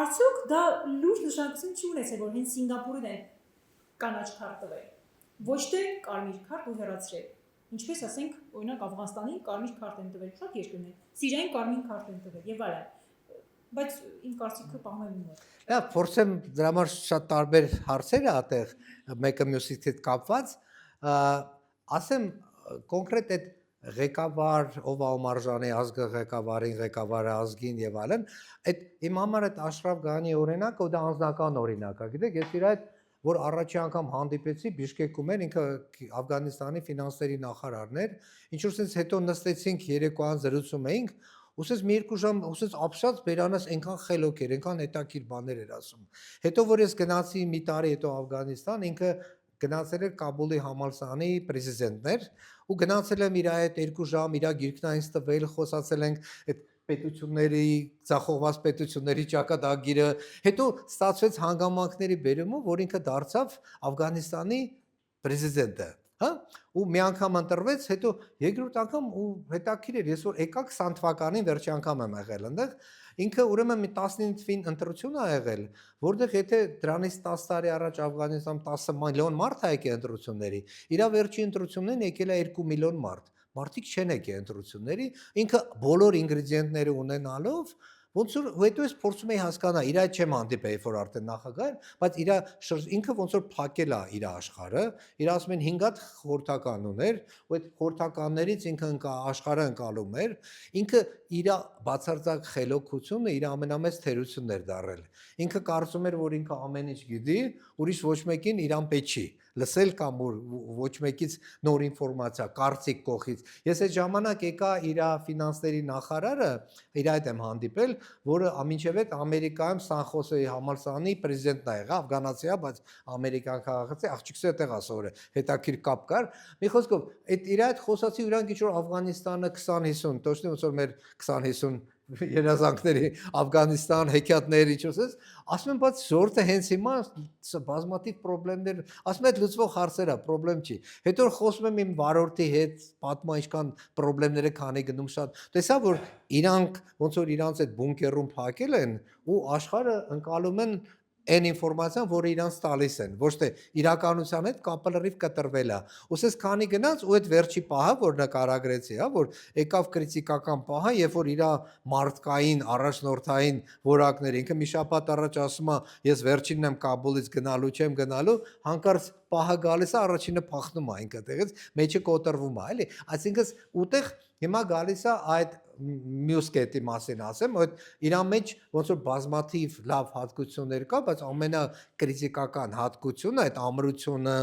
արդյոք դա լուրջ նշանակություն չի ունեցել, որ հենց Սինգապուրին են կանաչ քարտ տվել, ոչ թե կարմիր քարտ ու հեռացրել։ Ինչպես ասենք, օրինակ Աֆղանստանին կարմիր քարտ են տվել շատ երկրներ, Սիրիային կարմիր քարտ են տվել եւ այլն։ Բայց իմ կարծիքը պահում եմ իմ մոտ։ Դա փորձեմ դրա համար շատ տարբեր հարցեր է այդտեղ մեկը մյուսից հետ կապված, ասեմ կոնկրետ այդ ղեկավար ով Օմարժանի ազգը ղեկավարին, ղեկավարը ազգին եւ այլն, այդ իմ համար այդ Աշրաֆ Գանի օրինակը դա անձնական օրինակ է, գիտեք, ես իր այդ որ առաջի անգամ հանդիպեցի Բիշկեկում էր, ինքը Աֆղանստանի ֆինանսների նախարարն էր, ինչ որ sense հետո նստեցինք երեկոյան զրուցում էինք, ուսես մի երկու ժամ ուսես ապշած բերանս այնքան խելոք էր, այնքան հետաքրքիր բաներ էր ասում։ Հետո որ ես գնացի մի տարի հետո Աֆղանստան, ինքը գնացել էր Կաբուլի համալսարանի պրեզիդենտն էր ու գնացել եմ իր այդ 2 ժամ իր գիրքն այնց տվել, խոսացել ենք այդ պետությունների, ցախողված պետությունների ճակատագիրը, հետո ստացվեց հանգամանքների բերումը, որ ինքը դարձավ Աֆղանստանի պրեզիդենտը, հա, ու մի անգամ ընտրվեց, հետո երկրորդ անգամ ու հետաքրիր էր, ես որ եկա 20 թվականին վերջի անգամ եմ եղել այնտեղ, ինքը ուրեմն մի 19 թվին ընտրություն ա եղել, որտեղ եթե դրանից 10 տարի առաջ Աֆղանստան 10 միլիոն մարդ ա եկել ընտրությունների, իր վերջի ընտրություններին եկել է 2 միլիոն մարդ։ Մարդիկ չեն եկել ընտրությունների, ինքը բոլոր ինգրեդիենտները ունենալով, ոնց որ հետո ես փորձում էի հասկանալ, իր այդ չեմ հանդիպել, որ արդեն նախագահ, բայց ինքը ոնց որ փակել է իր աշխարհը, իր ասում են 5 հատ խորհրդական ուներ, ու այդ խորհրդականներից ինքը աշխարհը ընկալում էր, ինքը իր բացարձակ խելոքությունը իր ամենամեծ թերությունն էր դարել։ Ինքը կարծում էր, որ ինքը ամեն ինչ գիտի, ուրիշ ոչ մեկին իրան պետք չի լսել կամ ոչ մեկից նոր ինֆորմացիա, կարծիք կողից։ Ես այդ ժամանակ եկա իր ֆինանսների նախարարը, իր այդ եմ հանդիպել, որը ամենջև այդ Ամերիկայում Սան Խոսեի համալսարանի պրեզիդենտն է եղել, աֆղանացի է, բայց ամերիկյան քաղաքացի, աղջիկս այդտեղ ասոր է, հետաքրքիր կապ կար։ Մի խոսքով, այդ իր այդ խոսացի ուրանք ինչ որ Աֆղանստանը 20-50, точно ոնց որ մեր 20-50 երազանքների Աֆղանստան հեքիաթներ ինչպես ասում եմ բայց ժողովուրդը հենց հիմա բազմաթիվ խնդիրներ ասում եմ լուծվող հարցեր է խնդրեմ չի հետո խոսում եմ իմ վարորդի հետ պատմա ինչքան խնդիրները քանի գնում շատ տեսա որ իրանք ոնց որ իրանց այդ բունկերում փակել են ու աշխարհը ընկալում են այն ինֆորմացիան, որը իրանց տալիս են, ոչ թե իրականության հետ կապը լրիվ կտրվել է։ Ուսես քանի գնաց ու այդ վերջի պահը, որ նկարագրեցի, հա, որ եկավ քրիտիկական պահը, երբ որ իր մարդկային առաջնորդային որակները, ինքը մի շաբաթ առաջ ասում է, ես վերջինն եմ Կաբուլից գնալու չեմ գնալու, հանկարծ պահը գալիս է, առաջինը փախնում է ինքը տեղից, մեջը կոտրվում է, էլի։ Այսինքն ուտեղ հիմա գալիս է այդ մյուս կետի մասին ասեմ, որ իրան մեջ ոնց որ բազմաթիվ լավ հատկություններ կա, բայց ամենակրիտիկական հատկությունը այդ ամրությունը,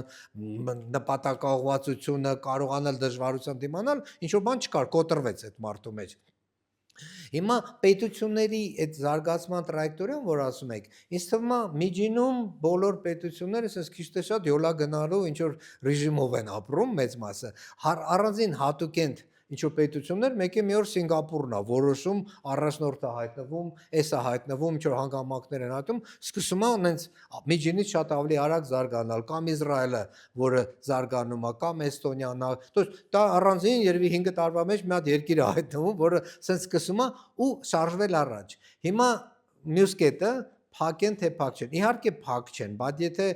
նպատակաուղղվածությունը, կարողանալ դժվարության դիմանալ, ինչ որ բան չկար, կոտրվեց այդ մարդու մեջ։ Հիմա պետությունների այդ զարգացման տրայեկտորիան, որ ասում եք, ինձ թվում է միջինում բոլոր պետությունները ասես քիչ թե շատ յոլա գնալու ինչ որ ռեժիմով են ապրում մեծ մասը, առանձին հատուկենտ ինչ որ պետություններ, մեկը մի օր Սինգապուրն է որոշում, առաջնորդը հայտնվում, էսը հայտնվում, ինչ որ հանգամանքներ են հայտնում, սկսում է այնց միջինից շատ ավելի արագ զարգանալ, կամ Իսրայելը, որը զարգանում է, կամ Էստոնիան, դա առանձին երևի 5 տարվա մեջ մի հատ երկիր է հայտնվում, որը սենց սկսում է ու շարժվել առաջ։ Հիմա մյուս կետը փակ են թե փակ չեն։ Իհարկե փակ չեն, բայց եթե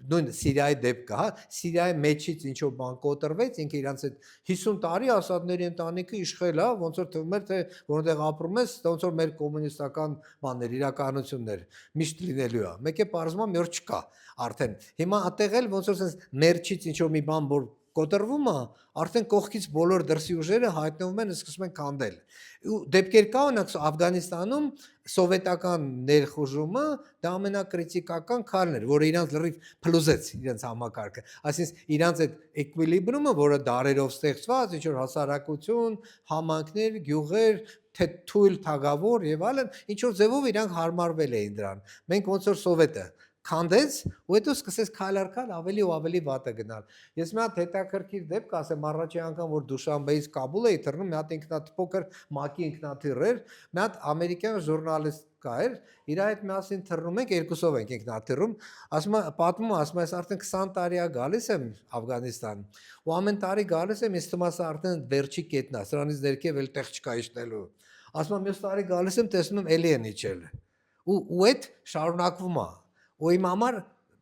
նույն Սիրիայի դեպքը, հա, Սիրիայի մեջից ինչ որ բան կոտրվեց, ինքը իրանց այդ 50 տարի Ասադների ընտանիքը իշխել է, ոնց որ թվում էր թե որտեղ ապրում ես, ոնց որ մեր կոմունիստական բաներ, իրականություններ միշտ լինելու է։ Մեկ է պարզվում է մի օր չկա արդեն։ Հիմա այդտեղ էլ ոնց որ sense ներչից ինչ որ մի բան որ կոտրվում է, արդեն կողքից բոլոր դրսի ուժերը հայտնվում են, սկսում են քանդել։ Ու դեպքեր կա օրինակ Աֆղանիստանում սովետական ներխուժումը դա ամենակրիտիկական քայլն էր, որը իրանց լրիվ փլուզեց իրենց համակարգը։ Այսինքն իրանց այդ էկվիլիբրումը, որը դարերով ստեղծված, ինչ որ հասարակություն, համայնքներ, գյուղեր, թե թույլ թագավոր եւ այլն, ինչ որ ձևով իրանք հարմարվել էին դրան։ Մենք ոնց որ սովետը քանդեց ու հետո սկսեց քայլ առ քայլ ավելի ու ավելի վատը գնալ։ Ես մի հատ հետաքրքիր դեպք ասեմ, առաջի անգամ որ Դուշանբեից Կաբուլ էի թռնում, մի հատ փոքր մակի ինքնաթիռ էր, մի հատ ամերիկյան ժուրնալիստ կա էր, իր հետ միասին թռնում ենք, երկուսով ենք ինքնաթիռում, ասում է, պատմում, ասում է, ես արդեն 20 տարի է գալիս եմ Աֆղանիստան, ու ամեն տարի գալիս եմ, ինձ թվում է սա արդեն վերջի կետն է, սրանից ներքև էլ տեղ չկա իջնելու։ Ասում եմ, մյուս տարի գալիս եմ, տեսնում եմ էլի են իջել։ Ու այդ շարունակվում է։ Ու իմ համար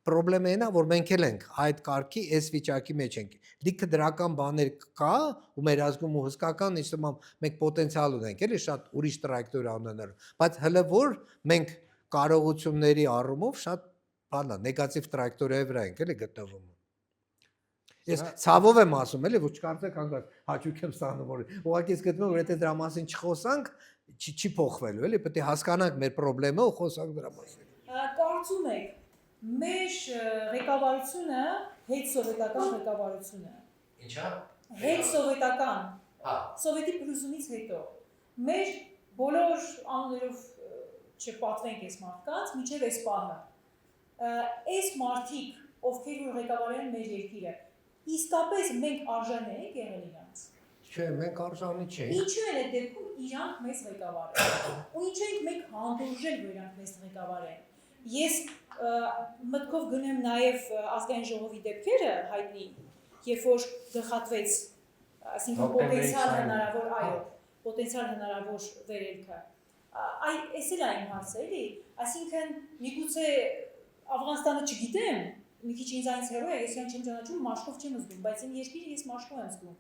պրոբլեմը այն է, որ մենք էլ ենք այդ կարգի այս վիճակի մեջ ենք։ Լիքը դրական բաներ կա ու մեր ազգում ու հսկական ինչ թվում մենք պոտենցիալ ունենք, էլի շատ ուրիշ տրայեկտորիա ունենալու, բայց հələ որ մենք կարողությունների առումով շատ բան է, նեգատիվ տրայեկտորիայի վրա ենք էլի գտնվում։ Ես ցավով եմ ասում, էլի, որ չկարծեք հանկարծ հաճույք եմ ստանում, որ ուղղակի ես գտնում որ եթե դրա մասին չխոսանք, չի փոխվելու, էլի, պետք է հասկանանք մեր խնդրումը ու խոսանք դրա մասին։ Կարծում եք մեր ղեկավարությունը հետսովետական ղեկավարությունը։ Ինչա՞։ Հետսովետական։ Հա։ Սովետի փլուզումից հետո մեր բոլոր անուններով չպատվենք այս մարդկանց, միջև այս պահը։ Այս մարդիկ, ովքեր որ ղեկավարել են մեր երկիրը, իսկապես մենք արժան ենք եղել իրանց։ Չէ, մենք արժանի չենք։ Ինչու են այդ դեպքում իրանք մեզ ղեկավարել։ Ու ինչու ենք մենք հանդուրժել, որ իրանք մեզ ղեկավարեն։ Ես մտքով գնեմ նաև ազգային ժողովի դեպքերը հայտնի, երբ որ գլխատվեց, այսինքն պոտենցիալ հնարավոր, այո, պոտենցիալ հնարավոր վերելքը։ Այս էլ այն հարցը էլի, այսինքն միգուցե Աֆղանստանը չգիտեմ, մի քիչ ինձանից հեռու է, ես իրան չեմ ճանաչում, մաշկով չեմ զգում, բայց իմ երկիրը ես մաշկով եմ զգում։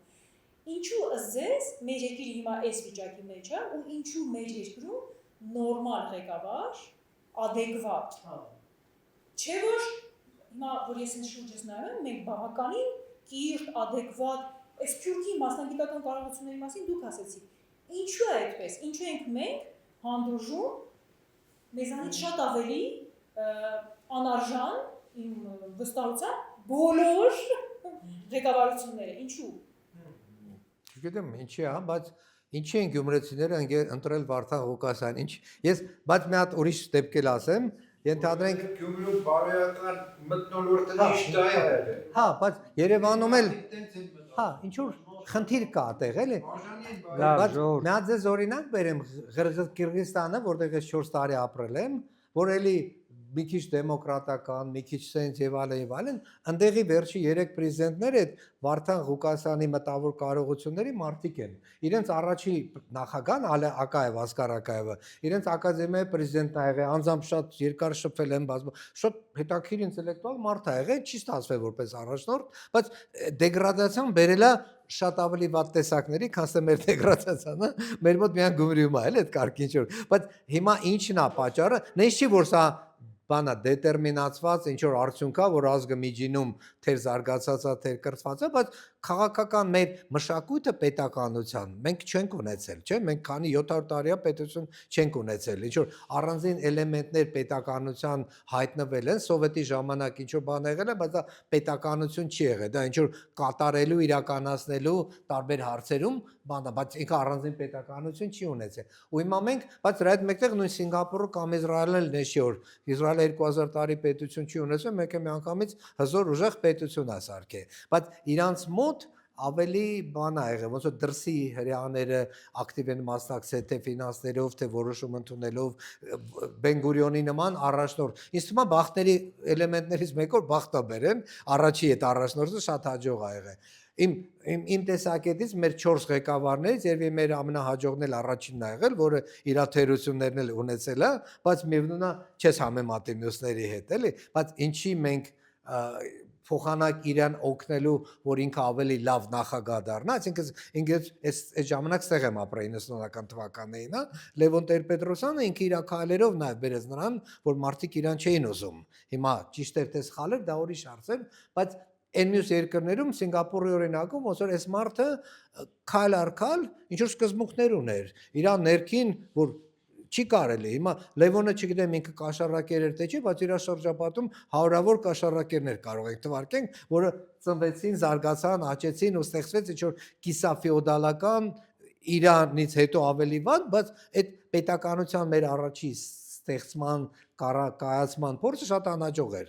Ինչու ըզես մեր երկիրը հիմա այս վիճակի մեջ է ու ինչու մեր երկրում նորմալ ղեկավար, adekvat։ Չէ՞ որ հիմա որ ես ինձ շուրջս նայում, մենք բավականին կիրթ, adekvat, այս Թուրքի մասնագիտական կարողությունների մասին դուք ասեցիք։ Ինչու է այդպես։ Ինչու ենք մենք հանդուրժում մեզանից շատ ավելի անարժան իմ վստահությամբ բոլոր ղեկավարությունները։ Ինչու։ Չգիտեմ ինչի է, բայց ինչի են գյումրեցիները ընտրել Վարդան Ղուկասյան, ինչ։ Ես բայց մի հատ ուրիշ դեպք էլ ասեմ, ենթադրենք Գյումրու բարոյական մթնոլորտը ճիշտ է եղել։ Հա, բայց Երևանում էլ հա, ինչ որ խնդիր կա այդտեղ, էլի։ Բայց մի հատ ձեզ օրինակ բերեմ Կիրգիզստանը, որտեղ ես 4 տարի ապրել եմ, որ էլի մի քիչ դեմոկրատական, մի քիչ սենց եւ այլն, ընդեղի վերջի 3 պրեզիդենտները այդ Վարդան Ղուկասյանի մտավոր կարողությունների մարդիկ են։ Իրենց առաջի նախագահն Ակաև, Ասկար Ակաևը, իրենց ակադեմիայի պրեզիդենտն ա եղել, անձամբ շատ երկար շփվել են, շատ հետաքրքիր ինտելեկտուալ մարդ ա եղել, չի ստացվել որպես առաջնորդ, բայց դեգրադացիան բերելա շատ ավելի վատ տեսակների, քան թե մեր դեգրադացիան, մեր մոտ միայն Գյումրիում է, էլ այդ կարգին ինչ որ, բայց հիմա ինչն է պատճառը, նույնիսկ չի որ սա բանա դետերմինացված ինչ որ արդյունք է, որ ազգը միջինում թեր զարգացած է, թեր կրծված է, բայց քաղաքական մեր մշակույթը պետականության մենք չենք ունեցել, չէ՞, մենք քանի 700 տարիա պետություն չենք ունեցել, ինչ որ առանձին էլեմենտներ պետականության հայտնվել են, սովետի ժամանակ ինչ որ բան եղել է, բայց դա պետականություն չի եղել, դա ինչ որ կատարելու, իրականացնելու տարբեր հարցերում բանա, բայց ինքը առանձին պետականություն չի ունեցել։ Ու հիմա մենք, բայց դրա հետ մեկտեղ նույն Սինգապուրը կամ Իսրայելն էլ նշի որ Իսրայելը 2000 տարի պետություն չի ունեցել, մեկ է միանգամից հզոր ուժեղ պետություն է սարքել, բայց իրանց մոտ ավելի բան ա եղել, ոնց որ դրսի հրեաները ակտիվ են մասնակցել թե ֆինանսներով, թե որոշում ընդունելով Բեն-Գուրիոնի նման առաջնորդ։ Ինձ թվում է բախտերի էլեմենտներից մեկը որ բախտա բերեն, առաջի այդ առաջնորդը շատ հաջող ա եղել։ Իմ տեսակետից մեր 4 ղեկավարներից երևի մեր ամենահաջողն էլ առաջինն ա եղել, որը իր թերություններն էլ ունեցել է, բայց միևնույն է չես համեմատի մյուսների հետ, էլի, բայց ինչի մենք փոխանակ իրան օգնելու, որ ինքը ավելի լավ նախագահ դառնա, այսինքն ինքը այս ժամանակ ստեղ եմ ապրել 90-ական թվականներին, հա, Լևոն Տեր-Պետրոսյանը ինքը իր քայլերով նաև բերեց նրան, որ մարդիկ իրան չէին ուզում։ Հիմա ճիշտ էր թե սխալ էր, դա ուրիշ հարց է, բայց այն մյուս երկրներում Սինգապուրի օրինակում ոնց որ այս մարդը քայլ առ քայլ ինչ որ սկզբունքներ ուներ իր ներքին որ չի կարելի հիմա Լևոնը չգիտեմ ինքը կաշառակեր էր թե չի բայց իր շրջապատում հարյուրավոր կաշառակերներ կարող ենք թվարկենք որը ծնվեցին զարգացան աճեցին ու ստեղծվեց ինչ որ կիսաֆեոդալական Իրանից հետո ավելի վատ բայց այդ պետականության մեր առաջի ստեղծման կայացման փորձը շատ անհաջող էր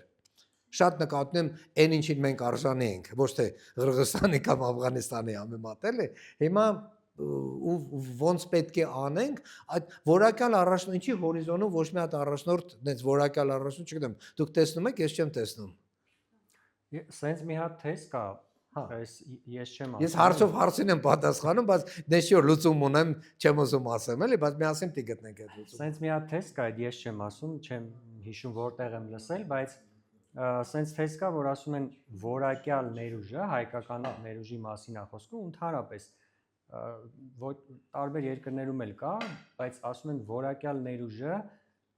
շատ նկատում եմ այն ինչին մենք արժանի ենք ոչ թե Ղրղստանի կամ Աֆղանստանի համեմատել է հիմա ու ոնց պետք է անենք այդ որակյալ առաջնորդի հորիզոնում ոչ մի հատ առաջնորդ դες որակյալ առաջնորդ չգիտեմ դուք տեսնում եք ես չեմ տեսնում Սենց մի հատ թեզ կա այս ես չեմ ասում ես հարցով հարցին եմ պատասխանում բայց դες որ լուծում ունեմ չեմ ուզում ասեմ էլի բայց միասին պիտի գտնենք այդ լուծումը Սենց մի հատ թեզ կա ես չեմ ասում չեմ հիշում որտեղ եմ լսել բայց սենց թեզ կա որ ասում են որակյալ ներուժը հայկական ներուժի մասին է խոսքում ընդհանրապես տարբեր երկրներում էլ կա բայց ասում են որակյալ ներուժը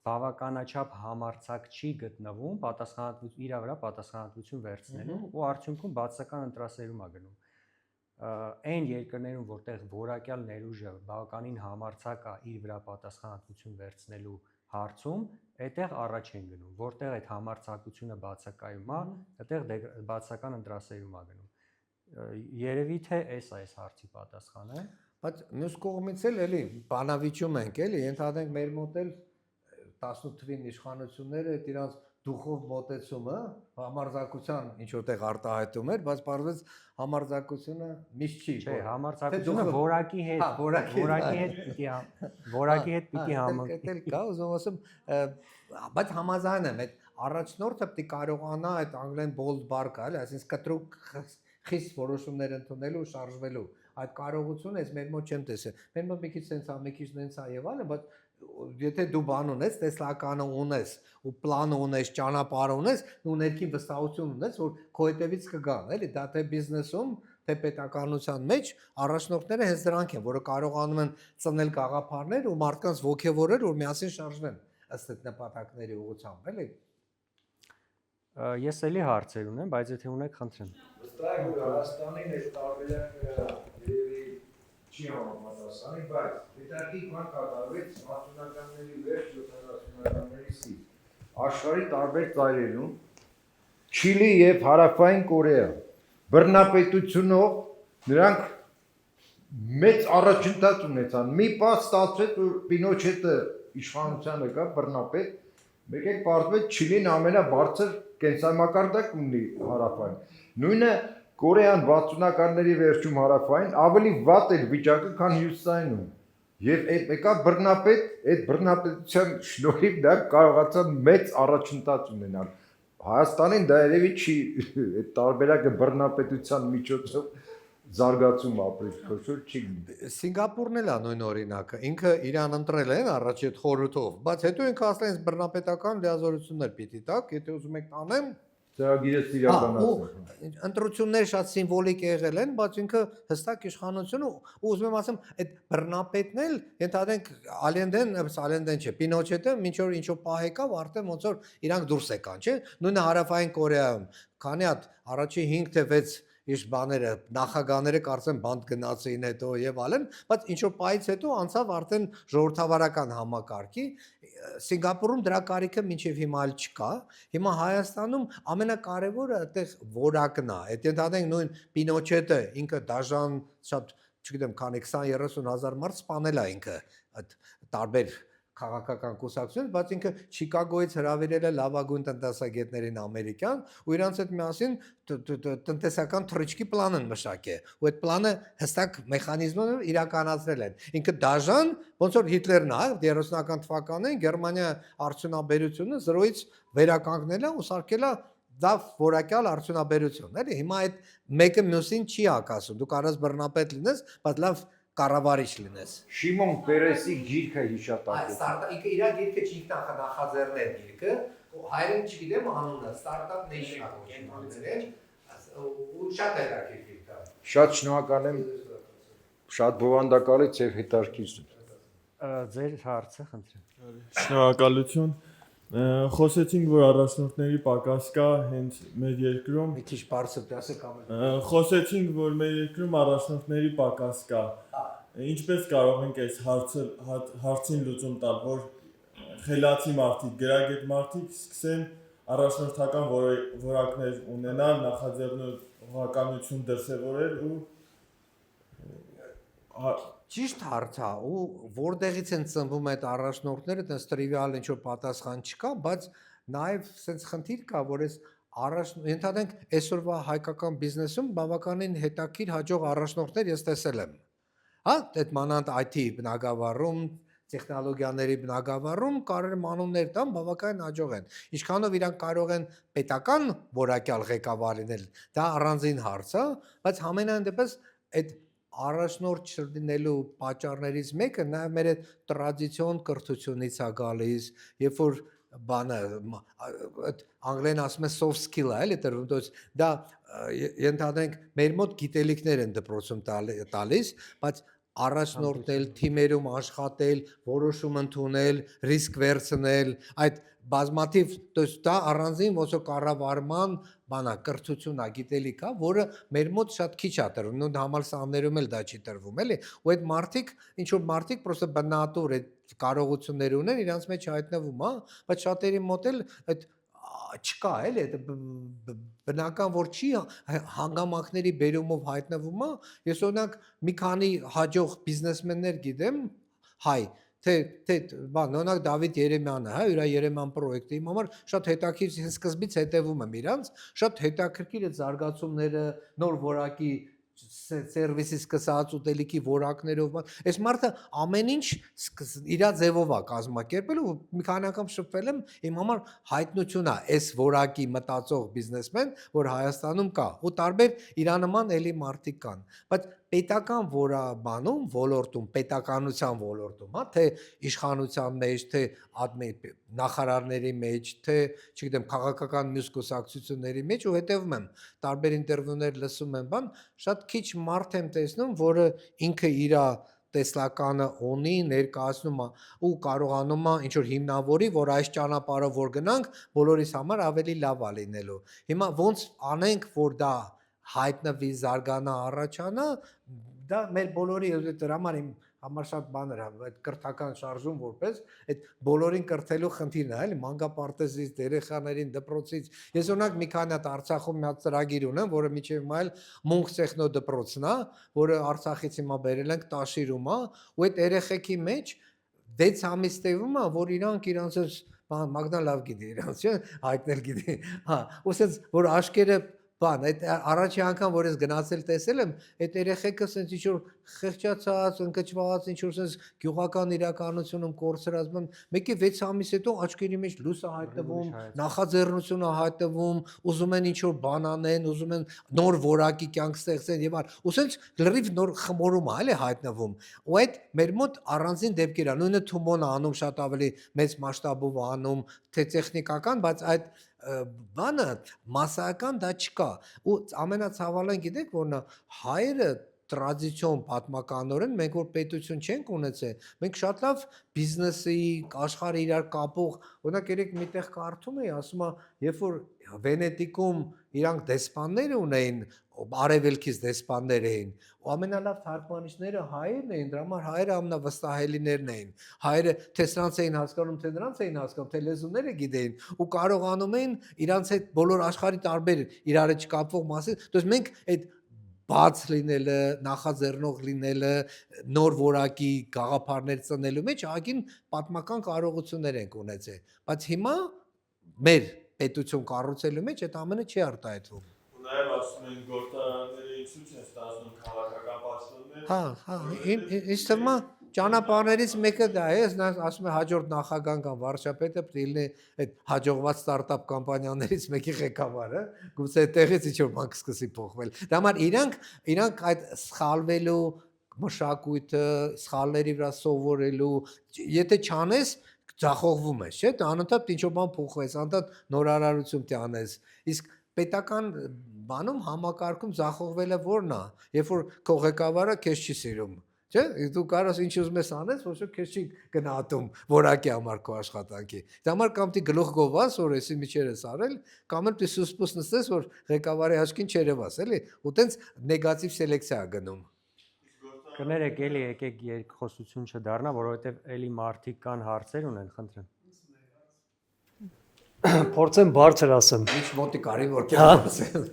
բավականաչափ համարձակ չի գտնվում պատասխանատվություն իր վրա պատասխանատվություն վերցնելու ու արդյունքում բացական ընտրասերում է գնում այն երկրներում որտեղ որակյալ ներուժը բավականին համարձակ է իր վրա պատասխանատվություն վերցնելու հարցում այդտեղ առաջ են գնում որտեղ այդ համարձակությունը բացակայում է այդտեղ բացական ընտրասերում է գնում երևի թե այս հարցի պատասխանը բայց մյուս կողմից էլի բանավիճում ենք էլի ընդհանրենք մեր մոտ էլ 18 թվին իշխանությունները այդ իրանց դուխով մոտեցումը համարձակության ինչ որտեղ արտահայտում էր, բայց պարզվեց համարձակությունը միշտ չի։ Չէ, համարձակությունը որակի հետ պիտի համընկնի։ Դա կա, ուզում ասեմ, բայց համաձայն եմ, այդ առաջնորդը պիտի կարողանա այդ անգլեն bold bar կա, այսինքն կտրուկ խիստ որոշումներ ընդունելու ու շարժվելու։ Այդ կարողությունը ես մեր մոտ չեմ տեսել։ Մեր մոտ մի քիչ sense-ա, մի քիչ նենց-ա եւ այլն, բայց եթե դու բան ունես, տեսլականը ունես, ու պլան ունես, ճանապարհ ունես, ու ներքին վստահություն ունես, որ քո հետևից կգան, էլի, դա թե բիզնեսում, թե պետականության մեջ առաջնորդները հենց դրանք են, որը կարողանում են ծնել գաղափարներ ու մարդկանց ոգևորել, որ միասին շարժվեն ըստ այդ նպատակների ուղղությամբ, էլի։ Ես էլի հարցեր ունեմ, բայց եթե ունեք, խնդրեմ։ Վստահ եմ, որ Հայաստանին այս տարբերակը երևի չի համապատասխանի, բայց հետաքրքիր բան կատարվեց 60-ականների վերջ 70-ականների սկիզբ։ Աշխարհի տարբեր ծայրերում Չիլի եւ Հարավային Կորեա բռնապետությունով նրանք մեծ առաջընթաց ունեցան։ Մի պահ ստացվեց, որ Պինոչետը իշխանությանը գա բռնապետ, մեկ էլ պարզվեց Չիլին ամենաբարձր կենսամակարդակ ունի Հարավային։ Նույնը Կորեան 60-ականների վերջում Հարավային ավելի վատ էր վիճակը, քան Հյուսիսայինում։ Եվ այդ եկա բռնապետ, այդ բռնապետության շնորհիվ դա կարողացան մեծ առաջընթաց ունենալ։ Հայաստանին դա երևի չի այդ տարբերակը բռնապետության միջոցով զարգացում ապրել, քոշոր չի։ Սինգապուրն էլ է նույն օրինակը։ Ինքը իրան ընտրել են առաջ այդ խորհրդով, բայց հետո ինքը ասել են բռնապետական լիազորություններ պիտի տակ, եթե ուզում եք տանեմ, ծրագիրը իրականացնել։ Ընտրություններ շատ սիմվոլիկ եղել են, բայց ինքը հստակ իշխանություն ու ուզում եմ ասեմ, այդ բռնապետն էլ ընդհանրենք Ալենդեն չէ, Պինոչետը ինչ որ պահ եկավ, արդեն ոնց որ իրանք դուրս եկան, չէ՞։ Նույնը Հարավային Կորեայում, քանի հատ առաջի 5 թե 6 իշ բաները նախագահները կարծեմ բանդ գնացին հետո եւ այլն, բայց ինչ որ պայից հետո անցավ արդեն ժողովրդավարական համակարգի Սինգապուրում դրա կարիքը մինչև հիմա էլ չկա։ Հիմա Հայաստանում ամենակարևորը այդտեղ որակն է։ Այդ ընդհանրենք նույն Պինոչետը ինքը դաժան շատ, չգիտեմ, քանի 20-30 հազար մարդ սպանել է ինքը այդ տարբեր քաղաքական կուսակցություն, բայց ինքը Չիկագոյից հրավիրել է լավագույն տնտեսագետներին ամերիկյան ու իրանց հետ միասին տնտեսական թռիչքի պլան են մշակել ու այդ պլանը հստակ մեխանիզմով իրականացրել են։ Ինքը դաժան, ոնց որ Հիտլերն է 30-ական թվականներին Գերմանիա արդյունաբերությունը 0-ից վերականգնել է ու սարքել է դա որակյալ արդյունաբերություն, էլի։ Հիմա այդ մեկը մյուսին չի հակասում։ Դու կարաս բռնապետ լինես, բայց լավ կառավարիչ լինես։ Շիմոն Պերեսի գիրքը հիշատակեց։ Ինքը իր գիրքը չի նախաձեռնել գիրքը, հայերեն չգիտեմ անունը, Startup Nation-ը կոչվում, ու շատ հետաքրքիր գիրք է։ Շատ շնորհակալ եմ։ Շատ բովանդակալից եւ հետաքրքիր։ Ձեր հարցը, խնդրեմ։ Շնորհակալություն։ Խոսեցինք, որ առաջնորդների պակաս կա հենց մեր երկրում։ Մի քիչ բարձր ասեք ամեն։ Խոսեցինք, որ մեր երկրում առաջնորդների պակաս կա։ Ինչպես կարող ենք այս հարցին լուծում տալ, որ խելացի մարդիկ, գրագետ մարդիկ սկսեն առաջնորդական որակներ ունենալ, նախաձեռնողականություն դրսևորել ու Ճիշտ հարց է ու որտեղից են ծնվում այդ առաջնորդները, այդպես տրիվիալ ինչ որ պատասխան չկա, բայց նաև sense խնդիր կա, որ այս ընդհանրենք այսօրվա հայկական բիզնեսում բավականին հետաքրքիր հաջող առաջնորդներ ես տեսել եմ։ Հա, այդ մանանդ IT բնագավառում, տեխնոլոգիաների բնագավառում կարելի մանուններ տան բավականին հաջող են։ Ինչքանով իրանք կարող են պետական որակյալ ղեկավար լինել, դա առանձին հարց է, բայց համենայն դեպս այդ առաջնորդ չլինելու պատճառներից մեկը նաև մեր այդ տրադիցիոն կրթությունից է գալիս, երբ որ բանը այդ անգլերեն ասում են soft skill է, էլի դեռ դա ենթադրենք մեր մոտ գիտելիքներ են դպրոցում տալիս, բայց առաջնորդել, թիմերում աշխատել, որոշում ընդունել, ռիսկ վերցնել, այդ բազմաթիվ, դա առանձին ոնց որ կառավարման բանա կրթություն է, գիտելիք է, որը մեր մոտ շատ քիչ է տրվում, նույն համալսարաններում էլ դա չի տրվում, էլի, ու այդ մարդիկ, ինչ որ մարդիկ պրոստը բնատուր այդ կարողություններ ունեն, իրանց մեջ հայտնվում, հա, բայց շատերի մոտ էլ այդ չկա, էլի, բնական որ չի հանգամանքների բերումով հայտնվում է, ես օրինակ մի քանի հաջող բիզնեսմեններ գիտեմ, հայ, թե բան, օրինակ Դավիթ Երեմյանը, հա, իր Երեմյան պրոյեկտը իմ համար շատ հետաքրքիր սկզբից հետևում եմ իրանց, շատ հետաքրքիր է զարգացումները, նոր որակի սերվիսի սկսած ուտելիքի որակներով, այս մարդը ամեն ինչ իր ձևով է կազմակերպել ու մի քանի անգամ շփվել եմ, իմ համար հայտնություն է այս որակի մտածող բիզնեսմեն, որ Հայաստանում կա, ու տարբեր իրանման էլի մարդիկ կան, բայց պետական որաբանում, ոլորտում, պետականության ոլորտում, հա, թե իշխանության մեջ, թե նախարարների մեջ, թե, չգիտեմ, քաղաքական մյուս կուսակցությունների մեջ ու հետևում եմ, տարբեր ինտերվյուներ լսում եմ, բան, շատ քիչ մարդ եմ տեսնում, որը ինքը իր տեսլականը ունի, ներկայացնում է ու կարողանում է ինչ որ հիմնավորի, որ այս ճանապարհով որ գնանք, բոլորիս համար ավելի լավ է լինելու։ Հիմա ոնց անենք, որ դա հայտնվի, զարգանա, առաջանա, դա մեր բոլորի դրա համար շատ բաներ է, այդ կրթական շարժում որպես այդ բոլորին կրթելու խնդիրն է, էլի, մանկապարտեզից, երեխաներին, դպրոցից։ Ես օրինակ մի քանի հատ Արցախում մի հատ ծրագիր ունեմ, որը միջև հիմա էլ Մունք տեխնո դպրոցն է, որը Արցախից հիմա բերել ենք Տաշիրում է, ու այդ երեխեքի մեջ 6 ամիս տևում է, որ իրանք իրանց Մագնա լավ գիտի իրանց, չէ՞, հայտնել գիտի։ Հա, ու ասած որ աշկերը բան, այդ առաջի անգամ որ ես գնացել տեսել եմ, այդ երեխեքը ասենց ինչ որ խեղճացած, ընկճված, ինչ որ ասենց գյուղական իրականությունում կորցրած, մեկի 6 ամիս հետո աչքերի մեջ լույս է հայտնվում, նախաձեռնություն է հայտնվում, ուզում են ինչ որ բան անեն, ուզում են նոր որակի կյանք ստեղծեն եւ այլ։ Ու ասենց լրիվ նոր խմորում է, էլի հայտնվում։ Ու այդ մեր մոտ առանձին դեպքեր է, նույնը Թումոն է անում շատ ավելի մեծ մասշտաբով անում, թե տեխնիկական, բայց այդ բանը մասսայական դա չկա ու ամենացավալին գիտեք որն է հայերը տրադիցիոն պատմականորեն մենք որ պետություն չենք ունեցել մենք շատ լավ բիզնեսի աշխարհը իրար կապող օրինակ երեք միտեղ կարդում էի ասում է երբ որ Վենետիկում իրանք դեսպաններ ունեին արևելքից դեսպաններ էին ու ամենալավ թարգմանիչները հայերն էին դրա համար հայերը ամենավստահելիներն էին հայերը թե սրանց էին հասկանում թե նրանց էին հասկանում թե լեզուները գիտեին ու կարողանում էին իրանց այդ բոլոր աշխարհի տարբեր իրար չկապվող մասը դες մենք այդ բաց լինելը, նախաձեռնող լինելը, նոր որակի գաղափարներ ծնելու մեջ ագին պատմական կարողություններ ենք ունեցել, բայց հիմա մեր պետություն կառուցելու մեջ այդ ամենը չի արտահայտվում։ Ու նաև ասում են գործարանները ցույց են ստացնում քաղաքական պաշտոններ։ Հա, ինձ թվում է ճանապարհներից մեկը դա է, ես ասում եմ հաջորդ նախագահան կամ վարչապետը պետք է լինի այդ հաջողված ստարտափ կամպանիաներից մեկի ղեկավարը, գուցե այդտեղից ինչ-որ բան սկսի փոխվել։ Դա համար իրանք այդ սխալվելու մշակույթը, սխալների վրա սովորելու, եթե չանես ձախողվում ես, չէ՞, դա անընդհատ ինչ-որ բան փոխվես, անընդհատ նորարարություն տանես։ Իսկ պետական բանում համակարգում ձախողվելը որն է, երբ որ քո ղեկավարը քեզ չի սիրում։ Չէ, դու կարաս ինչ ուզում ես անես, ոչ ոք քեզ չի գնահատում որակի համար քո աշխատանքի։ Դա համար կամ դի գլուխ գովաս, որ էսի միջեր ես արել, կամ էլ դու սուսպուս նստես, որ ղեկավարի աչքին չերևաս, էլի, ու տենց նեգատիվ սելեկցիա գնում։ Կներեք, էլի եկեք երկխոսություն չդառնա, որովհետև էլի մարդիկ կան հարցեր ունեն, խնդրեմ։ Փորձեմ բարձր ասեմ։ Ինչ մոտի կարևոր կերպասեմ։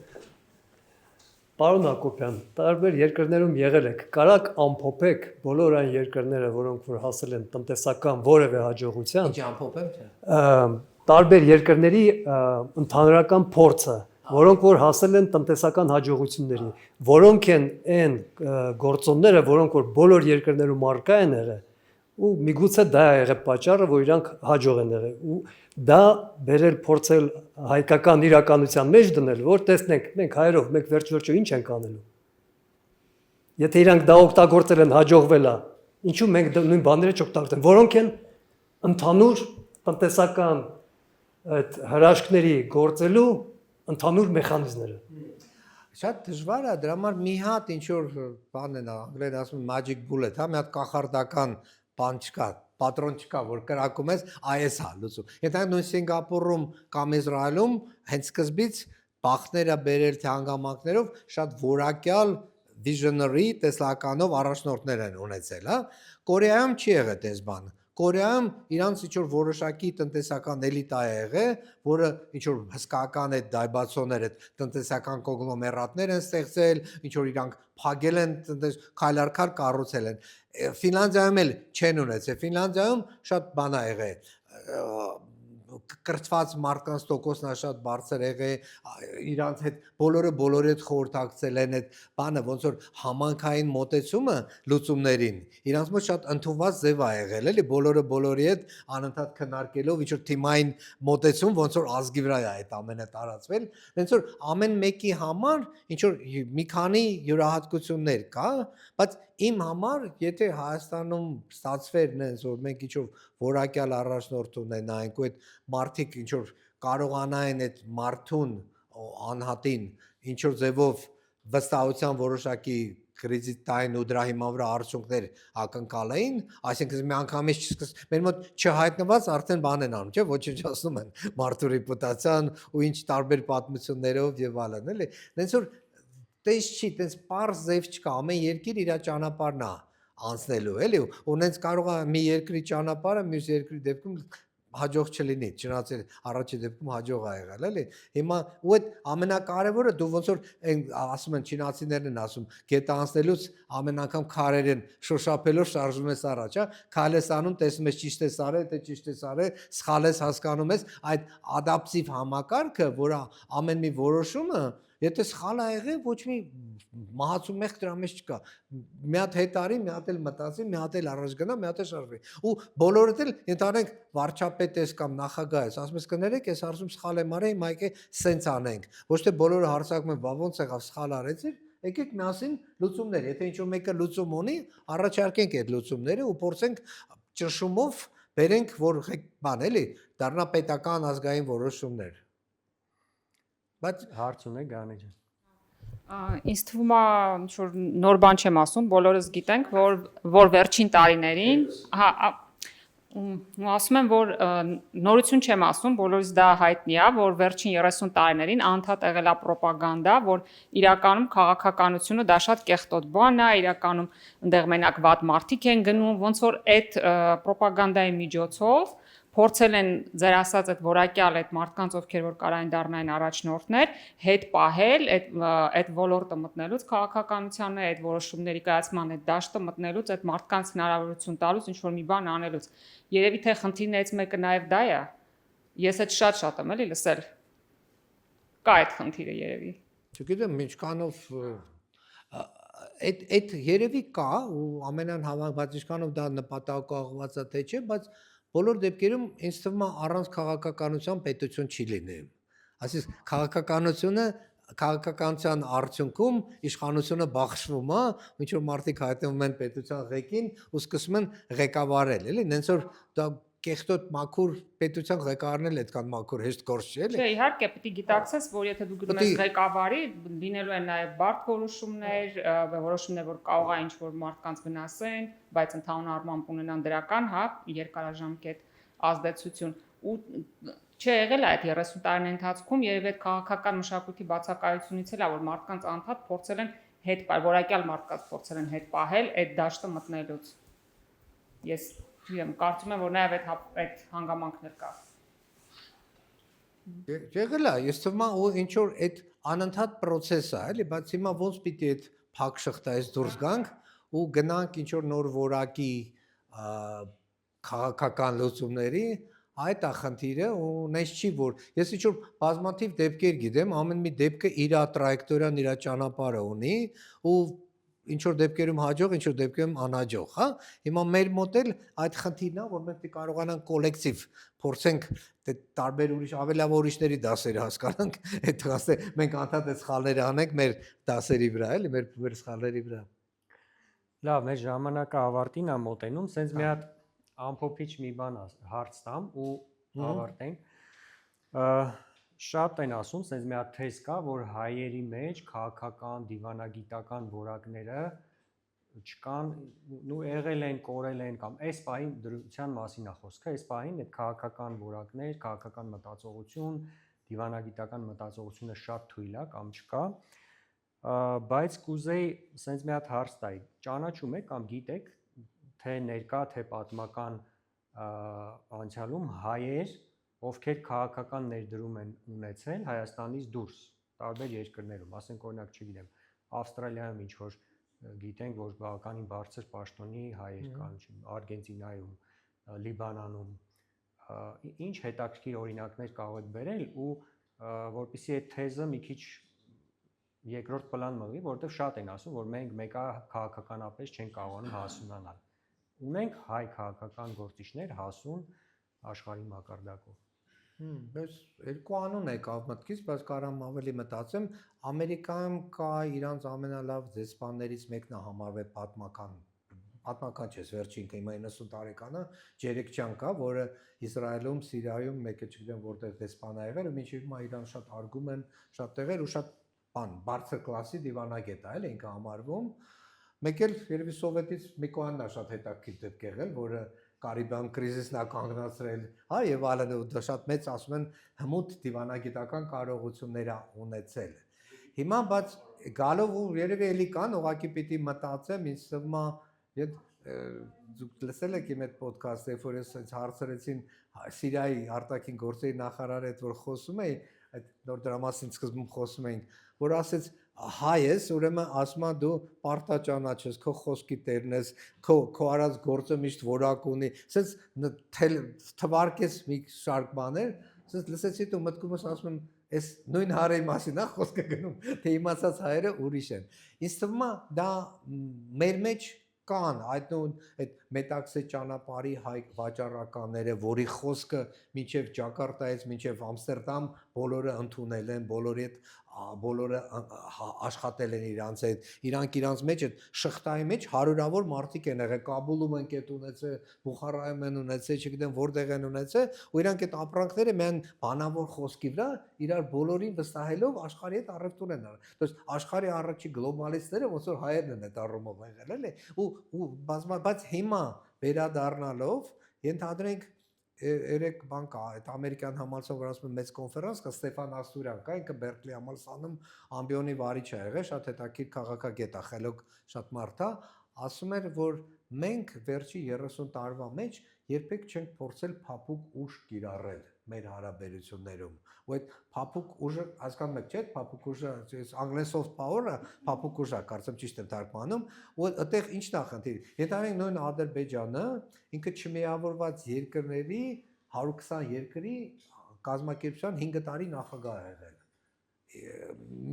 Պարոն Հակոբյան, տարբեր երկրներում եղել եք, կարաք ամփոփեք բոլոր այն երկրները, որոնք որ հասել են տնտեսական որևէ հաջողության, Ինչ ամփոփեմ չէ։ տարբեր երկրների ընդհանրական փորձը, որոնք որ հասել են տնտեսական հաջողությունների, որոնք են այն գործոնները, որոնք որ բոլոր երկրներում առկա են եղել, ու միգուցե դա է եղել պատճառը, որ իրանք հաջող են եղել, ու դա բերել փորձել հայկական իրականության մեջ դնել, որ տեսնենք, մենք հայերով, մենք վերջ-վերջո ինչ ենք անելու։ Եթե իրանք դա օգտագործել են, հաջողվել է, ինչու մենք նույն բաները չօգտագործենք, որոնք են ընդհանուր տնտեսական այդ հրաշքների գործելու ընդհանուր մեխանիզմները։ Շատ դժվար է, դրա համար մի հատ ինչ որ բան են անգլերեն ասում magic bullet, հա, մի հատ կախարդական բան չկա, պատրոն չկա, որ կրակում ես, այս հա լուծում։ Եթե նույն Սինգապուրում կամ Իսրայելում հենց սկզբից բախները բերել թե հանգամանքներով շատ որակյալ visionary տեսլականով առաջնորդներ են ունեցել, հա։ Կորեայում չի եղել դες բանը։ Կորեայում իրանց ինչ որ որոշակի տնտեսական էլիտա է եղել, որը ինչ որ հսկական է դայբացոներ այդ տնտեսական կոնգլոմերատներ են ստեղծել, ինչ որ իրանք փագել են քայլարքար կառուցել են։ Ֆինլանդիայում էլ չեն ունեցել։ Ֆինլանդիայում շատ բան է եղել կրթված մարդկանց տոկոսն է շատ բարձր եղել իրանց հետ բոլորի հետ խորհրդակցել են այդ բանը ոնց որ համանքային մոտեցումը լուծումներին իրանց մոտ շատ ընդունված ձև է եղել էլի բոլորի հետ անընդհատ քննարկելով ինչ որ թիմային մոտեցում ոնց որ ազգի վրա է այդ ամենը տարածվել ոնց որ ամեն մեկի համար ինչ որ մի քանի յուրահատկություններ կա բայց իմ համար եթե Հայաստանում ստացվեր նենց որ մենք ինչ որ որակյալ առաջնորդ ունենայինք ու այդ մարդիկ ինչ որ կարողանային այդ մարդուն անհատին ինչ որ ձևով վստահության որոշակի կրեդիտային ու դրա հիման վրա արդյունքներ ակնկալային, այսինքն մի անգամից չսկս մեր մոտ չհայտնված արդեն բան են անում, չէ՞, ոչնչացնում են մարդու ռեպուտացիան ու ինչ տարբեր պատմություններով եւ այլն, էլի։ Դենց որ տես չի, տես པարզ ձև չկա, ամեն երկիր իր ճանապարհն է անցնելու, էլի, ու նենց կարող է մի երկրի ճանապարհը մյուս երկրի դեպքում հաջող չլինի, չնայած առաջի դեպքում հաջող ա եղել, էլի։ Հիմա ու այդ ամենակարևորը դու ոնց որ ասում են չինացիներն են ասում, գետը անցնելուց ամեն անգամ քարեր են շոշափելով շարժում ես առաջ, հա, քայլ ես անում, տեսնում ես ճիշտ ես արել, թե ճիշտ ես արել, սխալ ես հասկանում ես, այդ ադապտիվ համակարգը, որ ամեն մի որոշումը Եթե սխալ ա եղել, ոչ մի մահացու մեղք դրա մեջ չկա։ Մի հատ հետ արի, մի հատ էլ մտածի, մի հատ էլ առաջ գնա, մի հատ էլ շարժվի։ Ու բոլորդ էլ ընդհանրենք վարչապետ ես կամ նախագահ ես, ասում ես կներեք, ես հարցում սխալ եմ արել, հիմա եկե սենց անենք։ Ոչ թե բոլորը հարցակում են, բա ոնց եղավ սխալ արեցիր, եկեք միասին լուծումներ։ Եթե ինչ-որ մեկը լուծում ունի, առաջարկենք այդ լուծումները ու փորձենք ճնշումով բերենք, որ բան էլի, դառնա պետական ազգային որոշումներ։ Բայց հարց ունեք Գանի ջան։ Ինձ թվում է ինչ-որ նոր բան չեմ ասում, բոլորս գիտենք, որ վերջին տարիներին, ասում եմ, որ նորություն չեմ ասում, բոլորիս դա հայտնի է, որ վերջին 30 տարիներին անդադ եղել է ռոպագանդա, որ իրականում քաղաքականությունը դա շատ կեղտոտ բան է, իրականում այնտեղ մենակ վատ մարդիկ են գնում, ոնց որ այդ ռոպագանդայի միջոցով փորձել են ձեր ասած այդ որակյալ այդ մարդկանց ովքեր որ կարային դառնային առաջնորդներ հետ պահել այդ ոլորտը մտնելուց քաղաքականության այդ որոշումների կայացման այդ դաշտը մտնելուց այդ մարդկանց հնարավորություն տալուց ինչ որ մի բան անելուց երևի թե խնդիրներից մեկը նաև դա է ես այդ շատ եմ էլի լսել կա այդ խնդիրը երևի չգիտեմ ինչքանով այդ երևի կա ու ամենան հավանաբար ինչքանով դա նպատակաուղղված է թե չէ բայց Բոլոր դեպքերում ինձ թվում է առանց քաղաքականության պետություն չի լինի։ Այսինքն քաղաքականության արդյունքում իշխանությունը բաշխվում է, ինչ որ մարդիկ հայտնվում են պետության ղեկին ու սկսում են ղեկավարել, էլի, նենց որ դա կեղտոտ մաքուր պետության ղեկավարն էլ այդքան մաքուր հեշտ գործ չէ, էլի։ Չէ, իհարկե, պետք է գիտակցես, որ եթե դու գնում ես ղեկավարի, լինելու են նաև բարդ որոշումներ, որ կարող է ինչ-որ մարդկանց վնասեն, բայց ընդհանուր առմամբ ունենան դրական, հա, երկարաժամկետ ազդեցություն ու չէ եղել է այդ 30 տարիների ընթացքում երևի այդ քաղաքական մշակույթի բացակայությունից էլ է որ մարդկանց անդադ փորձել են հետ որակյալ մարդկանց փորձել են հետ պահել այդ դաշտը մտնելուց ես կարծում եմ որ նաև այդ հանգամանքներ կա Եղել է ես թվում է ու ինչ որ այդ անընդհատ process է էլի բայց հիմա ոնց պիտի այդ փակ շղթայից դուրս գանք ու գնանք ինչ որ նոր որակի քաղաքական լուծումների այդ է խնդիրը ու նես չի որ ես ինչ որ բազմաթիվ դեպքեր գիտեմ ամեն մի դեպքը իր տրայեկտորիան իր ճանապարհը ունի ու ինչ որ դեպքերում հաջող ինչ որ դեպքերում անհաջող հա հիմա մեր մոդել այդ խնդիրն է որ մենք պետք է կարողանանք կոլեկտիվ փորձենք տարբեր ուրիշ ավելի ուրիշների դասերը հասկանանք այդ ասե մենք անդադ այդ սխալները անենք մեր դասերի վրա էլի մեր սխալների վրա լավ մեր ժամանակը ավարտին է մոտենում սենց մի հատ ամփոփիչ մի բան հարց տամ ու ավարտենք շատ են ասում սենց մի հատ թեզ կա որ հայերի մեջ քաղաքական դիվանագիտական որակները չկան ու եղել են կորել են կամ այս պահին դրության մասին է խոսքը այս պահին այդ քաղաքական որակներ քաղաքական մտածողություն դիվանագիտական մտածողությունը շատ թույլ է կամ չկա բայց կուզեի սենց մի հատ հարց տայի ճանաչում եք կամ գիտեք թե ներկա թե պատմական անցյալում հայեր ովքեր քաղաքական ներդրում են ունեցել Հայաստանից դուրս տարբեր երկրներում ասենք օրինակ չգիտեմ Ավստրալիայում ինչ որ գիտենք որ բավականին բարձր պաշտոնի հայեր կան Արգենտինայում Լիբանանում ինչ հետաքրքիր օրինակներ կարող եք բերել ու որպեսզի այդ թեզը մի քիչ երկրորդ պլան մղվի որովհետև շատ են ասում որ մենք մեկը քաղաքականապես չենք կարողանում հասունանալ ունենք հայ քաղաքական գործիչներ հասուն աշխարհի մակարդակով Բայց երկու անուն եկավ մտքից, բայց կարամ ավելի մտածեմ, Ամերիկայում կա իրանց ամենալավ դեսպաններից մեկն է համարվել պատմական չէ, վերջին հիմա 90 տարեկանը Ջերեքչյան կա, որը Իսրայելում, Սիրիայում մեկը չգիտեմ որտեղ դեսպան է եղել, ու մինչև հիմա իրան շատ արգում են, շատ տեղեր ու շատ բարձր կլասի դիվանագետ է, էլ ինքը համարվում։ Մեկ էլ երևի սովետից Միկոյանն է շատ հետաքրքիր դեպք եղել, որը Կարիբյան կրիզիսն է կանգնացրել, հա եւ այլն ու շատ մեծ ասում են հմուտ դիվանագիտական կարողություններ ունեցել։ Հիմա բայց գալով ու երևի էլի կան, ուղղակի պիտի մտածեմ, ինձ թվում է դուք լսել եք իմ այդ ոդքասթը, երբ որ ես հարցրեցին Սիրիայի արտաքին գործերի նախարարը այդ որ խոսում էի, այդ նոր դրա մասին սկզբում խոսում էինք, որ ասեց հայ ես, ուրեմն ասում է դու պարտա ճանաչես, քո խոսքի տերն ես, քո արած գործը միշտ որակ ունի, ասես թվարկես մի շարք բաներ, ասես լսեցի դու մտքումս ասում եմ, այս նույն հարայի մասին է խոսքը գնում, թե իմացած հայերը ուրիշ են։ Ինձ թվում է դա մեր մեջ կան այդ մետաքսե ճանապարհի հայ վաճառականները, որի խոսքը մինչև Ջակարտայից մինչև Ամստերդամ բոլորը ընդունել են, բոլորը աշխատել են իրանց հետ, իրանց մեջ այդ շղթայի մեջ հարյուրավոր մարդիկ են եղել, Կաբուլում են կետ ունեցել, Բուխարայում են ունեցել, չգիտեմ որտեղ են ունեցել, ու իրանք այդ ապրանքները միայն բանավոր խոսքի վրա իրար բոլորին վստահելով աշխարհի հետ առևտուր են արել։ Դες աշխարհի առաջի գլոբալիստները ոնց որ հայերն են այդ առումով եղել, էլի, ու բայց հիմա վերադառնալով ենթադրենք երեք բան կա այդ ամերիկյան համալսարան որ ասում են մեծ կոնֆերանս կա Ստեփան Ասուրյան կա ինքը Բերկլի համալսարանում ամբիոնի վարիչ է եղել շատ հետաքրքիր քաղաքագետ է խելոք շատ մարդ է ասում էր որ մենք վերջի 30 տարվա մեջ երբեք չենք փորձել փափուկ ուժ կիրառել մեր հարաբերություններում ու այդ փափուկ ուժը հասկանում եք չէ՞ փափուկ ուժը անգլեն soft power-ը փափուկ ուժ է կարծեմ ճիշտ եմ թարգմանում ու այդտեղ ի՞նչն է խնդիրը եթե նույն Ադրբեջանը ինքը չմիավորված երկրների 120 երկրի կազմակերպության 5 տարի նախագահ է եղել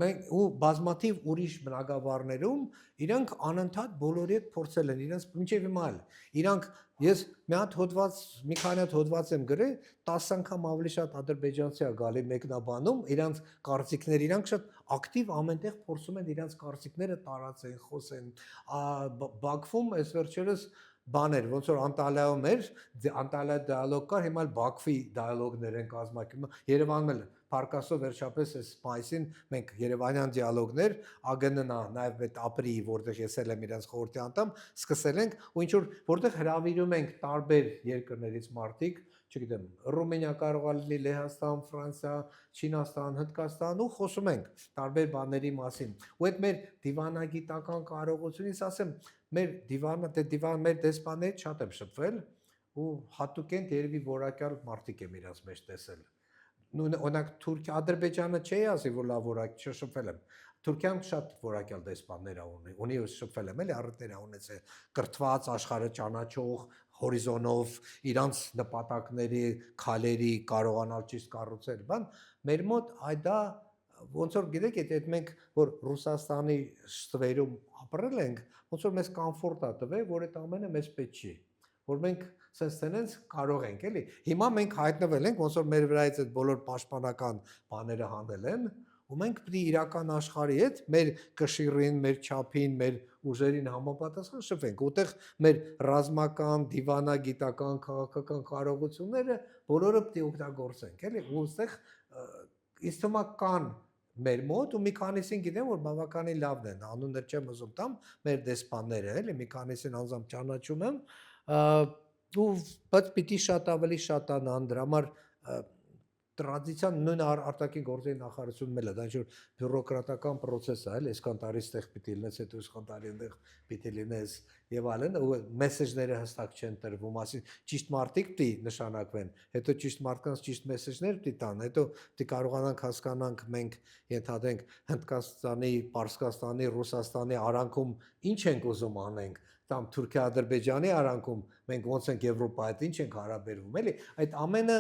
մենք ու բազմաթիվ ուրիշ բնակավարներում իրանք անընդհատ բոլորի հետ փորձել են իրենց մինչև հիմա էլ իրանք ես մի հատ հոդված մի քանի հատ հոդված եմ գրել 10 անգամ ավելի շատ ադրբեջանցի է գալի մեկնաբանում իրանք կարծիքներ իրանք շատ ակտիվ ամենտեղ փորձում են իրանք կարծիքները տարածեն խոսեն Բաքվում այս վերջերս բաներ, ոնց որ Անտալիայում էր, Անտալիա դիալոգ կար, հիմա էլ Բաքվի դիալոգներ են կազմակերպում։ Երևանում էլ Փարքասով վերջապես այս մայիսին մենք Երևանյան դիալոգներ ԱԳՆ-ն նաև այդ ապրի, որտեղ ես եմ իրենց խորհրդի անդամ, սկսել ենք ու ինչ որ որտեղ հրավիրում ենք տարբեր երկրներից մարդիկ, չգիտեմ, Ռումինիա կարող է լինի, Լեհաստան, Ֆրանսիա, Չինաստան, Հնդկաստան ու խոսում ենք տարբեր բաների մասին։ Ու այդ մեր դիվանագիտական կարողությունից ասեմ, մեր մեր դեսպանները շատ եմ շփվել ու հատուկենտ երևի որակյալ մարդիկ եմ իրաց մեջ տեսել։ Օրինակ Թուրքիա, Ադրբեջանը չի ասի, որ լավ որակ չշփվել եմ։ Թուրքիան շատ որակյալ դեսպաններ ունի շփվել եմ, էլի առիթներ ունեցել, կրթված, աշխարհը ճանաչող, հորիզոնով, իրանց նպատակների, քայլերի կարողանալ ճիշտ կառուցել, բան, մեր մոտ դա ոնց որ գիտեք, այդ մենք որ Ռուսաստանի ստվերում ապրել ենք, ոնց որ մեզ կոմֆորտ է տվել, որ այդ ամենը մեզ պետք չի, որ մենք sense tenants կարող ենք, էլի։ Հիմա մենք հայտնվել ենք, ոնց որ մեր վրայից այդ բոլոր պաշտպանական բաները հանել են, ու մենք պետք է իրական աշխարհի հետ մեր կշիռին, մեր չափին, մեր ուժերին համապատասխան շփվենք։ Որտեղ մեր ռազմական, դիվանագիտական, քաղաքական կարողությունները բոլորը պետք է օգտագործենք, էլի։ Ու այստեղ ինձ թվում է կան մեր մոտ ու մի քանիսին գիտեմ որ բավականին լավն են, անուններ չեմ ուզում տամ, մեր դեսպանները, էլի, մի քանիսին անձամբ ճանաչում եմ, ու բայց պիտի շատ ավելի շատանան դրա համար տրադիցիան նույն արտաքին գործերի նախարարությունում էլ է, դա ինչ-որ բյուրոկրատական process է, այսքան տարի ստեղ պիտի լինես, հետո այսքան տարի այնտեղ պիտի լինես եւ այլն, ու մեսեջները հստակ չեն տրվում, ասի ճիշտ մարդիկ պիտի նշանակվեն, հետո ճիշտ մարդկանց ճիշտ մեսեջներ պիտի տան, հետո պիտի կարողանանք հասկանանք մենք ենթադրենք Հնդկաստանի, Պարսկաստանի, Ռուսաստանի արանքում ինչ ենք ուզում անենք, կամ Թուրքիա-Ադրբեջանի արանքում մենք ոնց ենք Եվրոպայի հետ ինչ ենք հարաբերվում, էլի, այդ ամենը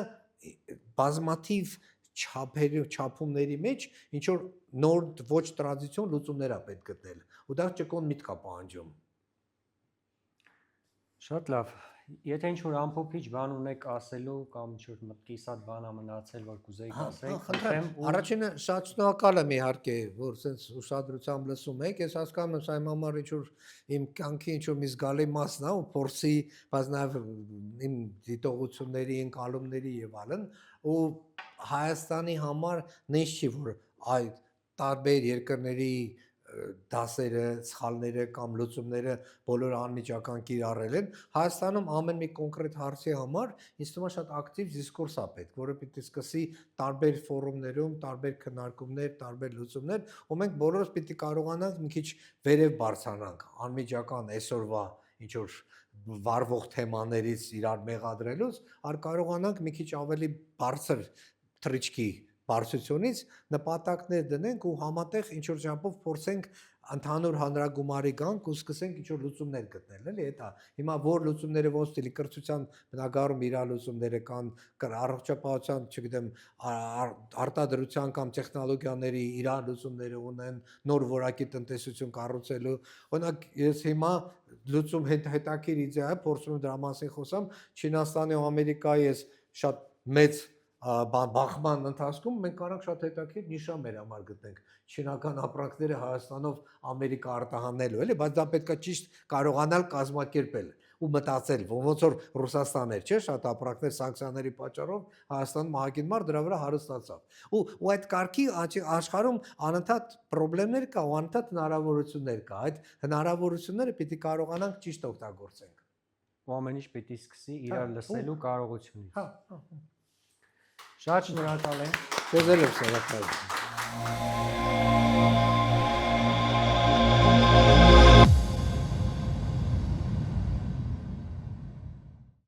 բազմաթիվ չափումների մեջ ինչ որ նոր ոչ տրադիցիոն լուծումներ է պետք գտնել ու դա ճկոն միտք է պահանջում։ Շատ լավ։ Եթե ինչ-որ ամփոփիչ բան ունեք ասելու կամ ինչ-որ մտքիս հատ բան ա մնացել, որ կուզեիք ասեք, խնդրեմ։ Առաջինը շատ շնորհակալ եմ իհարկե, որ sense ուշադրությամբ լսում եք, ես հասկանում եմ, սա իմ համար ինչ-որ իմ կյանքի ինչ-որ մի զգալի մասն է ու փորձի, բայց նաև իմ դիտողությունների, ընկալումների եւ այլն, ու Հայաստանի համար նույնիսկ չի որ այդ տարբեր երկրների դասերը, սխալները կամ լուծումները բոլորը անմիջական կիրառել են, Հայաստանում ամեն մի կոնկրետ հարցի համար ինձ թվում է շատ ակտիվ դիսկուրս է պետք, որը պիտի սկսի տարբեր ֆորումներում, տարբեր քննարկումներ, տարբեր լուծումներ, ու մենք բոլորս պիտի կարողանանք մի քիչ վերև բարձրանանք անմիջական այսօրվա ինչ որ վառվող թեմաներից իրար մեղադրելուց, առ կարողանանք մի քիչ ավելի բարձր թռիչքի բարձրությունից նպատակներ դնենք ու համատեղ ինչ որ չափով փորձենք ընդհանուր հանրագումարի գանք ու սկսենք ինչ որ լուծումներ գտնել, էլի, դա։ Հիմա որ լուծումները ոնց դելի կրթության բնագավառում իր լուծումները կան, առողջապահության, չգիտեմ, արտադրության կամ տեխնոլոգիաների իր լուծումները ունեն, նոր որակի տնտեսություն կառուցելու։ Օրինակ ես հիմա լուծում հետաքրքիր իդեա է, փորձում եմ դրա մասին խոսամ, Չինաստանի ու Ամերիկայի ես շատ մեծ բախման ընթացքում մենք կարանք շատ հետաքրքիր նիշա մեր համար գտնենք չինական ապրանքները Հայաստանով Ամերիկա արտահանելու, էլի, բայց դա պետք է ճիշտ կարողանալ կազմակերպել ու մտածել, ոնց որ Ռուսաստան էր, չէ՞, շատ ապրանքներ սանկցիաների պատճառով Հայաստանում ահագին մարդ դրա վրա հարստացավ։ Ու այդ կարգի աշխարհում անընդհատ խնդիրներ կա, ու անընդհատ հնարավորություններ կա, այդ հնարավորությունները պիտի կարողանանք ճիշտ օգտագործենք։ Ու ամեն ինչ պիտի սկսի իրար լսելու կարողությունից։ Հա։ Շատ շնորհակալ եմ։ Ձեզ էլ եմ շնորհակալ։